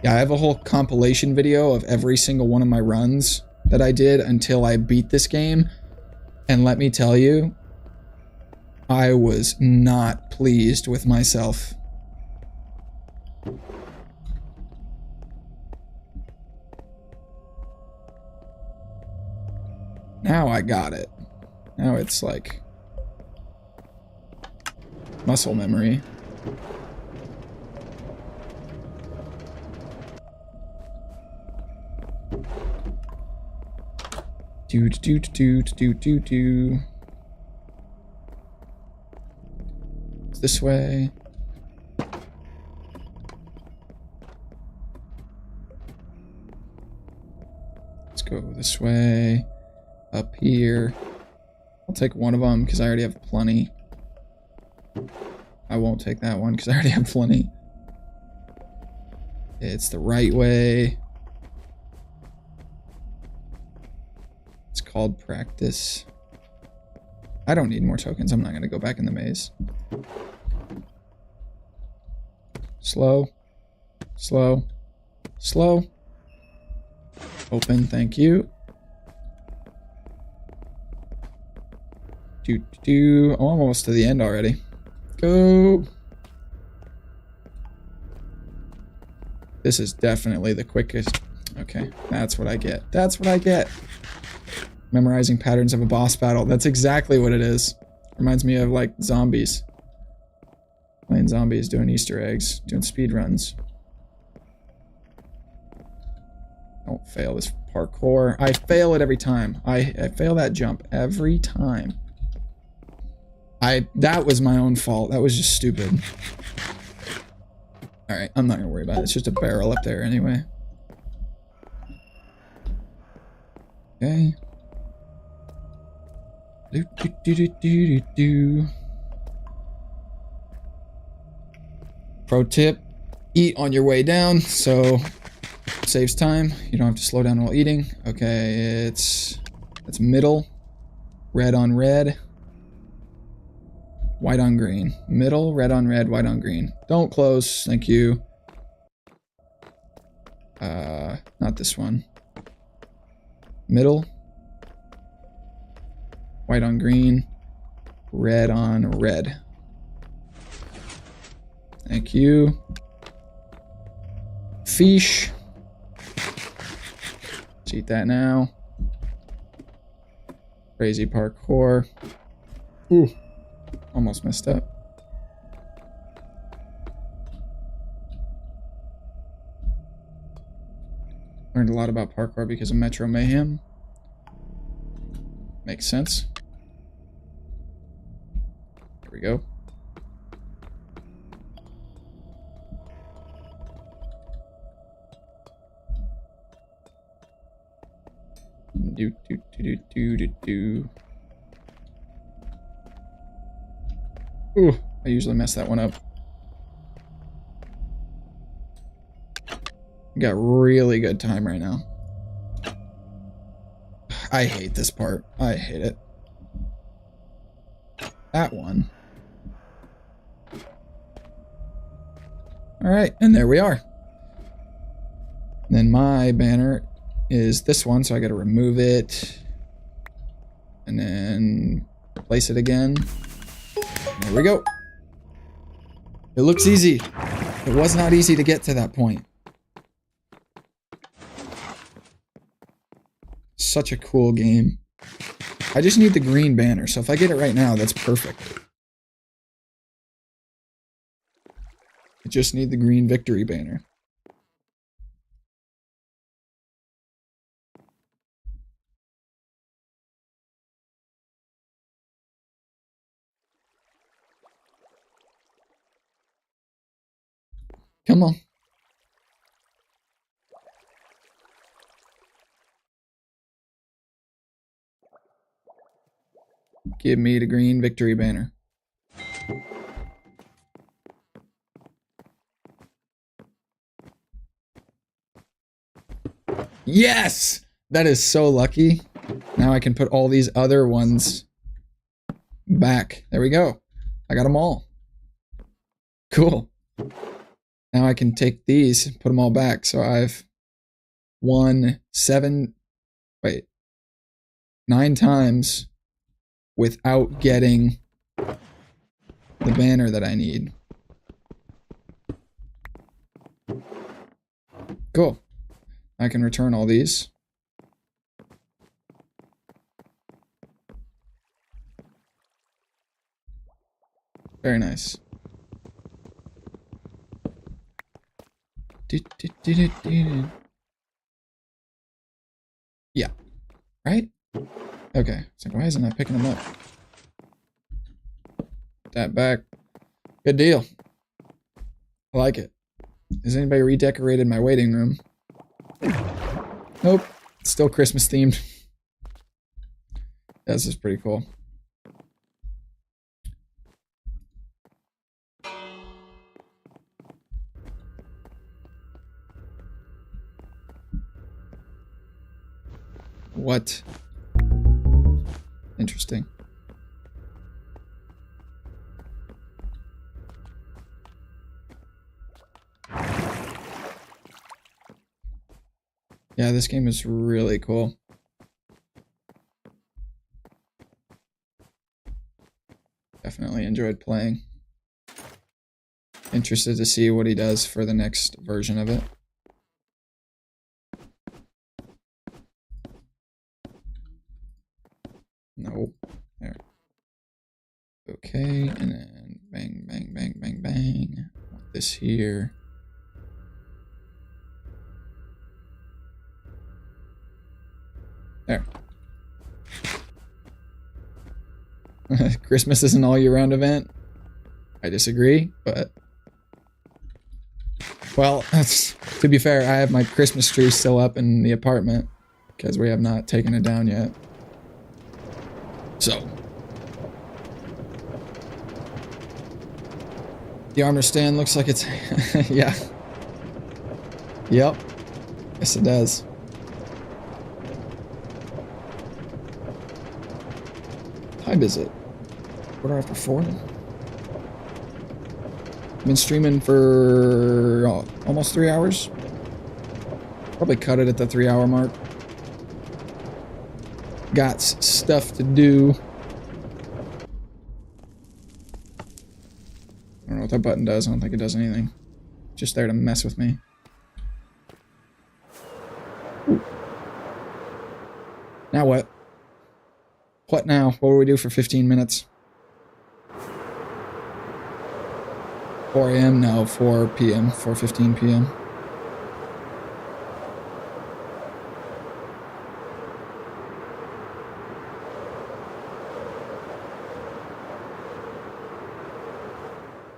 I have a whole compilation video of every single one of my runs that I did until I beat this game. And let me tell you, I was not pleased with myself. Now I got it. Now it's like muscle memory. Do do do do do do. It's this way. Let's go this way. Up here. I'll take one of them because I already have plenty. I won't take that one because I already have plenty. It's the right way. It's called practice. I don't need more tokens. I'm not going to go back in the maze. Slow. Slow. Slow. Open, thank you. Oh, I'm almost to the end already. Go. This is definitely the quickest. Okay, that's what I get. That's what I get. Memorizing patterns of a boss battle. That's exactly what it is. Reminds me of like zombies. Playing zombies, doing Easter eggs, doing speed runs. Don't fail this parkour. I fail it every time. I fail that jump every time. That was my own fault. That was just stupid. Alright, I'm not gonna worry about it. It's just a barrel up there anyway. Okay. Do do do do do do do. Pro tip, eat on your way down, so it saves time. You don't have to slow down while eating. Okay, it's middle. Red on red. White on green. Middle, red on red, white on green. Don't close, thank you. Not this one. Middle. White on green. Red on red. Thank you. Fish. Let's eat that now. Crazy parkour. Ooh. Almost messed up. Learned a lot about parkour because of Metro Mayhem. Makes sense. Here we go. Do do do do do do. Ooh, I usually mess that one up. Got really good time right now. I hate this part. I hate it. That one. Alright, and there we are. And then my banner is this one, so I gotta remove it. And then place it again. There we go. It looks easy. It was not easy to get to that point. Such a cool game. I just need the green banner, so if I get it right now, that's perfect. I just need the green victory banner. Come on. Give me the green victory banner. Yes! That is so lucky. Now I can put all these other ones back. There we go. I got them all. Cool. Now I can take these and put them all back. So I've won 9 times without getting the banner that I need. Cool. I can return all these. Very nice. Yeah. Right? Okay. So why isn't I picking them up? That back. Good deal. I like it. Has anybody redecorated my waiting room? Nope. It's still Christmas themed. This is pretty cool. What? Interesting. Yeah, this game is really cool. Definitely enjoyed playing. Interested to see what he does for the next version of it. No. There. Okay, and then bang, bang, bang, bang, bang. Want this here. There. Christmas is an all-year-round event. I disagree, but... Well, to be fair, I have my Christmas tree still up in the apartment because we have not taken it down yet. So. The armor stand looks like it's... yeah. Yep. Yes, it does. What time is it? Quarter after 4? I've been streaming for almost 3 hours. Probably cut it at the 3-hour mark. Got stuff to do. I don't know what that button does. I don't think it does anything. Just there to mess with me. Ooh. Now what? What now? What will we do for 15 minutes? 4 a.m.? No, 4 p.m. 4:15 p.m.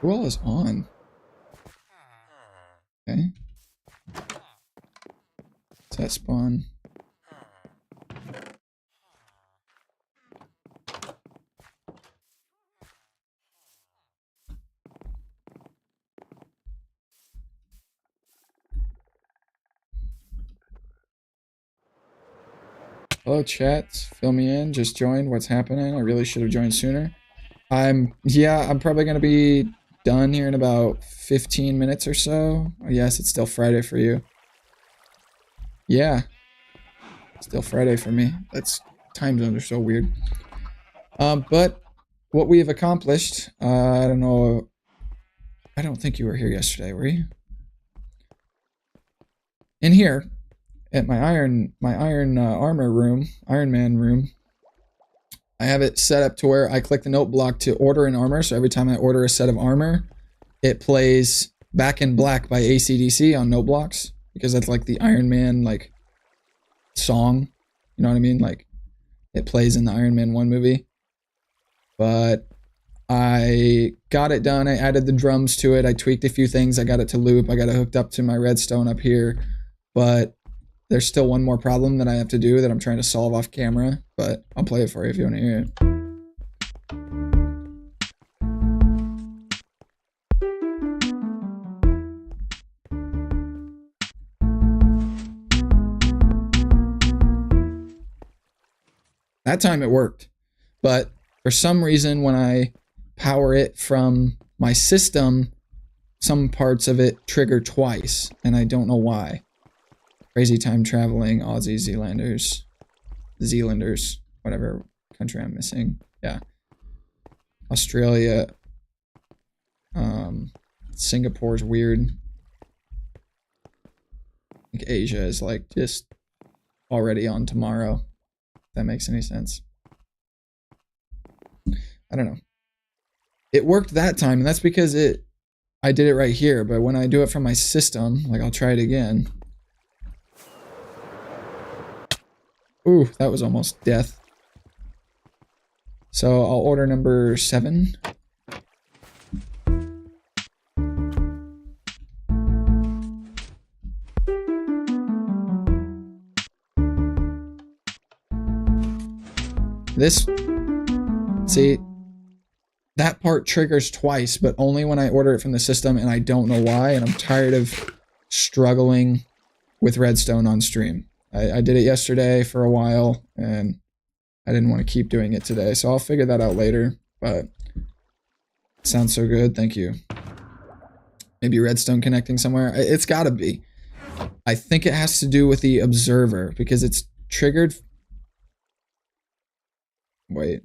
Who all is on? Okay. Does that spawn? Hello, chat. Fill me in. Just joined. What's happening? I really should have joined sooner. I'm probably going to be done here in about 15 minutes or so. Yes, it's still Friday for you. Yeah. Still Friday for me. That's time zones are so weird. But what we have accomplished, I don't know. I don't think you were here yesterday, were you? In here, at my iron armor room, Iron Man room, I have it set up to where I click the note block to order an armor. So every time I order a set of armor, it plays Back in Black by AC/DC on note blocks, because that's like the Iron Man like song. You know what I mean? Like it plays in the Iron Man 1 movie. But I got it done. I added the drums to it. I tweaked a few things. I got it to loop. I got it hooked up to my redstone up here. But there's still one more problem that I have to do that I'm trying to solve off camera. But I'll play it for you if you want to hear it. That time it worked. But for some reason, when I power it from my system, some parts of it trigger twice, and I don't know why. Crazy time traveling, Aussie, Zealanders, whatever country I'm missing. Yeah. Australia. Singapore's weird. I think Asia is like just already on tomorrow. If that makes any sense. I don't know. It worked that time, and that's because I did it right here, but when I do it from my system, like I'll try it again. Ooh, that was almost death. So I'll order number 7. This, see, that part triggers twice, but only when I order it from the system, and I don't know why, and I'm tired of struggling with redstone on stream. I did it yesterday for a while, and I didn't want to keep doing it today, so I'll figure that out later, but it sounds so good, thank you. Maybe redstone connecting somewhere? It's gotta be. I think it has to do with the observer, because it's triggered... Wait.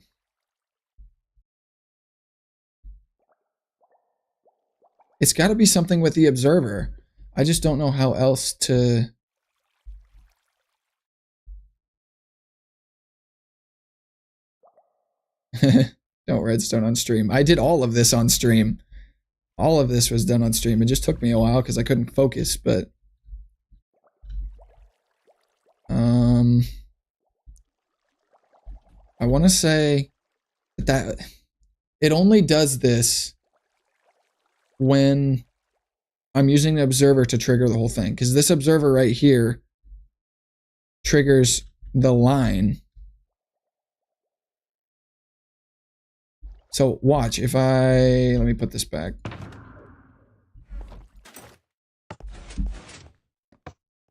It's gotta be something with the observer. I just don't know how else to... Don't redstone on stream. I did all of this on stream. All of this was done on stream. It just took me a while because I couldn't focus, but... I want to say that it only does this when I'm using the observer to trigger the whole thing. Because this observer right here triggers the line. So watch, if let me put this back.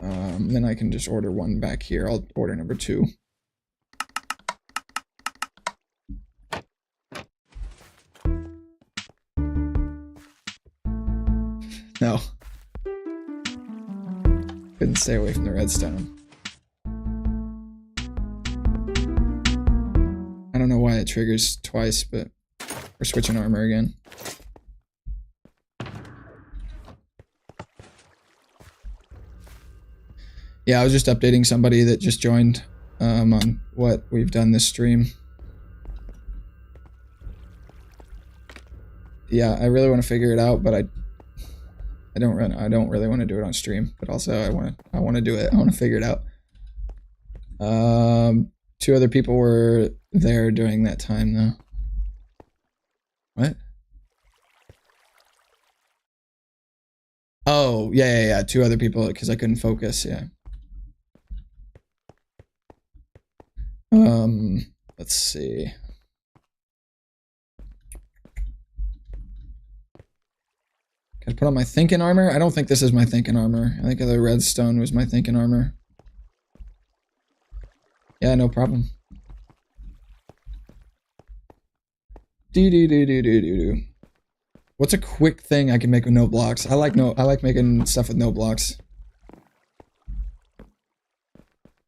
Then I can just order 1 back here. I'll order number 2. No. Couldn't stay away from the redstone. I don't know why it triggers twice, but we're switching armor again. Yeah, I was just updating somebody that just joined on what we've done this stream. Yeah, I really want to figure it out, but I don't really want to do it on stream, but also I want to do it. I want to figure it out. 2 other people were there during that time though. What? Oh, yeah. 2 other people because I couldn't focus, yeah. Let's see. Gotta put on my thinking armor? I don't think this is my thinking armor. I think the redstone was my thinking armor. Yeah, no problem. What's a quick thing I can make with no blocks? I like making stuff with no blocks.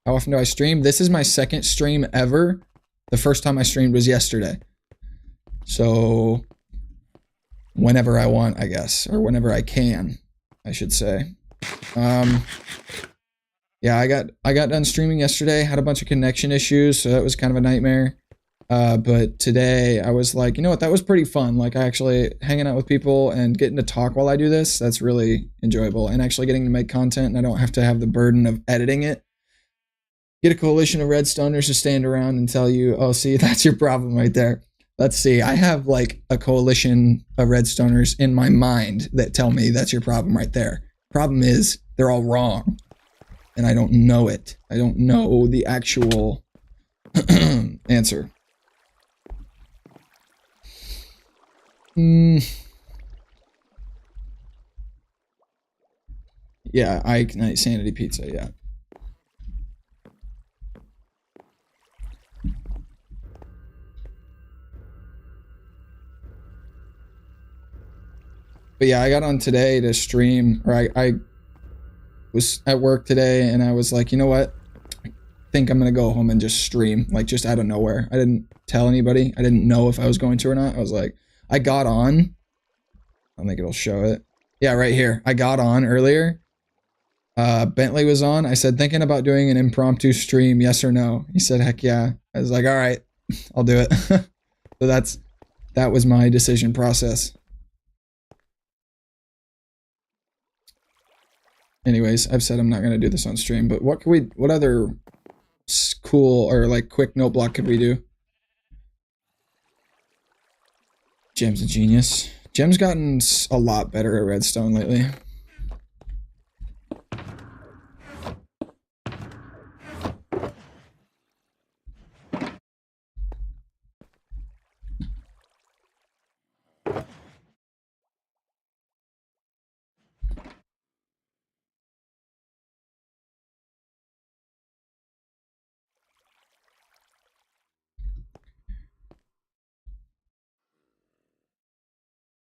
How often do I stream? This is my 2nd stream ever. The first time I streamed was yesterday. So whenever I want, I guess, or whenever I can, I should say. Yeah, I got done streaming yesterday, had a bunch of connection issues, so that was kind of a nightmare. But today I was like, you know what, that was pretty fun. Like actually hanging out with people and getting to talk while I do this, that's really enjoyable. And actually getting to make content and I don't have to have the burden of editing it. Get a coalition of redstoners to stand around and tell you, oh, see, that's your problem right there. Let's see, I have like a coalition of redstoners in my mind that tell me that's your problem right there. Problem is, they're all wrong. And I don't know it. I don't know the actual answer. Yeah, I Ignite Sanity Pizza, yeah. But yeah, I got on today to stream, or I was at work today and I was like, you know what? I think I'm gonna go home and just stream, like just out of nowhere. I didn't tell anybody. I didn't know if I was going to or not. I was like, I got on. I don't think it'll show it. Yeah, right here. I got on earlier. Bentley was on. I said, thinking about doing an impromptu stream, yes or no? He said, heck yeah. I was like, all right, I'll do it. So that was my decision process. Anyways, I've said I'm not gonna do this on stream, but what other cool or like quick note block could we do? Gem's a genius. Gem's gotten a lot better at redstone lately.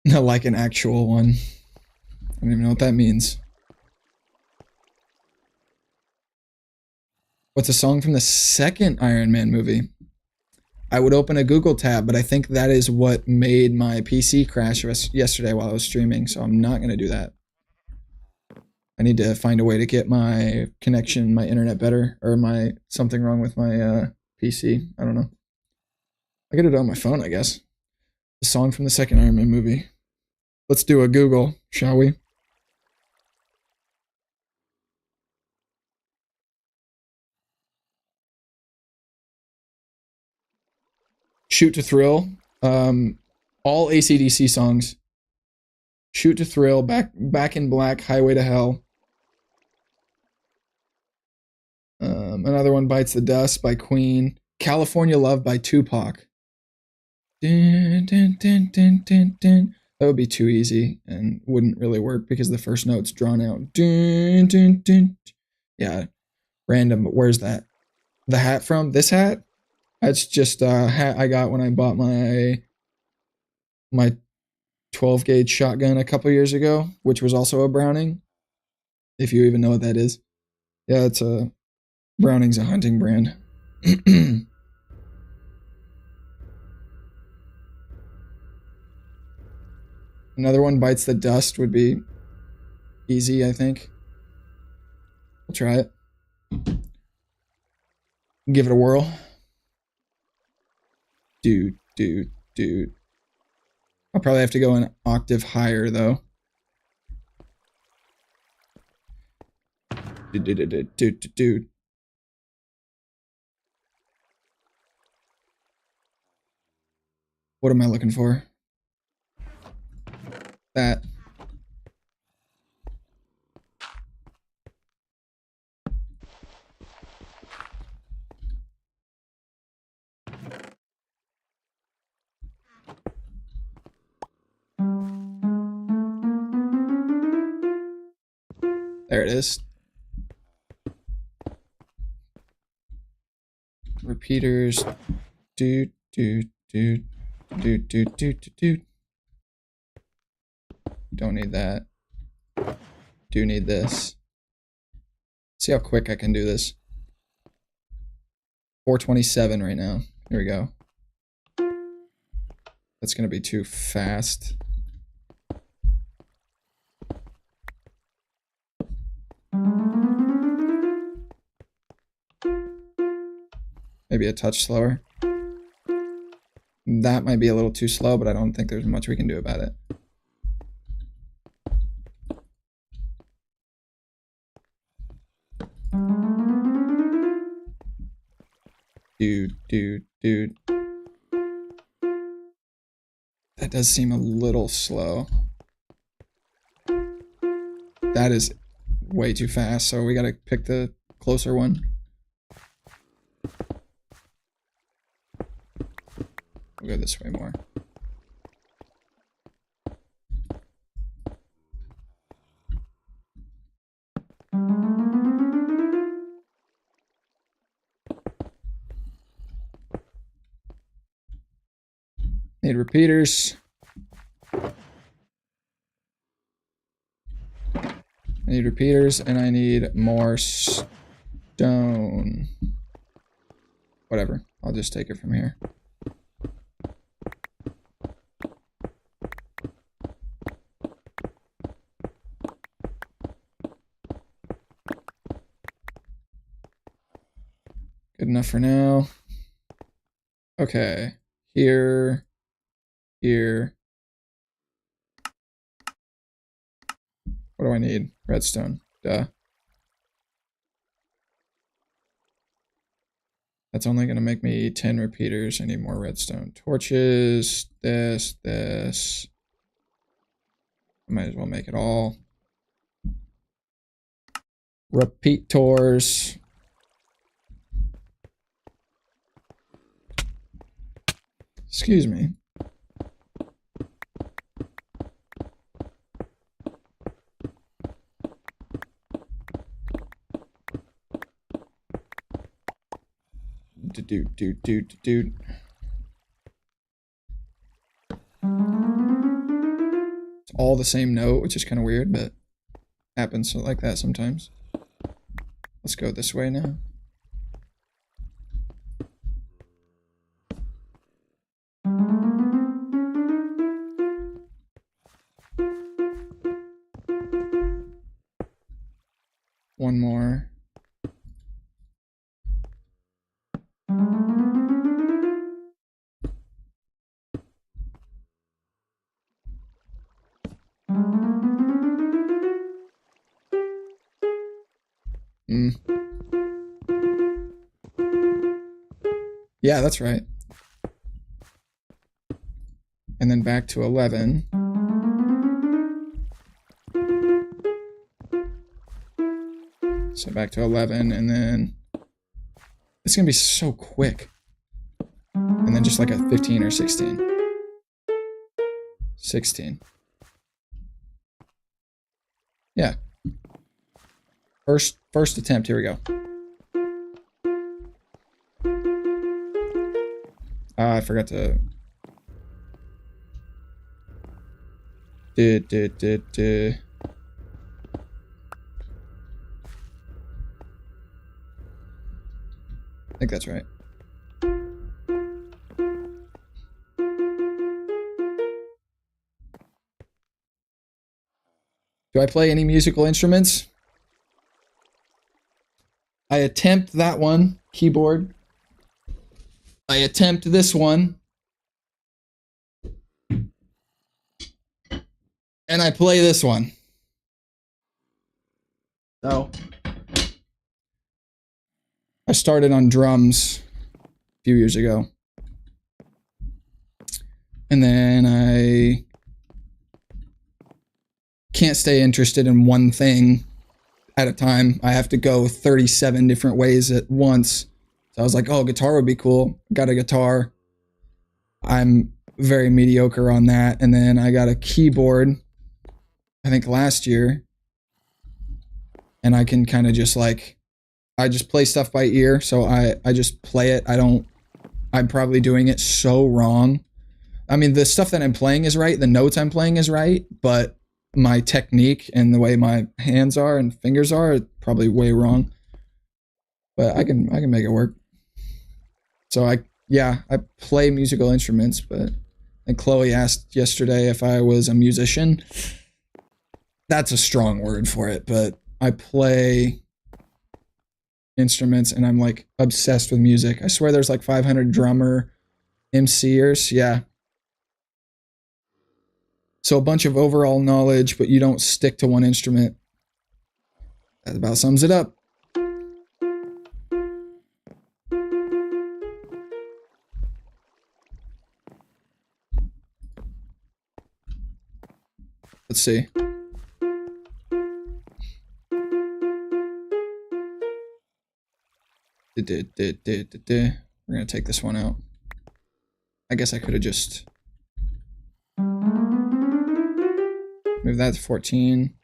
Like an actual one. I don't even know what that means. What's a song from the second Iron Man movie? I would open a Google tab, but I think that is what made my PC crash yesterday while I was streaming, so I'm not going to do that. I need to find a way to get my connection, my internet better, or something wrong with my PC. I don't know. I get it on my phone, I guess. The song from the second Iron Man movie. Let's do a Google, shall we? Shoot to Thrill. All AC/DC songs. Shoot to Thrill, Back in Black, Highway to Hell. Another one, Bites the Dust by Queen. California Love by Tupac. Dun, dun, dun, dun, dun, dun. That would be too easy and wouldn't really work because the first note's drawn out. Dun, dun, dun. Yeah, random, but where's that? The hat from? This hat? That's just a hat I got when I bought my 12 gauge shotgun a couple years ago, which was also a Browning. If you even know what that is. Yeah, Browning's a hunting brand. Another one, Bites the Dust, would be easy, I think. We'll try it. Give it a whirl. Dude. I'll probably have to go an octave higher, though. Dude. What am I looking for? That. There it is. Repeaters. Dude. Don't need that. Do need this. See how quick I can do this. 427 right now. Here we go. That's gonna be too fast. Maybe a touch slower. That might be a little too slow, but I don't think there's much we can do about it. Dude. That does seem a little slow. That is way too fast, so we gotta pick the closer one. We'll go this way more. Need repeaters. I need repeaters, and I need more stone. Whatever. I'll just take it from here. Good enough for now. Okay. Here. Here. What do I need? Redstone. Duh. That's only going to make me 10 repeaters. I need more redstone. Torches. This. I might as well make it all. Repeaters. Excuse me. Dude. It's all the same note, which is kind of weird, but happens like that sometimes. Let's go this way now. One more. Yeah, that's right. And then back to 11. So back to 11, and then it's gonna be so quick. And then just like a 15 or 16. 16. Yeah. First attempt, here we go. I forgot to... I think that's right. Do I play any musical instruments? I attempt that one, keyboard. I attempt this one. And I play this one. So I started on drums a few years ago. And then I can't stay interested in one thing at a time. I have to go 37 different ways at once. So I was like, oh, guitar would be cool. Got a guitar. I'm very mediocre on that. And then I got a keyboard, I think last year. And I can kind of just like, I just play stuff by ear. So I just play it. I'm probably doing it so wrong. I mean, the stuff that I'm playing is right. The notes I'm playing is right. But my technique and the way my hands are and fingers are probably way wrong. But I can make it work. So I play musical instruments, but and Chloe asked yesterday if I was a musician. That's a strong word for it, but I play instruments and I'm like obsessed with music. I swear there's like 500 drummer MCers. Yeah. So a bunch of overall knowledge, but you don't stick to one instrument. That about sums it up. Let's see. We're gonna take this one out. I guess I could have just move that to 14.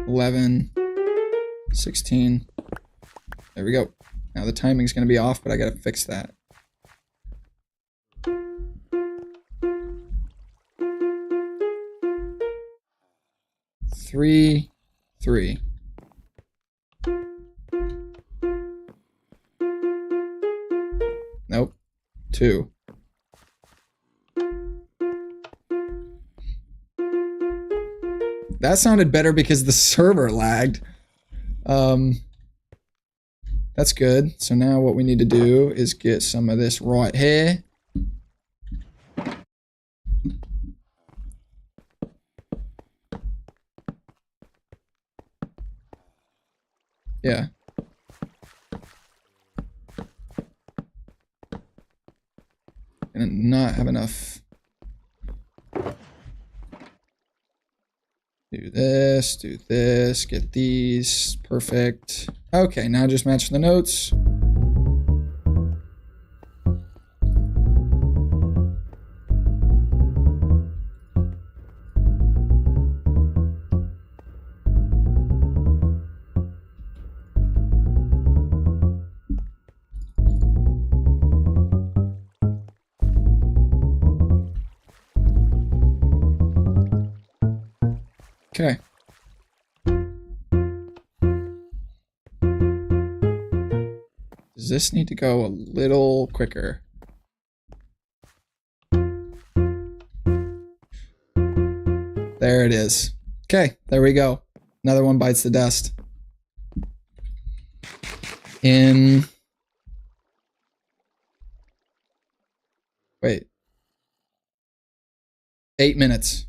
11. 16. There we go. Now the timing's gonna be off, but I gotta fix that. 3, 3. Nope. 2. That sounded better because the server lagged. That's good. So now what we need to do is get some of this right here. Yeah. And not have enough. Do this, get these. Perfect. Okay, now just match the notes. Okay. Does this need to go a little quicker? There it is. Okay, there we go. Another one bites the dust. In... Wait. 8 minutes.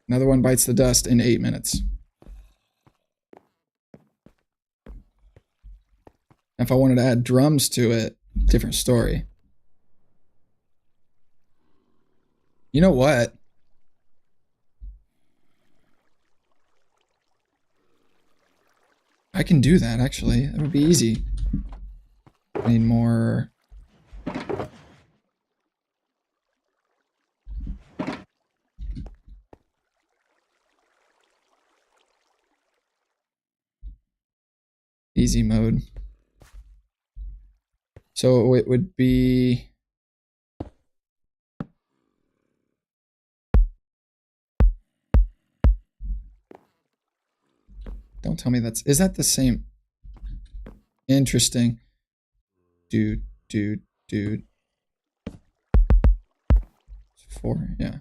Another one bites the dust in 8 minutes. If I wanted to add drums to it, different story. You know what? I can do that, actually. That would be easy. I need more... easy mode. So it would be... Don't tell me that's... Is that the same? Interesting. Dude. 4, yeah.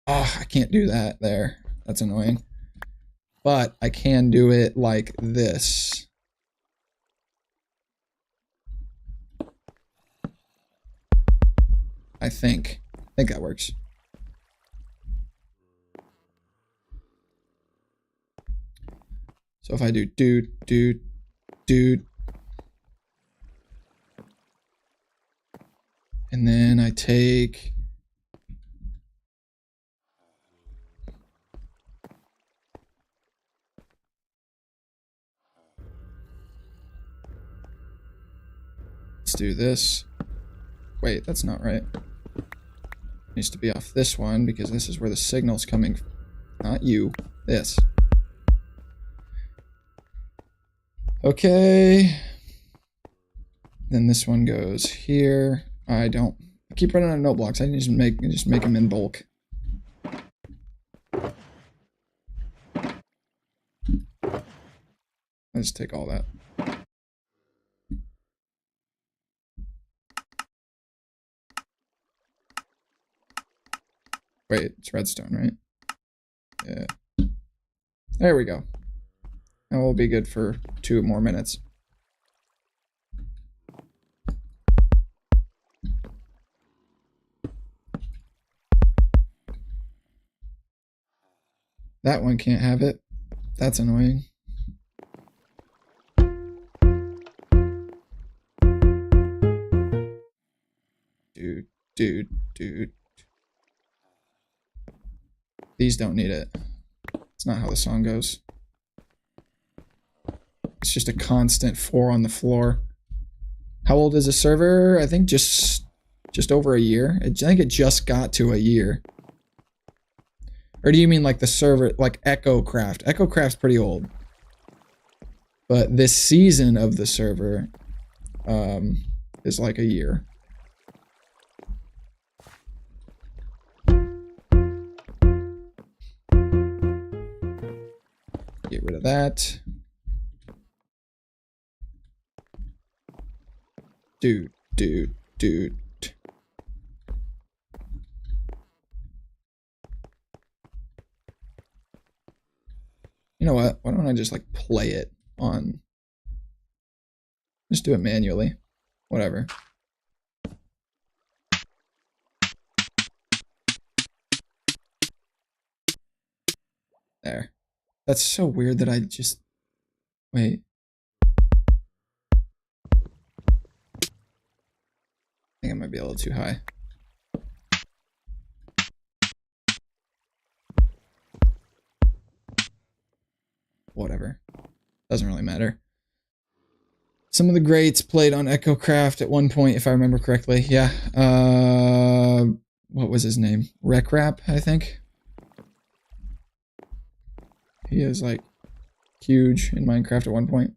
Oh, I can't do that there. That's annoying. But I can do it like this. I think that works. So if I do dude, and then I take let's do this. Wait, that's not right. Needs to be off this one because this is where the signal's coming from. Not you. This. Okay. Then this one goes here. I keep running out of note blocks. I just make them in bulk. Let's take all that. Wait, it's redstone, right? Yeah. There we go. And we'll be good for 2 more minutes. That one can't have it. That's annoying. Dude. These don't need it. It's not how the song goes. It's just a constant 4 on the floor. How old is the server? I think just over a year. I think it just got to a year. Or do you mean like the server, like Echocraft? Echocraft's pretty old. But this season of the server is like a year. that. Dude. You know what? Why don't I just like play it on... Just do it manually. Whatever. There. That's so weird that I just... Wait. I think I might be a little too high. Whatever. Doesn't really matter. Some of the greats played on Echocraft at one point, if I remember correctly. Yeah. What was his name? Recrap, I think. He is like huge in Minecraft at one point.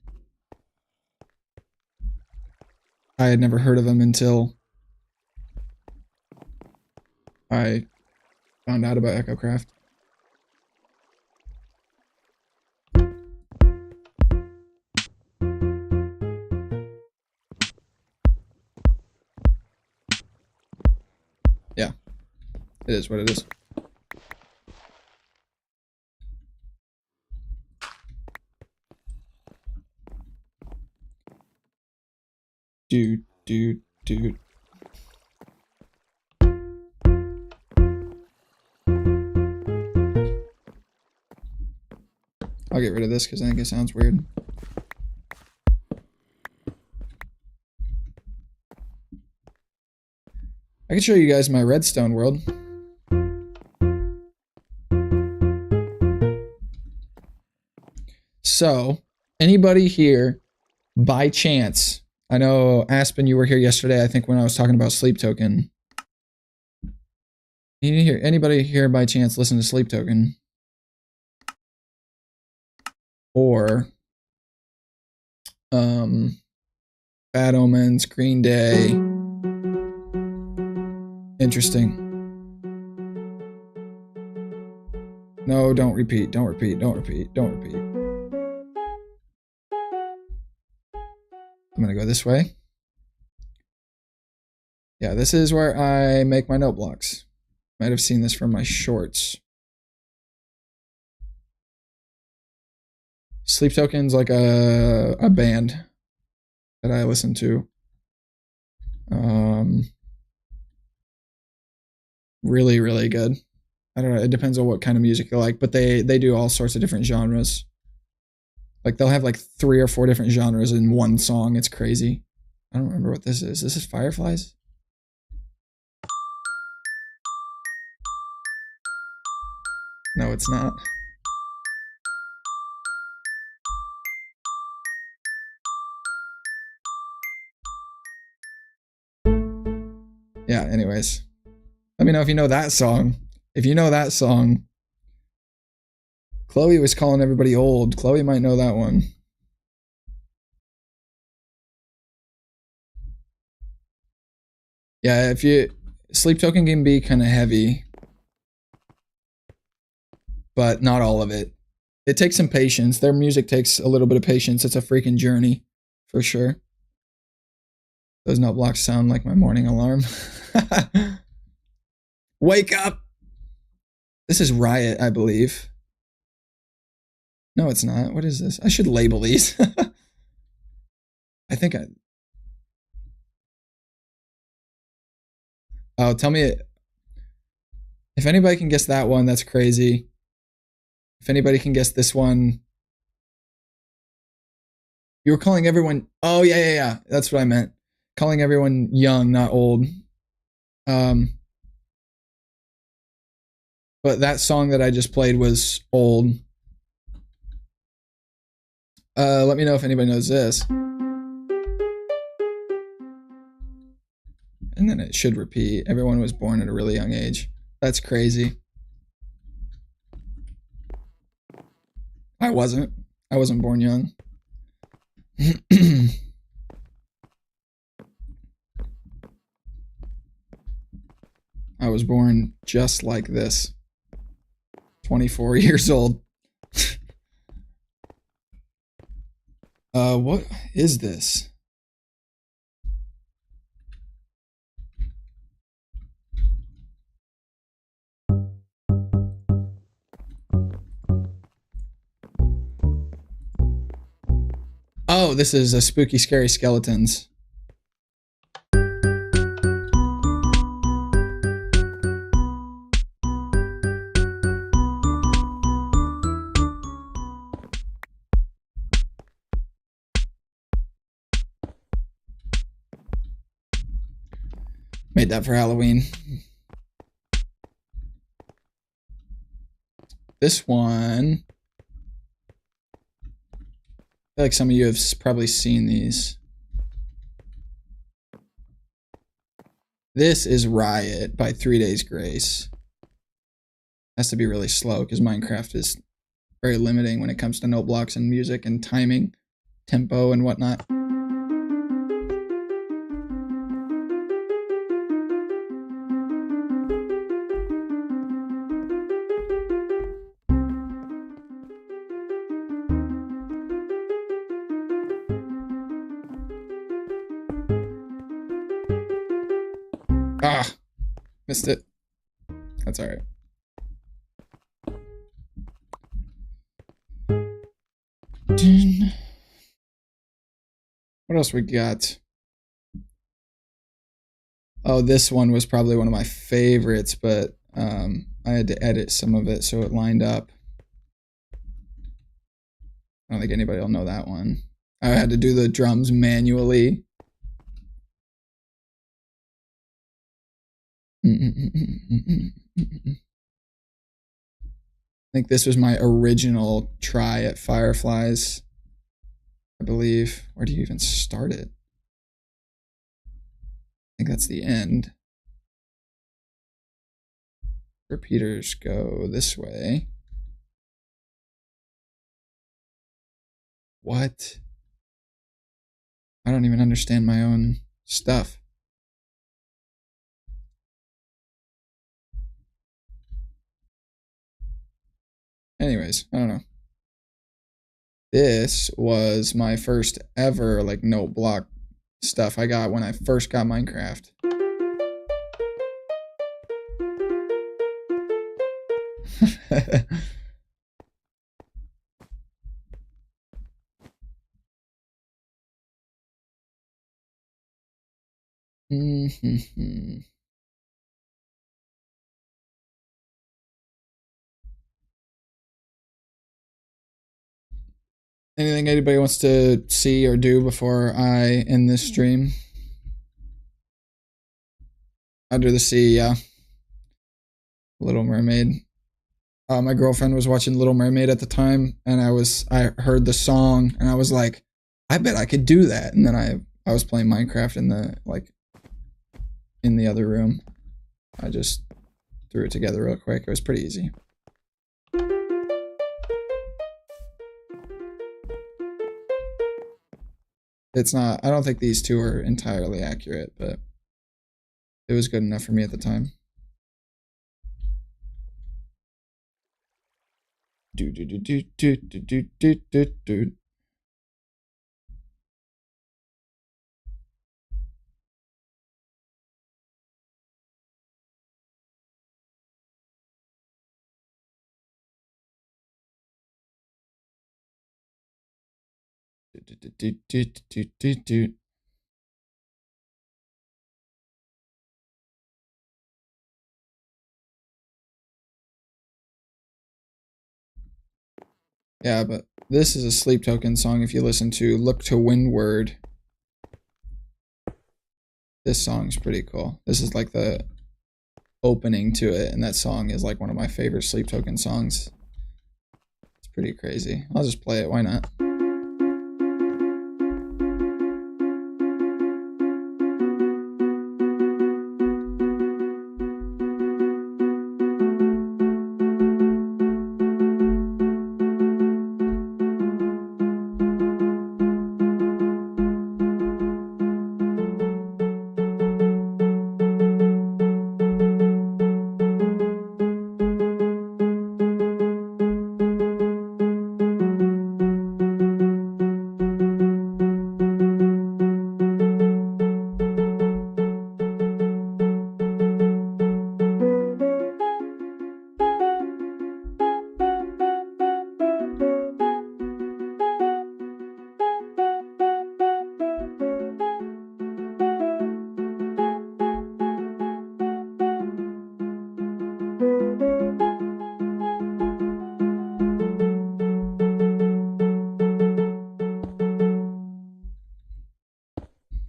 I had never heard of him until I found out about Echocraft. Yeah, it is what it is. Dude. I'll get rid of this because I think it sounds weird. I can show you guys my redstone world. So, anybody here, by chance, I know Aspen, you were here yesterday, I think when I was talking about Sleep Token. Anybody here by chance listen to Sleep Token? Or Bad Omens, Green Day. Interesting. No, don't repeat. Don't repeat. I'm gonna go this way. Yeah, this is where I make my note blocks. Might have seen this from my shorts. Sleep Token's like a band that I listen to. Really, really good. I don't know, it depends on what kind of music you like, but they do all sorts of different genres. Like they'll have like 3 or 4 different genres in one song. It's crazy. I don't remember what this is. This is Fireflies? No, it's not. Yeah, anyways. Let me know if you know that song. If you know that song. Chloe was calling everybody old. Chloe might know that one. Yeah, if you... Sleep Token can be kind of heavy. But not all of it. It takes some patience. Their music takes a little bit of patience. It's a freaking journey. For sure. Those note blocks sound like my morning alarm. Wake up! This is Riot, I believe. No, it's not. What is this? I should label these. I think I... Oh, tell me... If anybody can guess that one, that's crazy. If anybody can guess this one... You were calling everyone... Oh, yeah. That's what I meant. Calling everyone young, not old. But that song that I just played was old. Let me know if anybody knows this. And then it should repeat. Everyone was born at a really young age. That's crazy. I wasn't. I wasn't born young. I was born just like this. 24 years old. What is this? Oh, this is a spooky, scary skeletons. Made that for Halloween. This one, I feel like some of you have probably seen these. This is Riot by 3 Days Grace. Has to be really slow because Minecraft is very limiting when it comes to note blocks and music and timing, tempo and whatnot. Ah, missed it. That's all right. What else we got? Oh, this one was probably one of my favorites, but I had to edit some of it so it lined up. I don't think anybody will know that one. I had to do the drums manually. I think this was my original try at Fireflies, I believe. Where do you even start it? I think that's the end. Repeaters go this way. What? I don't even understand my own stuff. Anyways, I don't know. This was my first ever like note block stuff I got when I first got Minecraft. Anything anybody wants to see or do before I end this stream? Under the Sea, yeah. Little Mermaid. My girlfriend was watching Little Mermaid at the time, and I heard the song, and I was like, I bet I could do that. And then I was playing Minecraft in the other room. I just threw it together real quick. It was pretty easy. It's not, I don't think these two are entirely accurate, but it was good enough for me at the time. Do do do do do do do do do. Yeah, but this is a Sleep Token song if you listen to Look to Windward. This song's pretty cool. This is like the opening to it, and that song is like one of my favorite Sleep Token songs. It's pretty crazy. I'll just play it, why not?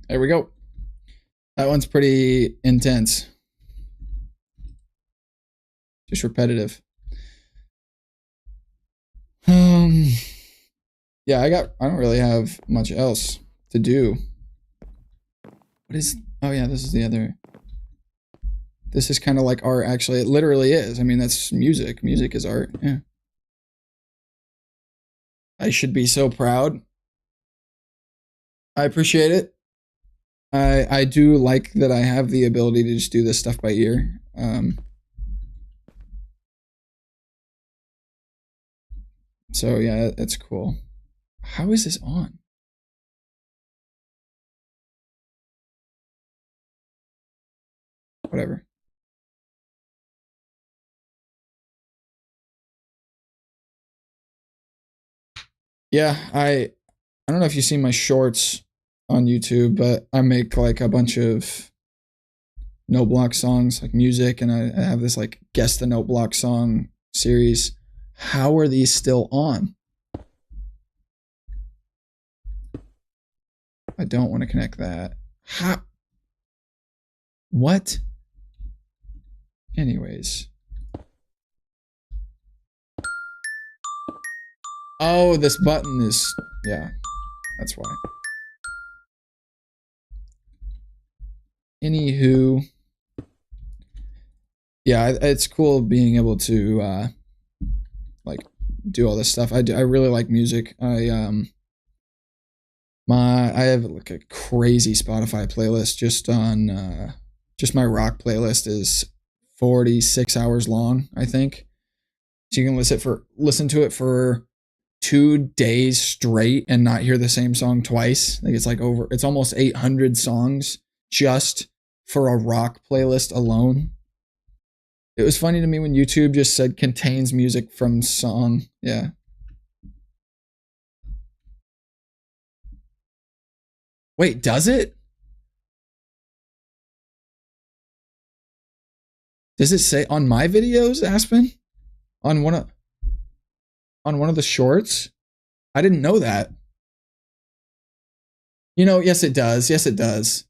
There we go. That one's pretty intense. Just repetitive. Yeah, I don't really have much else to do. What is, oh yeah, this is the other. This is kind of like art, actually. It literally is. I mean, that's music. Music is art, yeah. I should be so proud. I appreciate it. I do like that I have the ability to just do this stuff by ear. So yeah, that's cool. How is this on? Whatever. Yeah, I don't know if you see my shorts on YouTube, but I make like a bunch of note block songs, like music, and I have this like guess the note block song series. How are these still on? I don't want to connect that. How? What? Anyways. Oh, this button is, yeah, that's why. Anywho, yeah, it's cool being able to like do all this stuff. I really like music. I have like a crazy Spotify playlist just on just my rock playlist is 46 hours long, I think. So you can listen to it for 2 days straight and not hear the same song twice. Like it's almost 800 songs just for a rock playlist alone. It was funny to me when YouTube just said contains music from song. Yeah. Wait, does it? Does it say on my videos, Aspen? On one of the shorts? I didn't know that. You know, yes it does. Yes it does.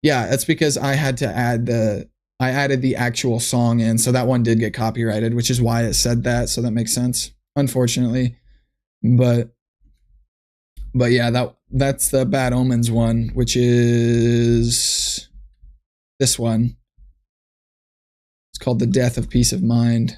Yeah, that's because I had to I added the actual song in, so that one did get copyrighted, which is why it said that, so that makes sense, unfortunately. But yeah, that's the Bad Omens one, which is this one. It's called The Death of Peace of Mind.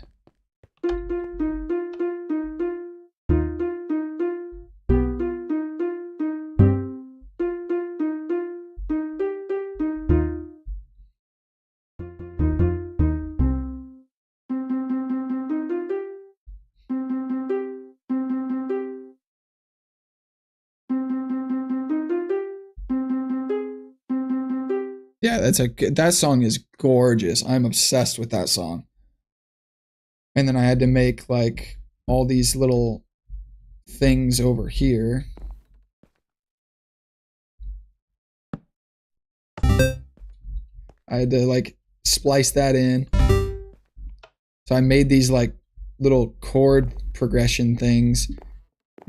Yeah, that song is gorgeous. I'm obsessed with that song. And then I had to make like all these little things over here. I had to like splice that in. So I made these like little chord progression things,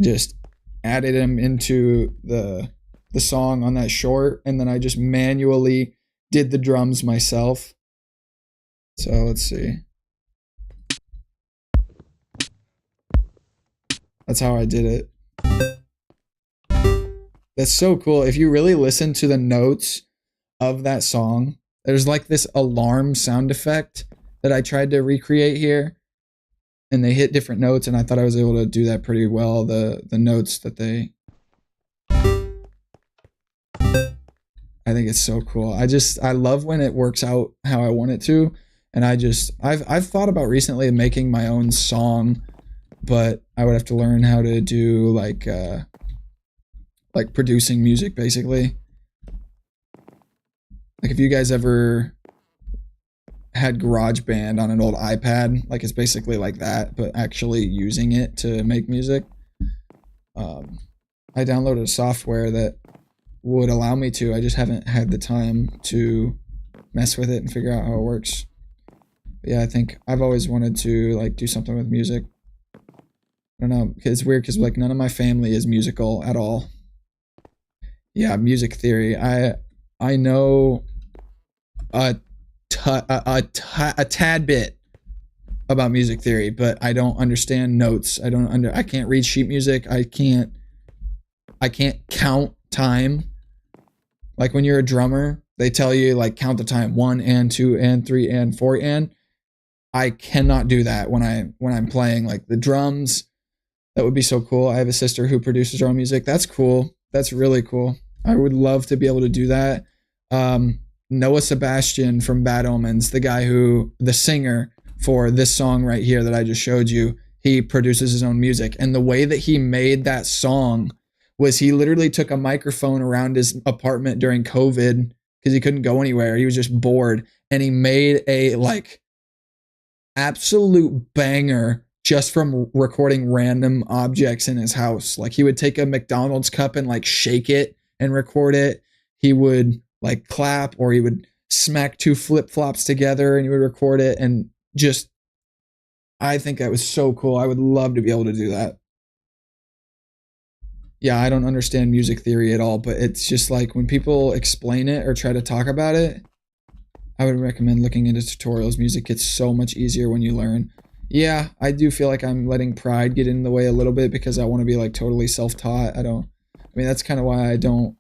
just added them into the song on that short, and then I just manually did the drums myself. So let's see. That's how I did it. That's so cool. If you really listen to the notes of that song, there's like this alarm sound effect that I tried to recreate here, and they hit different notes, and I thought I was able to do that pretty well. The notes that they, I think it's so cool. I love when it works out how I want it to, and I've thought about recently making my own song, but I would have to learn how to do like producing music, basically. Like if you guys ever had GarageBand on an old iPad, like it's basically like that, but actually using it to make music. I downloaded a software that would allow me to. I just haven't had the time to mess with it and figure out how it works. But yeah, I think I've always wanted to like do something with music. I don't know, it's weird because like none of my family is musical at all. Yeah, music theory. I know a a tad bit about music theory, but I don't understand notes. I can't read sheet music. I can't count time. Like when you're a drummer, they tell you like count the time 1 and 2 and 3 and 4 and I cannot do that when I'm playing like the drums. That would be so cool. I have a sister who produces her own music. That's cool. That's really cool. I would love to be able to do that. Noah Sebastian from Bad Omens, the singer for this song right here that I just showed you, he produces his own music. And the way that he made that song was he literally took a microphone around his apartment during COVID because he couldn't go anywhere. He was just bored. And he made a like absolute banger just from recording random objects in his house. Like he would take a McDonald's cup and like shake it and record it. He would like clap, or he would smack two flip flops together and he would record it. And just, I think that was so cool. I would love to be able to do that. Yeah, I don't understand music theory at all, but it's just like when people explain it or try to talk about it, I would recommend looking into tutorials. Music gets so much easier when you learn. Yeah, I do feel like I'm letting pride get in the way a little bit because I want to be like totally self-taught. I mean, that's kind of why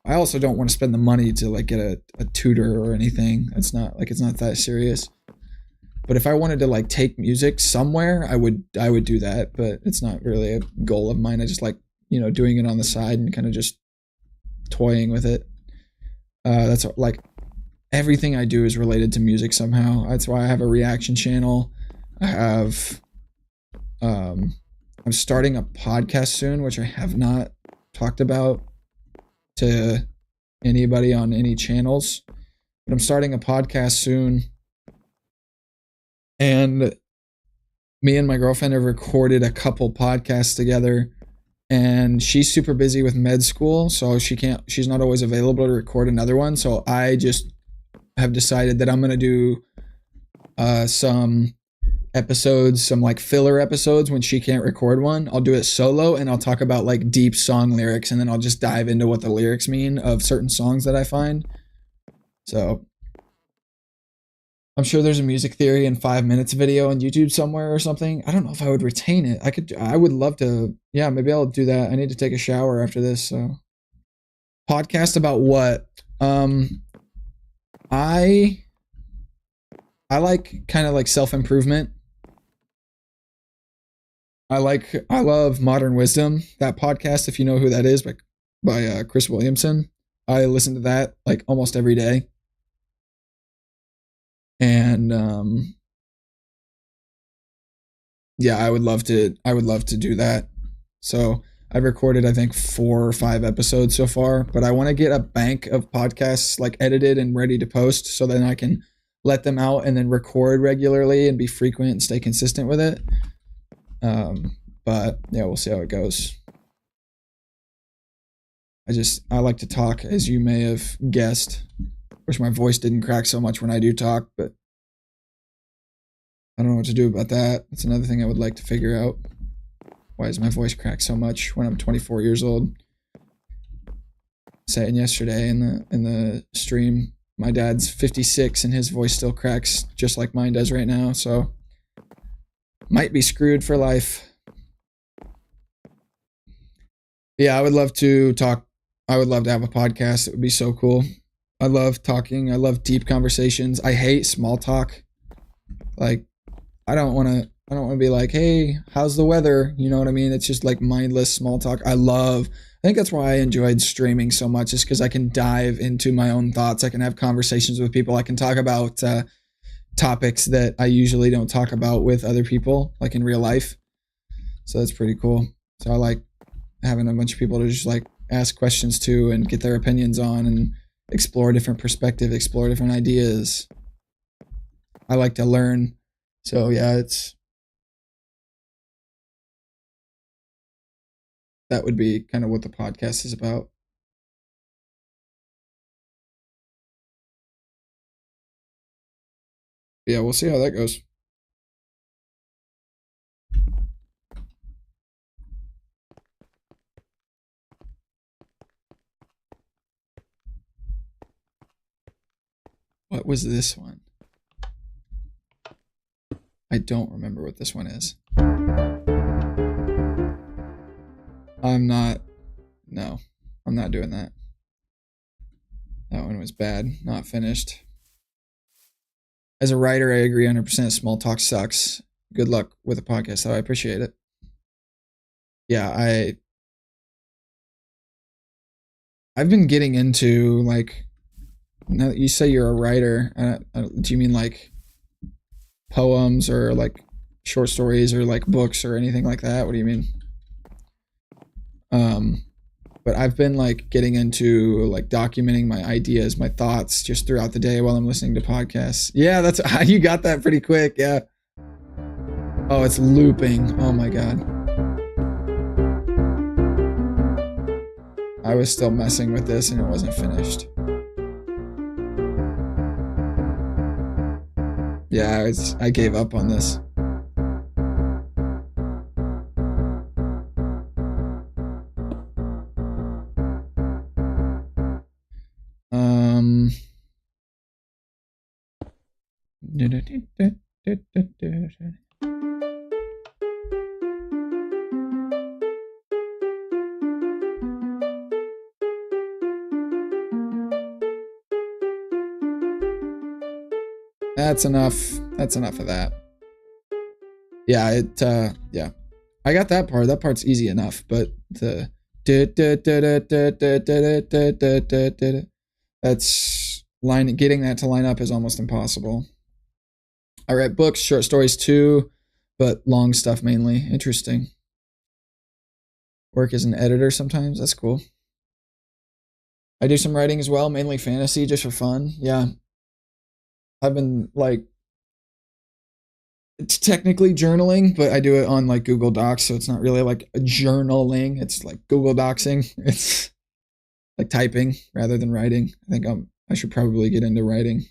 I also don't want to spend the money to like get a tutor or anything. It's not that serious. But if I wanted to like take music somewhere, I would do that, but it's not really a goal of mine. I just like, doing it on the side and kind of just toying with it. That's like everything I do is related to music somehow. That's why I have a reaction channel. I'm starting a podcast soon, which I have not talked about to anybody on any channels. But I'm starting a podcast soon. And me and my girlfriend have recorded a couple podcasts together. And she's super busy with med school, so she's not always available to record another one. So I just have decided that I'm going to do some episodes, some like filler episodes when she can't record one. I'll do it solo and I'll talk about like deep song lyrics, and then I'll just dive into what the lyrics mean of certain songs that I find. So I'm sure there's a music theory in 5 minutes video on YouTube somewhere or something. I don't know if I would retain it. I would love to. Yeah, maybe I'll do that. I need to take a shower after this. So podcast about what? I like kind of like self-improvement. I love Modern Wisdom, that podcast, if you know who that is, by Chris Williamson. I listen to that like almost every day. And yeah, I would love to do that. So I've recorded I think 4 or 5 episodes so far, but I want to get a bank of podcasts like edited and ready to post so then I can let them out and then record regularly and be frequent and stay consistent with it. But yeah, we'll see how it goes. I like to talk, as you may have guessed. Wish my voice didn't crack so much when I do talk, but I don't know what to do about that. That's another thing I would like to figure out. Why does my voice crack so much when I'm 24 years old? Saying yesterday in the stream, my dad's 56 and his voice still cracks just like mine does right now, so might be screwed for life. Yeah, I would love to talk. I would love to have a podcast. It would be so cool. I love talking. I love deep conversations. I hate small talk. Like, I don't want to be like, hey, how's the weather? You know what I mean? It's just like mindless small talk. I think that's why I enjoyed streaming so much, is because I can dive into my own thoughts. I can have conversations with people. I can talk about topics that I usually don't talk about with other people, like in real life. So that's pretty cool. So I like having a bunch of people to just like ask questions to and get their opinions on and explore different perspectives, explore different ideas. I like to learn. So yeah, that would be kind of what the podcast is about. Yeah, we'll see how that goes. What was this one? I don't remember what this one is. I'm not doing that. That one was bad, not finished. As a writer, I agree 100%. Small talk sucks. Good luck with the podcast, though. I appreciate it. Yeah, I've been getting into, like, now that you say you're a writer, do you mean like poems or like short stories or like books or anything like that? What do you mean? But I've been like getting into like documenting my ideas, my thoughts just throughout the day while I'm listening to podcasts. Yeah, that's you got that pretty quick. Yeah. Oh, it's looping. Oh my God. I was still messing with this and it wasn't finished. Yeah, I gave up on this. That's enough. That's enough of that. Yeah, yeah. I got that part. That part's easy enough, but the that's getting that to line up is almost impossible. I write books, short stories too, but long stuff mainly. Interesting. Work as an editor sometimes. That's cool. I do some writing as well, mainly fantasy, just for fun. Yeah. I've been like, it's technically journaling, but I do it on like Google Docs, so it's not really like a journaling. It's like Google Docsing. It's like typing rather than writing. I think I should probably get into writing.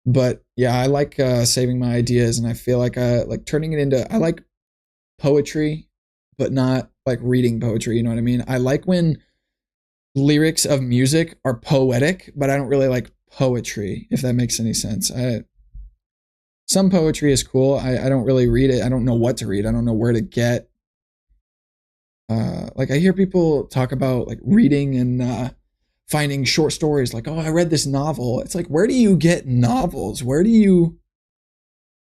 But yeah, I like saving my ideas, and I feel like like turning it into. I like poetry, but not like reading poetry. You know what I mean? I like when lyrics of music are poetic, but I don't really like poetry, if that makes any sense. Some poetry is cool. I don't really read it. I don't know what to read. I don't know where to get. Like I hear people talk about like reading and finding short stories. Like, oh, I read this novel. It's like, where do you get novels? Where do you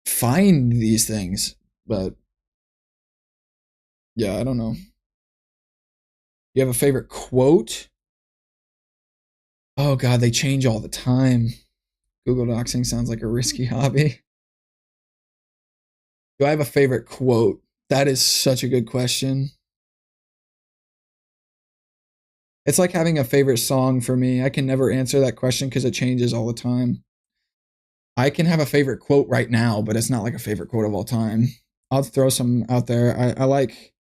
find these things? But yeah, I don't know. You have a favorite quote? Oh God, they change all the time. Google Docsing sounds like a risky hobby. Do I have a favorite quote? That is such a good question. It's like having a favorite song for me. I can never answer that question because it changes all the time. I can have a favorite quote right now, but it's not like a favorite quote of all time. I'll throw some out there. I like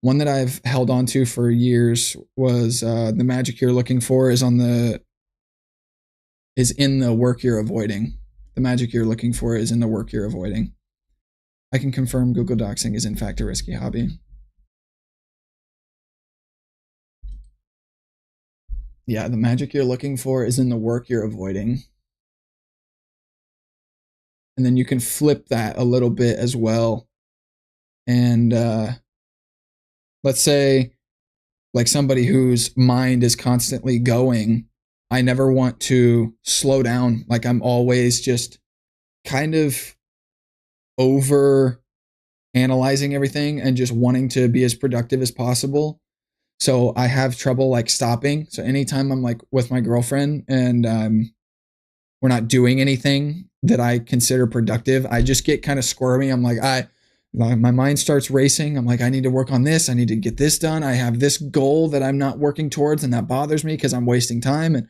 one that I've held on to for years was the magic you're looking for is in the work you're avoiding. The magic you're looking for is in the work you're avoiding. I can confirm Google Docsing is in fact a risky hobby. Yeah, the magic you're looking for is in the work you're avoiding. And then you can flip that a little bit as well. And let's say like somebody whose mind is constantly going, I never want to slow down. Like I'm always just kind of over analyzing everything and just wanting to be as productive as possible. So I have trouble like stopping. So anytime I'm like with my girlfriend and we're not doing anything that I consider productive, I just get kind of squirmy. I'm like, my mind starts racing. I'm like, I need to work on this. I need to get this done. I have this goal that I'm not working towards, and that bothers me because I'm wasting time and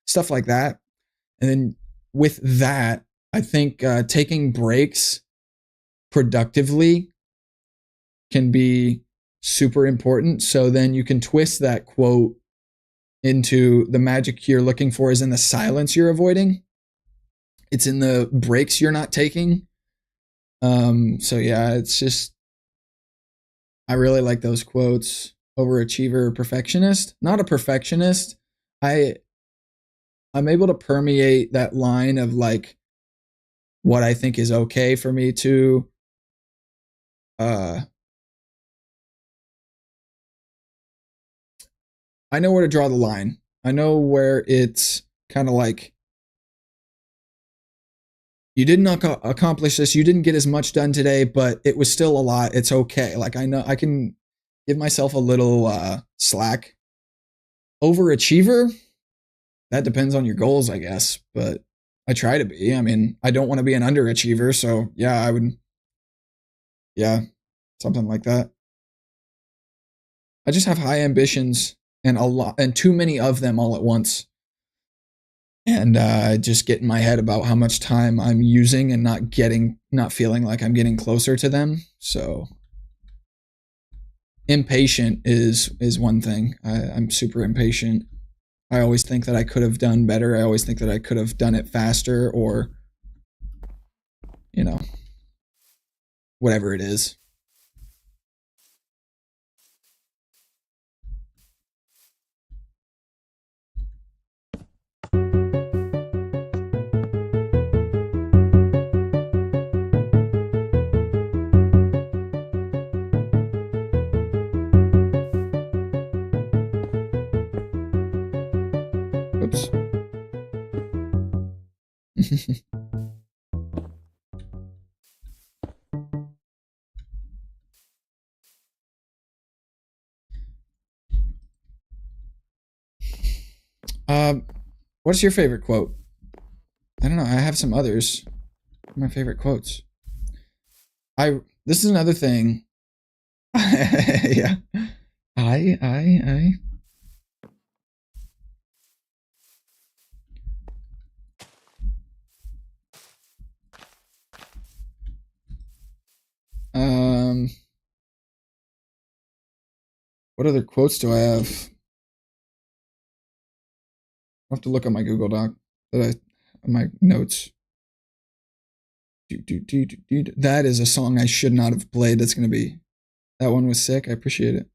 stuff like that. And then with that, I think taking breaks productively can be super important. So then you can twist that quote into the magic you're looking for is in the silence you're avoiding. It's in the breaks you're not taking. So yeah, it's just, I really like those quotes. Overachiever, perfectionist. Not a perfectionist. I'm able to permeate that line of like what I think is okay for me to I know where to draw the line. I know where it's kind of like you didn't accomplish this, you didn't get as much done today, but it was still a lot. It's okay. Like I know I can give myself a little slack. Overachiever, that depends on your goals, I guess, but I try to be. I mean, I don't want to be an underachiever, so yeah, I would yeah, something like that. I just have high ambitions and a lot and too many of them all at once. And I just get in my head about how much time I'm using and not feeling like I'm getting closer to them. So impatient is one thing. I'm super impatient. I always think that I could have done better. I always think that I could have done it faster, or you know, whatever it is. Oops. What's your favorite quote? I don't know. I have some others. My favorite quotes. This is another thing. Yeah. I. What other quotes do I have? I'll have to look at my Google Doc my notes. That is a song I should not have played. That's gonna be. That one was sick. I appreciate it.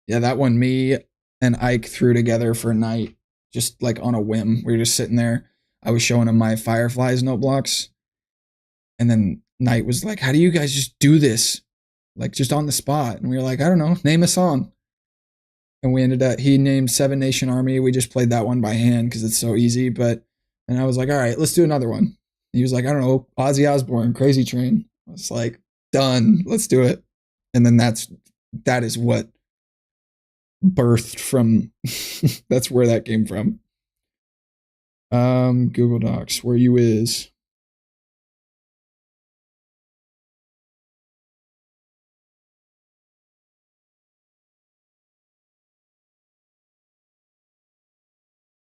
Yeah, that one me and Ike threw together for a night, just like on a whim. We were just sitting there. I was showing him my Fireflies note blocks. And then Knight was like, how do you guys just do this? Like just on the spot. And we were like, I don't know, name a song. And we ended up, he named Seven Nation Army. We just played that one by hand because it's so easy. And I was like, all right, let's do another one. He was like, I don't know, Ozzy Osbourne, Crazy Train. I was like, done, let's do it. And then that is what birthed from, that's where that came from. Google Docs, where you is.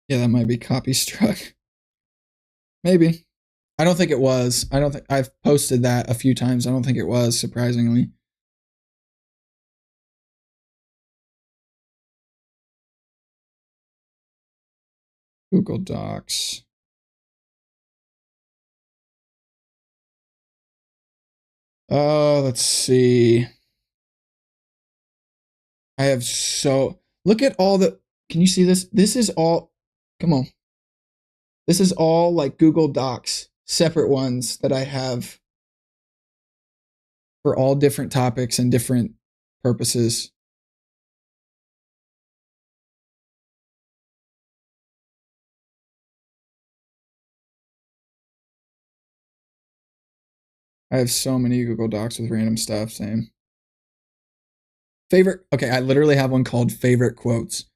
Yeah, that might be copy struck. Maybe. I don't think it was. I don't think I've posted that a few times. I don't think it was, surprisingly. Google Docs. Oh, let's see. I have look at all the, can you see this? This is all, come on. This is all like Google Docs, separate ones that I have for all different topics and different purposes. I have so many Google Docs with random stuff, same. Favorite, okay, I literally have one called favorite quotes.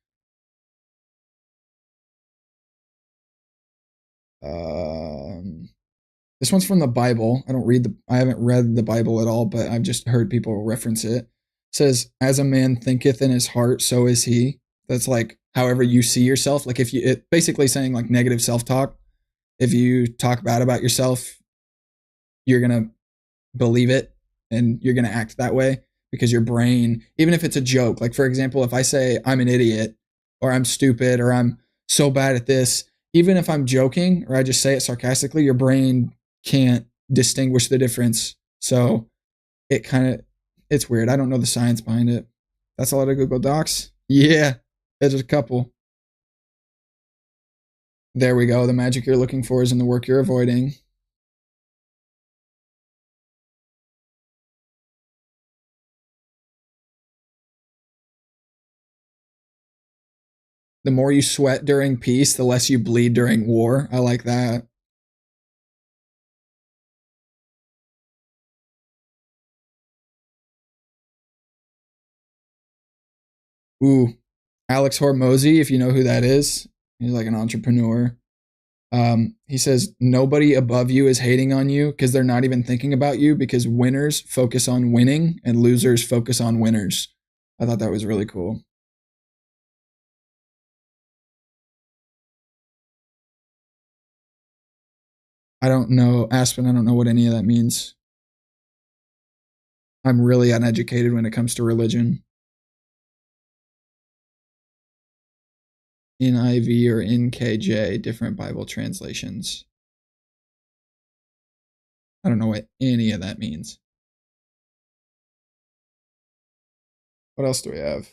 This one's from the Bible. I haven't read the Bible at all, but I've just heard people reference it. It says, as a man thinketh in his heart, so is he. That's like however you see yourself. Like it basically saying like negative self-talk. If you talk bad about yourself, you're going to believe it and you're going to act that way because your brain, even if it's a joke, like for example, if I say I'm an idiot or I'm stupid or I'm so bad at this, even if I'm joking or I just say it sarcastically, your brain can't distinguish the difference. So it's weird. I don't know the science behind it. That's a lot of Google Docs. Yeah. There's a couple. There we go. The magic you're looking for is in the work you're avoiding. The more you sweat during peace, the less you bleed during war. I like that. Ooh, Alex Hormozy, if you know who that is, he's like an entrepreneur. He says nobody above you is hating on you because they're not even thinking about you, because winners focus on winning and losers focus on winners. I thought that was really cool. I don't know, Aspen, I don't know what any of that means. I'm really uneducated when it comes to religion. NIV or NKJ, different Bible translations. I don't know what any of that means. What else do we have?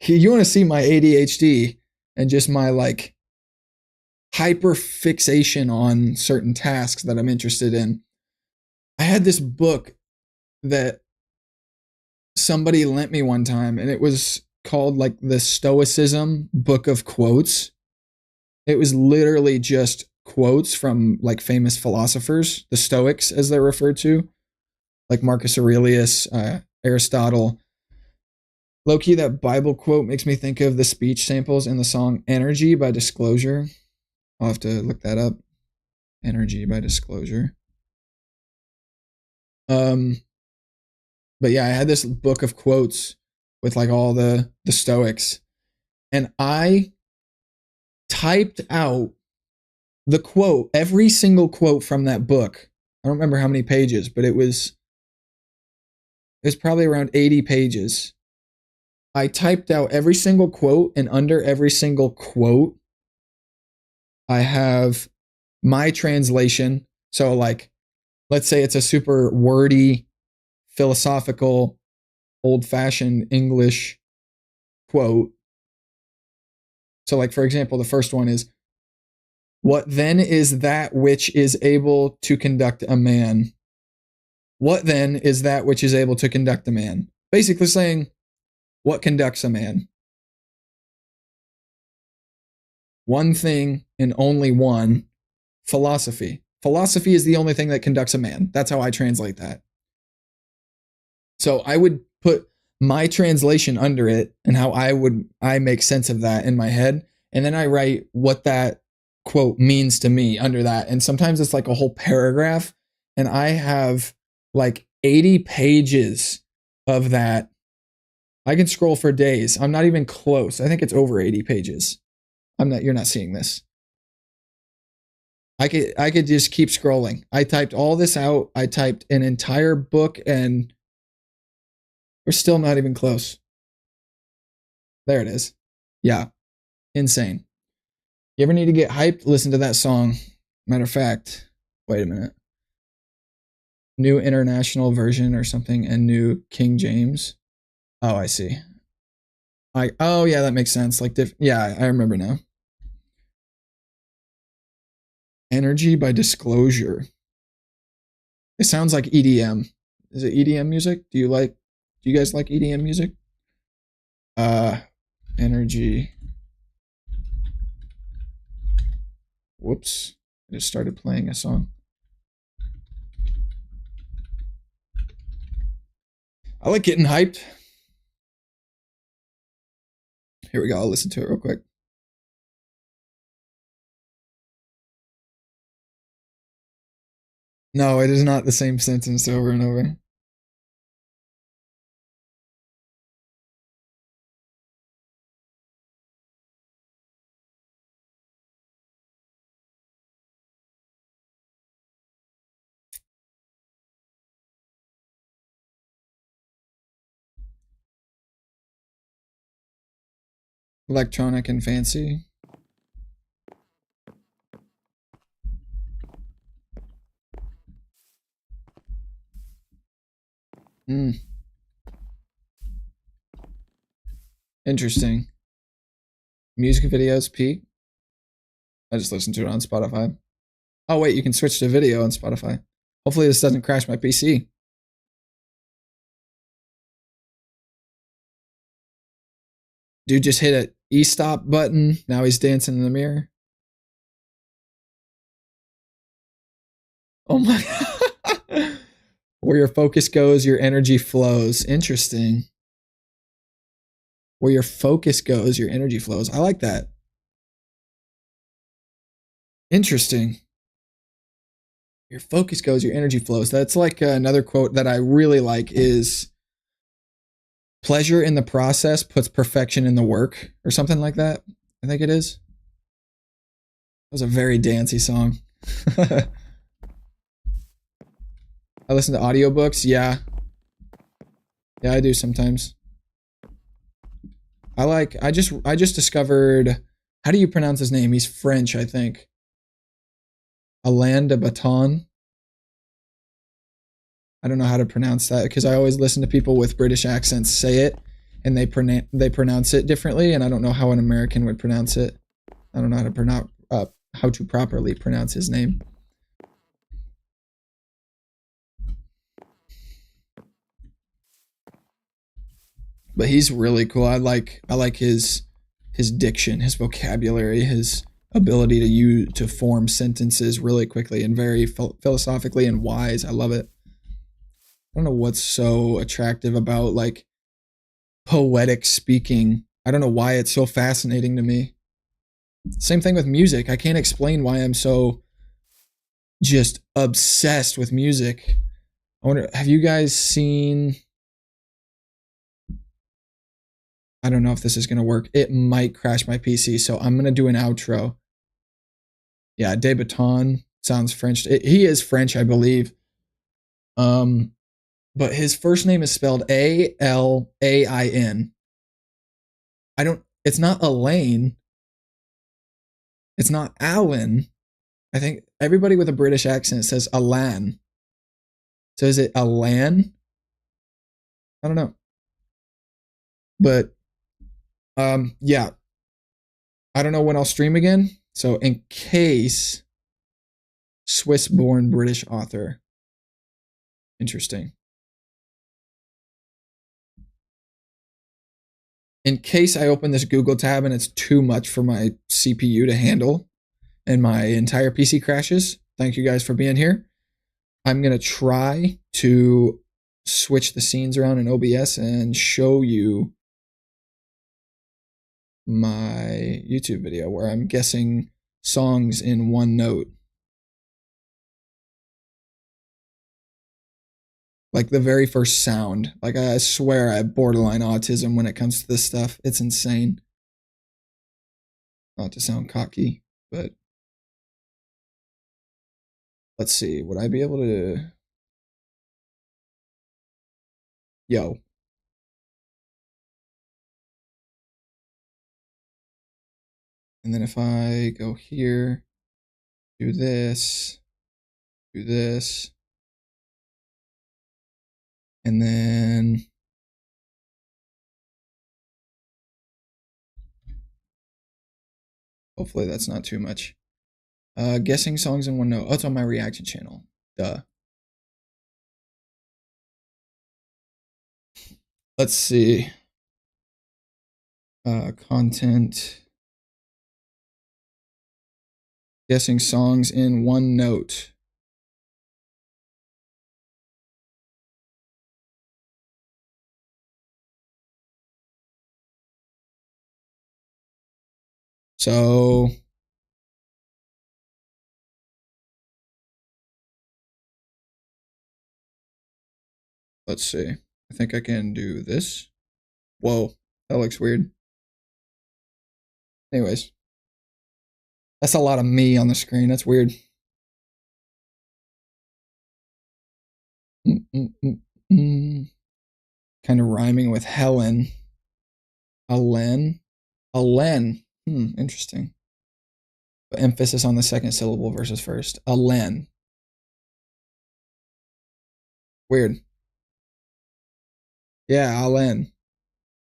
You want to see my ADHD and just my like hyper fixation on certain tasks that I'm interested in. I had this book that somebody lent me one time, and it was called like the Stoicism Book of Quotes. It was literally just quotes from like famous philosophers, the Stoics as they're referred to, like Marcus Aurelius, Aristotle. Low-key, that Bible quote makes me think of the speech samples in the song Energy by Disclosure. I'll have to look that up. Energy by Disclosure. But yeah, I had this book of quotes with like all the Stoics, and I typed out the quote, every single quote from that book. I don't remember how many pages, but it was probably around 80 pages. I typed out every single quote, and under every single quote, I have my translation. So like, let's say it's a super wordy, philosophical, old-fashioned English quote. So like, for example, the first one is, what then is that which is able to conduct a man? What then is that which is able to conduct a man? Basically saying, what conducts a man? One thing and only one: philosophy. Philosophy is the only thing that conducts a man. That's how I translate that. So I would put my translation under it and how I make sense of that in my head. And then I write what that quote means to me under that. And sometimes it's like a whole paragraph. And I have like 80 pages of that. I can scroll for days. I'm not even close. I think it's over 80 pages. You're not seeing this. I could just keep scrolling. I typed all this out. I typed an entire book, and we're still not even close. There it is. Yeah. Insane. You ever need to get hyped? Listen to that song. Matter of fact, wait a minute. New International Version or something, and New King James. Oh, I see. Oh yeah, that makes sense. Like yeah, I remember now. Energy by Disclosure. It sounds like EDM. Is it EDM music? Do you guys like EDM music? Energy. Whoops. I just started playing a song. I like getting hyped. Here we go. I'll listen to it real quick. No, it is not the same sentence over and over. Electronic and fancy. Hmm. Interesting. Music videos peak. I just listened to it on Spotify. Oh wait, you can switch to video on Spotify. Hopefully this doesn't crash my PC. Dude just hit a e-stop button. Now he's dancing in the mirror. Oh my god. Where your focus goes, your energy flows. Interesting. Where your focus goes, your energy flows. I like that. Interesting. Your focus goes, your energy flows. That's like another quote that I really like is pleasure in the process puts perfection in the work, or something like that. I think it is. That was a very dancey song. I listen to audiobooks. Yeah. Yeah, I do sometimes. I just discovered, how do you pronounce his name? He's French, I think. Alain de Botton. I don't know how to pronounce that because I always listen to people with British accents say it and they pronounce it differently, and I don't know how an American would pronounce it. I don't know how to properly pronounce his name. But he's really cool. I like his diction, his vocabulary, his ability to form sentences really quickly and very philosophically and wise. I love it. I don't know what's so attractive about like poetic speaking. I don't know why it's so fascinating to me. Same thing with music. I can't explain why I'm so just obsessed with music. I wonder, have you guys seen, I don't know if this is going to work. It might crash my PC, so I'm going to do an outro. Yeah, De Botton sounds French. He is French, I believe. But his first name is spelled Alain. It's not Elaine. It's not Alan. I think everybody with a British accent says Alan. So is it Alan? I don't know. But yeah. I don't know when I'll stream again. So in case, Swiss-born British author. Interesting. In case I open this Google tab and it's too much for my CPU to handle and my entire PC crashes, thank you guys for being here. I'm going to try to switch the scenes around in OBS and show you my YouTube video where I'm guessing songs in one note. Like the very first sound. Like I swear I have borderline autism when it comes to this stuff. It's insane. Not to sound cocky, but let's see. Would I be able to? Yo. And then if I go here, do this, and then hopefully that's not too much. Guessing songs in one note. Oh, it's on my reaction channel. Duh. Let's see. Content. Guessing songs in one note. So let's see. I think I can do this. Whoa, that looks weird. Anyways, that's a lot of me on the screen. That's weird. Kind of rhyming with Helen. Alen. Interesting. But emphasis on the second syllable versus first. Alen. Weird. Yeah, I'll in.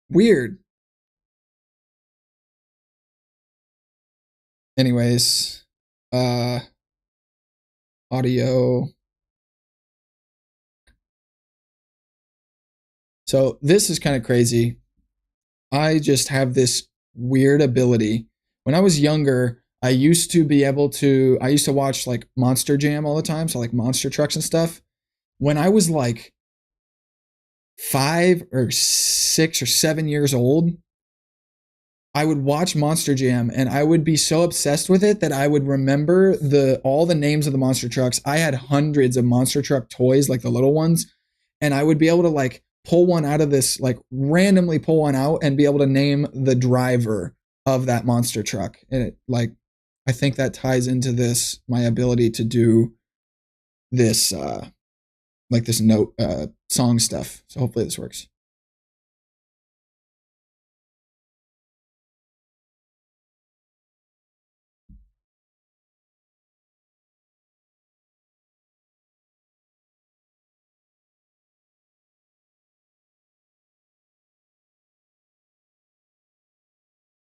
Weird. Anyways, audio. So this is kind of crazy. I just have this weird ability. When I was younger, I used to watch like Monster Jam all the time, so like monster trucks and stuff. When I was like 5 or 6 or 7 years old, I would watch Monster Jam and I would be so obsessed with it that I would remember all the names of the monster trucks. I had hundreds of monster truck toys, like the little ones, and I would be able to like pull one out of this, like randomly pull one out and be able to name the driver of that monster truck. And it, like, I think that ties into this, my ability to do this, like this note, song stuff. So hopefully this works.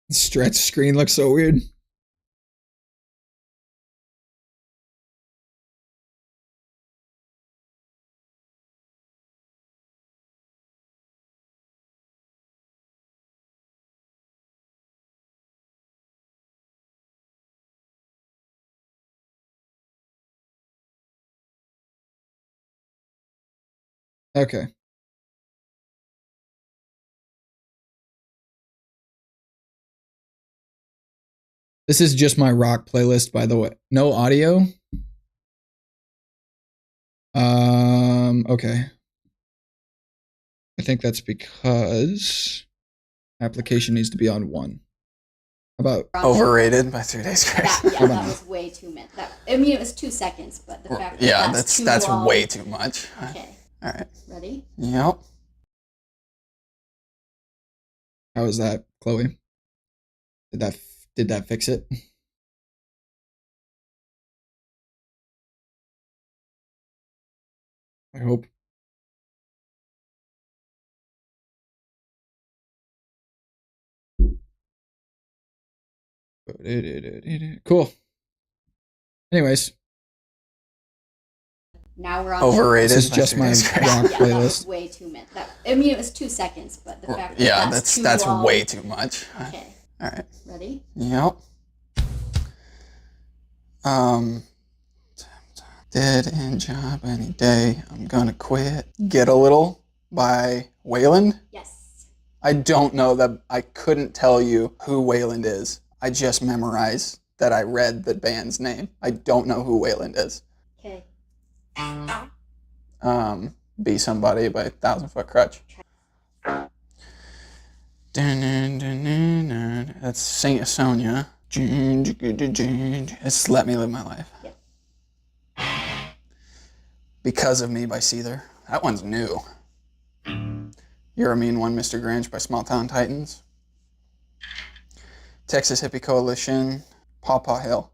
Stretch screen looks so weird. Okay. This is just my rock playlist, by the way. No audio. Okay. I think that's because application needs to be on 1. How about overrated by 3 Days Grace? That was way too much. I mean, it was 2 seconds, but the fact that that's way too much. Okay. All right. Ready? Yep. how is that, Chloe? Did that fix it? I hope. Cool. Anyways, Now we're on overrated. this is just my rock that playlist. was way too much. I mean, it was 2 seconds, but the fact that's way too much. Okay. All right. Ready? Yep. Dead end job any day. I'm gonna quit. Get a Little by Wayland. Yes. I don't know that. I couldn't tell you who Wayland is. I just memorized that I read the band's name. I don't know who Wayland is. Okay. Be Somebody by 1,000 Foot Crutch. That's Saint Sonia. It's Let Me Live My Life. Yep. Because of Me by Seether. That one's new. You're a Mean One, Mr. Grinch by Small Town Titans. Texas Hippie Coalition, Paw Paw Hill.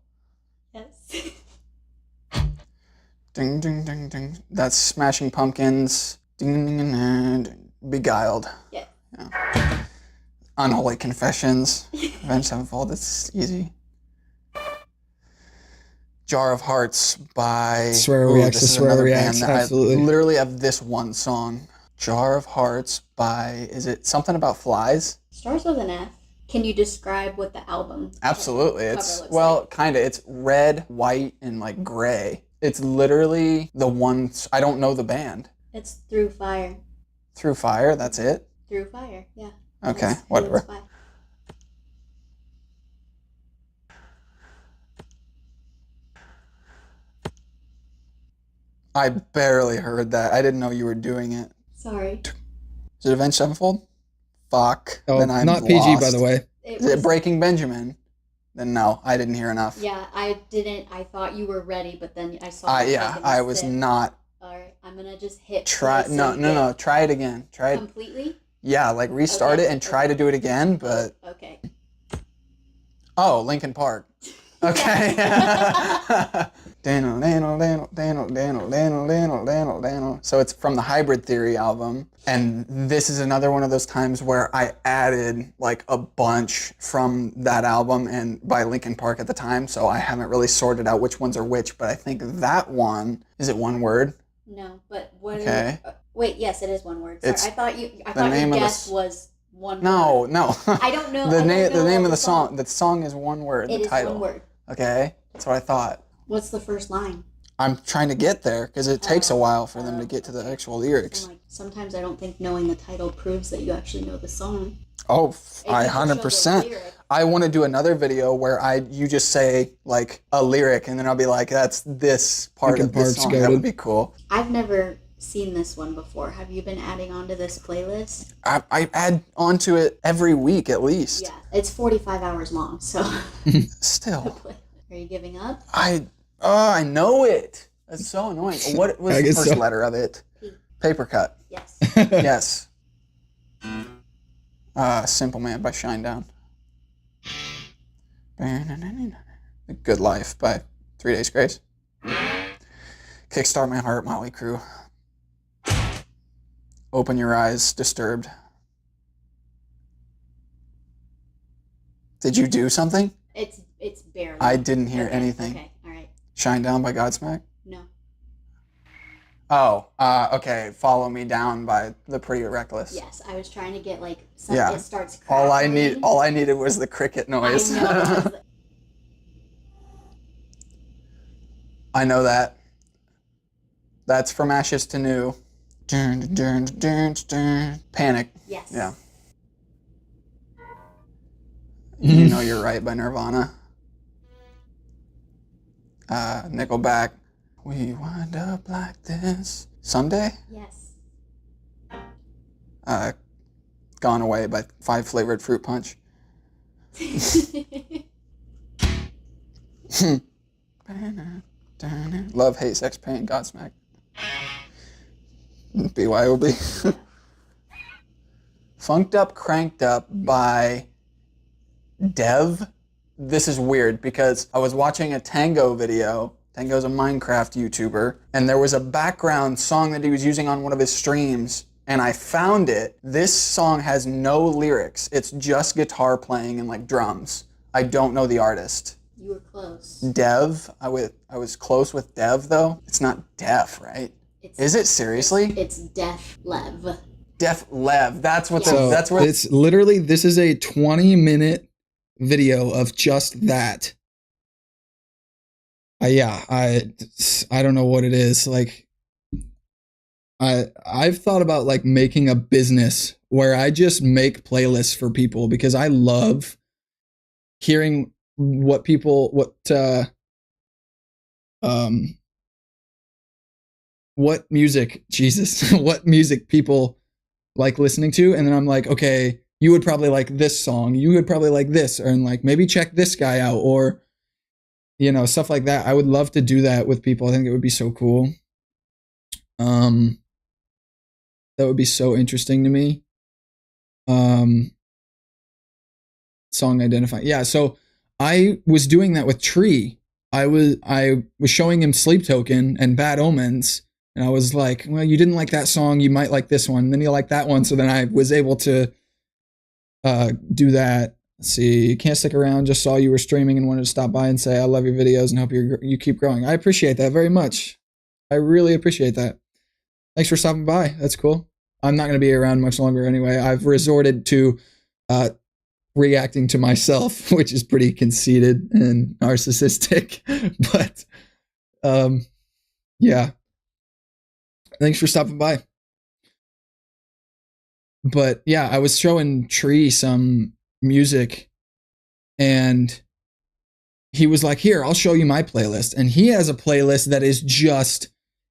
Yes. Ding, ding, ding, ding. That's Smashing Pumpkins. Ding, ding, ding, ding. Beguiled. Yeah. Unholy Confessions. Avenged Sevenfold. It's easy. Jar of Hearts by... Swear Reacts to Swear Reacts, absolutely. I literally have this one song. Jar of Hearts by... Is it something about flies? Starts with an F. Can you describe what the album Absolutely. It's cover looks like? kind of. It's red, white, and like gray. It's literally the one. I don't know the band. It's Through Fire. Through Fire. That's it. Through Fire. Yeah. Okay. That's Whatever. Wayland's Fire. I barely heard that. I didn't know you were doing it. Sorry. Is it Avenged Sevenfold? Fuck. Oh, Then I'm not PG, lost. by the way. Is it Breaking Benjamin? Then no, I didn't hear enough. Yeah, I didn't. I thought you were ready, but then I saw. I was not. All right, I'm gonna just hit. Try. play No. so you get Try it again. Try it. completely. Yeah, like restart Okay, it and try to do it again, but. Okay. Oh, Linkin Park. Okay. So it's from the Hybrid Theory album. And this is another one of those times where I added like a bunch from that album and by Linkin Park at the time. So I haven't really sorted out which ones are which, but I think that one, is it one word? No, but what? Okay. Wait, yes, it is one word. Sorry, It's I thought your name of the guess was one word. No. I don't know. The I don't name know the name what of the song. The song is one word. It The is title. one word. Okay, that's what I thought. What's the first line? I'm trying to get there because it takes a while for them to get to the actual lyrics. So, like, sometimes I don't think knowing the title proves that you actually know the song. Oh, I It can show the 100%. lyric. I want to do another video where you just say like a lyric and then I'll be like, that's this part Linkin of this Park's song. got That it. would be cool. I've never seen this one before. Have you been adding on to this playlist? I add onto it every week at least. Yeah, it's 45 hours long. So, Still, are you giving up? I know it. That's so annoying. What was I the guess first so. letter of it? P. Paper Cut. Yes. Yes. Simple Man by Shinedown. The Good Life by 3 Days Grace. Kickstart My Heart, Motley Crue. Open Your Eyes, Disturbed. Did you do something? It's barely. I didn't hear Okay, anything. Okay, all right. Shinedown by Godsmack. No. Oh, okay. Follow Me Down by The Pretty Reckless. Yes, I was trying to get like something Yeah. that starts All I crackling. needed was the cricket noise. I know. I know that. That's From Ashes to New. Panic. Yes. Yeah. You Know You're Right by Nirvana. Nickelback. We wind up like this. Someday? Yes. Gone Away by 5 Flavored Fruit Punch. Love, Hate, Sex, Pain, Godsmack. BYOB. Funked Up, Cranked Up by Dev. This is weird because I was watching a Tango video. Tango's a Minecraft YouTuber, and there was a background song that he was using on one of his streams, and I found it. This song has no lyrics. It's just guitar playing and like drums. I don't know the artist. You were close. Dev. I was close with Dev though. It's not Def, right? Is it seriously? It's Def Lev. Def Lev. That's what. So That's what. it's literally, this is a 20-minute video of just that. Yeah, I don't know what it is. Like, I've thought about like making a business where I just make playlists for people because I love hearing what music, Jesus, what music people like listening to, and then I'm like, okay, you would probably like this song, you would probably like this, or and like maybe check this guy out, or you know, stuff like that. I would love to do that with people. I think it would be so cool. That would be so interesting to me. Song identifying. Yeah, so I was doing that with Tree. I was showing him Sleep Token and Bad Omens, and I was like, well, you didn't like that song, you might like this one. Then you like that one, so then I was able to do that. Let's see, Can't Stick Around, just saw you were streaming and wanted to stop by and say I love your videos and hope you keep growing. I appreciate that very much. I really appreciate that. Thanks for stopping by. That's cool. I'm not going to be around much longer anyway. I've resorted to reacting to myself, which is pretty conceited and narcissistic. But yeah. Thanks for stopping by. But yeah, I was showing Tree some music and he was like, here, I'll show you my playlist. And he has a playlist that is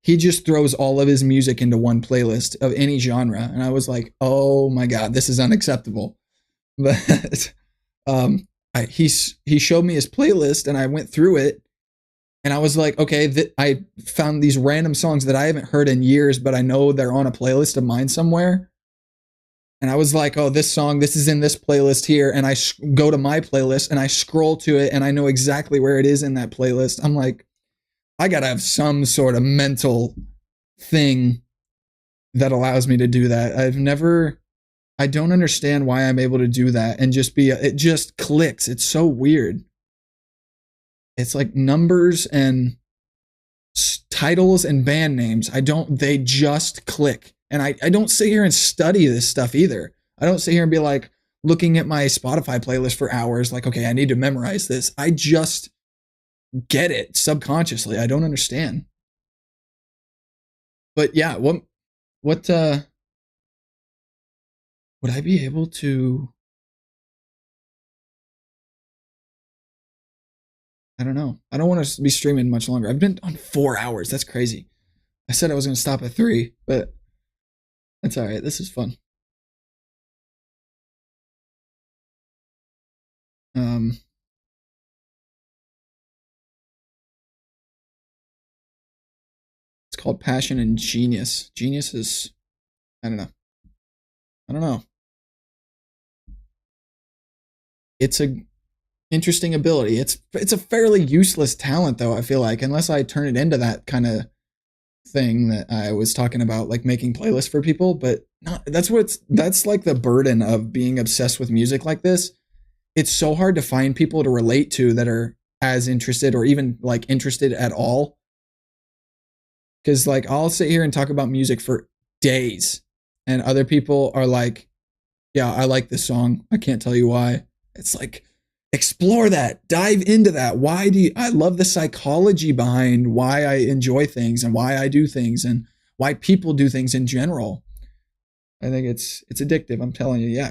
he just throws all of his music into one playlist of any genre. And I was like, oh my God, this is unacceptable. But he showed me his playlist and I went through it and I was like, okay, I found these random songs that I haven't heard in years, but I know they're on a playlist of mine somewhere. And I was like, oh, this song, this is in this playlist here. And I go to my playlist and I scroll to it and I know exactly where it is in that playlist. I'm like, I gotta have some sort of mental thing that allows me to do that. I don't understand why I'm able to do that and it just clicks. It's so weird. It's like numbers and titles and band names. They just click. And I don't sit here and study this stuff either. I don't sit here and be like looking at my Spotify playlist for hours like, okay, I need to memorize this. I just get it subconsciously. I don't understand. But yeah, what would I be able to? I don't know. I don't want to be streaming much longer. I've been on 4 hours. That's crazy. I said I was going to stop at 3, but that's all right. This is fun. It's called Passion and Genius. Genius is, I don't know. It's a interesting ability. It's a fairly useless talent though, I feel like, unless I turn it into that kind of thing that I was talking about, like making playlists for people, but that's like the burden of being obsessed with music like this. It's so hard to find people to relate to that are as interested or even like interested at all. Cause like I'll sit here and talk about music for days and other people are like, yeah, I like this song. I can't tell you why. It's like, explore that, dive into that. I love the psychology behind why I enjoy things and why I do things and why people do things in general. I think it's addictive. I'm telling you. Yeah.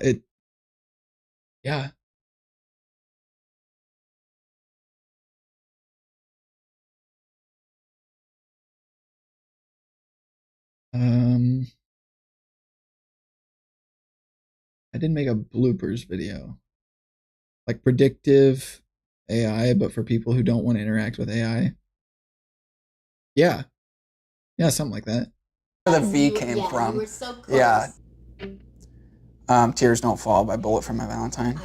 I did make a bloopers video, like predictive AI, but for people who don't want to interact with AI. Yeah, something like that. Where the V came from. You were so close. Yeah. Tears Don't Fall by Bullet for My Valentine.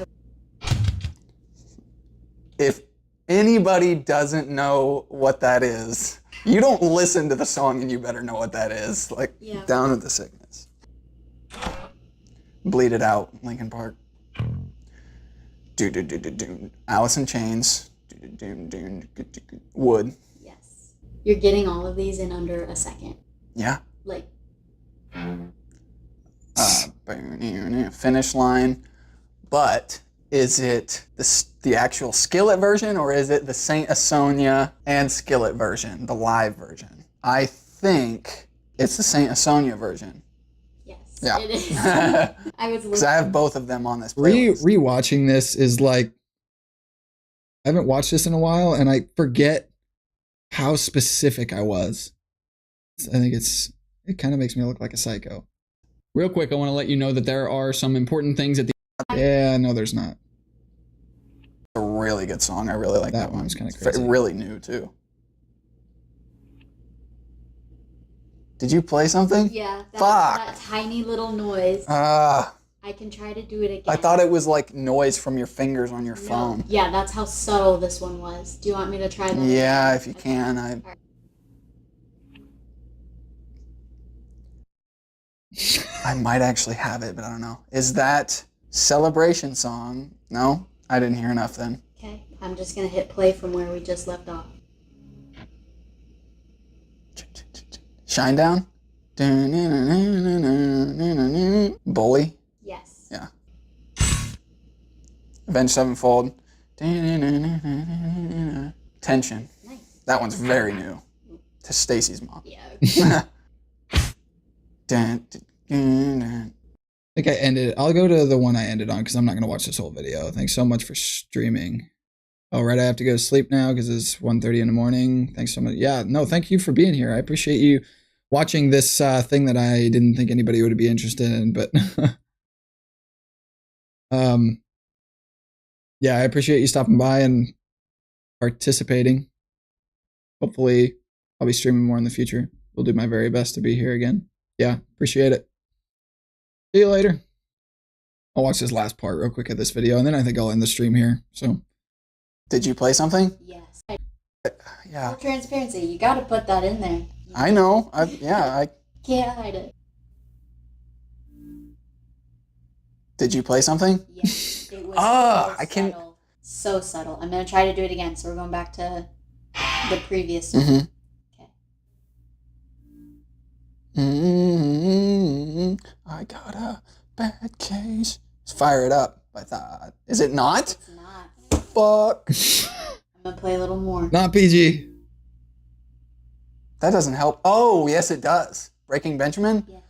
If anybody doesn't know what that is, you don't listen to the song and you better know what that is. Like, Down with the Sickness. Bleed It Out, Linkin Park. Alice in Chains. Wood. Yes. You're getting all of these in under a second. Yeah. Like. Finish Line. But is it the actual Skillet version or is it the Saint Asonia and Skillet version, the live version? I think it's the Saint Asonia version. Yes, yeah. It is. Because I have both of them on this playlist. Rewatching this is like, I haven't watched this in a while and I forget how specific I was. I think it kind of makes me look like a psycho. Real quick, I want to let you know that there are some important things at the... Yeah, no, there's not. A really good song. I really like that one. It's kind of crazy. Really new, too. Did you play something? Yeah. Fuck. That tiny little noise. I can try to do it again. I thought it was like noise from your fingers on your phone. Yeah, that's how subtle this one was. Do you want me to try that? Yeah, if you can. I might actually have it, but I don't know. Is that Celebration song? No? I didn't hear enough then. Okay, I'm just going to hit play from where we just left off. Shinedown? Bully? Yes. Yeah. Avenged Sevenfold? Tension. Nice. That one's very new. To Stacy's mom. Yeah. I think I ended. I'll go to the one I ended on because I'm not going to watch this whole video. Thanks so much for streaming. Oh, right. I have to go to sleep now because it's 1:30 in the morning. Thanks so much. Yeah, no, thank you for being here. I appreciate you watching this thing that I didn't think anybody would be interested in, but yeah, I appreciate you stopping by and participating. Hopefully I'll be streaming more in the future. We'll do my very best to be here again. Yeah, appreciate it. See you later. I'll watch this last part real quick of this video, and then I think I'll end the stream here. So, did you play something? Yes. Yeah, Yeah. Full transparency. You got to put that in there. I know. I Can't hide it. did you play something? Yeah. It was Ah, so subtle. So subtle. I'm going to try to do it again. So we're going back to the previous song. Mm-hmm. Okay. I got a bad case. Let's fire it up. I thought. Is it not? It's not. Fuck. I'm going to play a little more. Not PG. That doesn't help. Oh, yes, it does. Breaking Benjamin? Yes.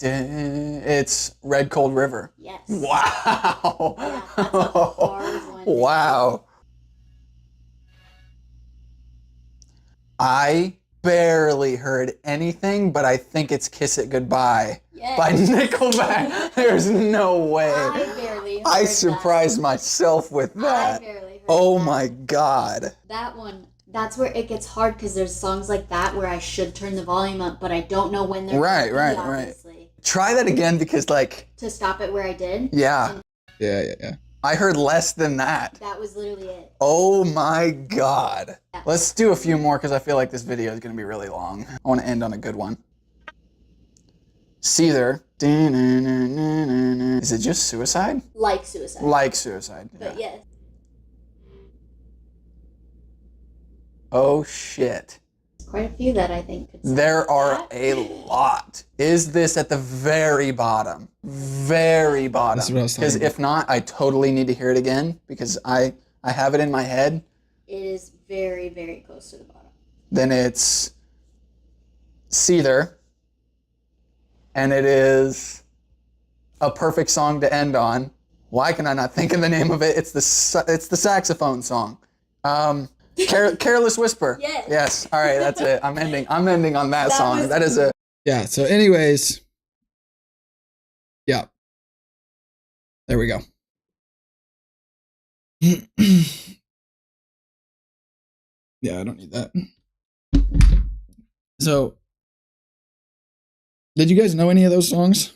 It's Red Cold River. Yes. Wow. Yeah, that's a hard one. Wow. I barely heard anything, but I think it's Kiss It Goodbye Yes. by Nickelback. There's no way. I barely heard I surprised that. myself with I that. barely heard Oh that. my God. That one, that's where it gets hard because there's songs like that where I should turn the volume up, but I don't know when they're Right, gonna be, right, right. obviously. Try that again because, like, To stop it where I did. yeah, Yeah. I heard less than that. That was literally it. Oh my God. Yeah. Let's do a few more because I feel like this video is going to be really long. I want to end on a good one. Seether. Is it just suicide? Like suicide. Like suicide. But Yeah. yes. Oh shit. Quite a few that I think could sound There like are that. a lot. Is this at the very bottom? Very bottom. That's what I was Because talking if not, I totally need to hear it again because I have it in my head. It is very, very close to the bottom. Then it's Seether. And it is a perfect song to end on. Why can I not think of the name of it? It's the saxophone song. Careless Whisper. Yes. Yes. All right, that's it. I'm ending on that That song. was- That is a Yeah. So, anyways, yeah. There we go. Yeah, I don't need that. So, did you guys know any of those songs?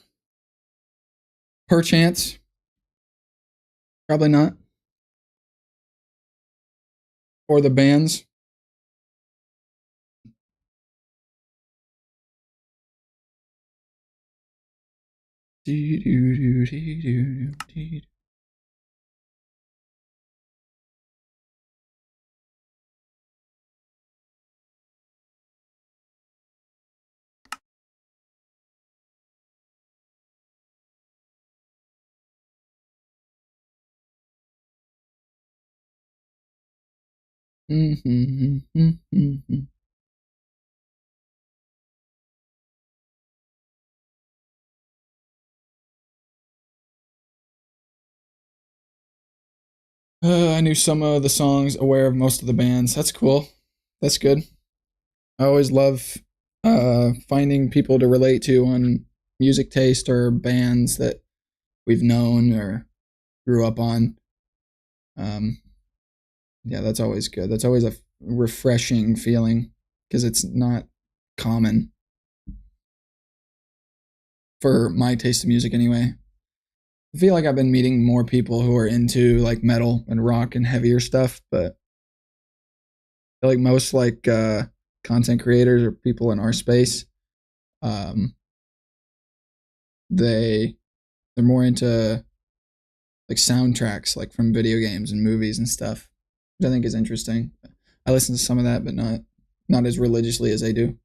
Perchance? Probably not. Or the bands? I knew some of the songs, aware of most of the bands. That's cool. That's good. I always love finding people to relate to on music taste or bands that we've known or grew up on. Yeah, that's always good. That's always a refreshing feeling because it's not common for my taste of music anyway. I feel like I've been meeting more people who are into like metal and rock and heavier stuff, but I feel like most like content creators or people in our space, they're more into like soundtracks, like from video games and movies and stuff, which I think is interesting. I listen to some of that, but not as religiously as they do.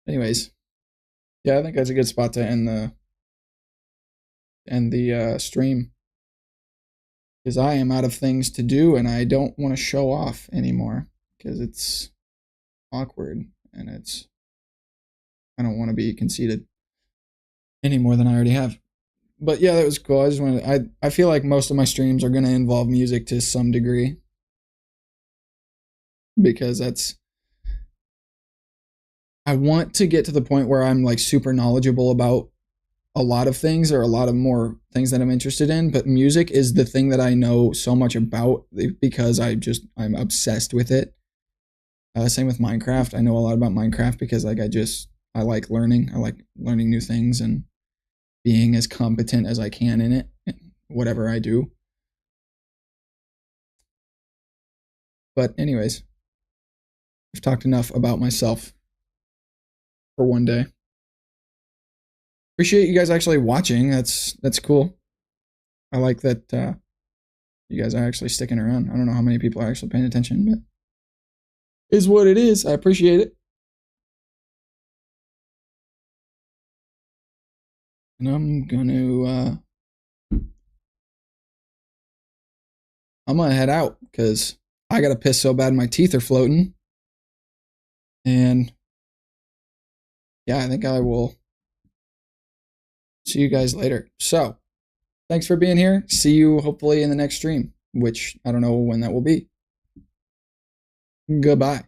Anyways, yeah, I think that's a good spot to end the stream because I am out of things to do and I don't want to show off anymore because it's awkward and I don't want to be conceited any more than I already have. But yeah, that was cool. I feel like most of my streams are going to involve music to some degree because I want to get to the point where I'm like super knowledgeable about a lot of things or a lot of more things that I'm interested in, but music is the thing that I know so much about because I'm obsessed with it. Same with Minecraft. I know a lot about Minecraft because like I like learning. I like learning new things and being as competent as I can in it. whatever I do. But anyways, I've talked enough about myself for one day. Appreciate you guys actually watching. That's cool. I like that you guys are actually sticking around. I don't know how many people are actually paying attention, but is what it is. I appreciate it. And I'm gonna head out because I gotta piss so bad my teeth are floating. And yeah, I think I will see you guys later. So thanks for being here. See you hopefully in the next stream, which I don't know when that will be. Goodbye.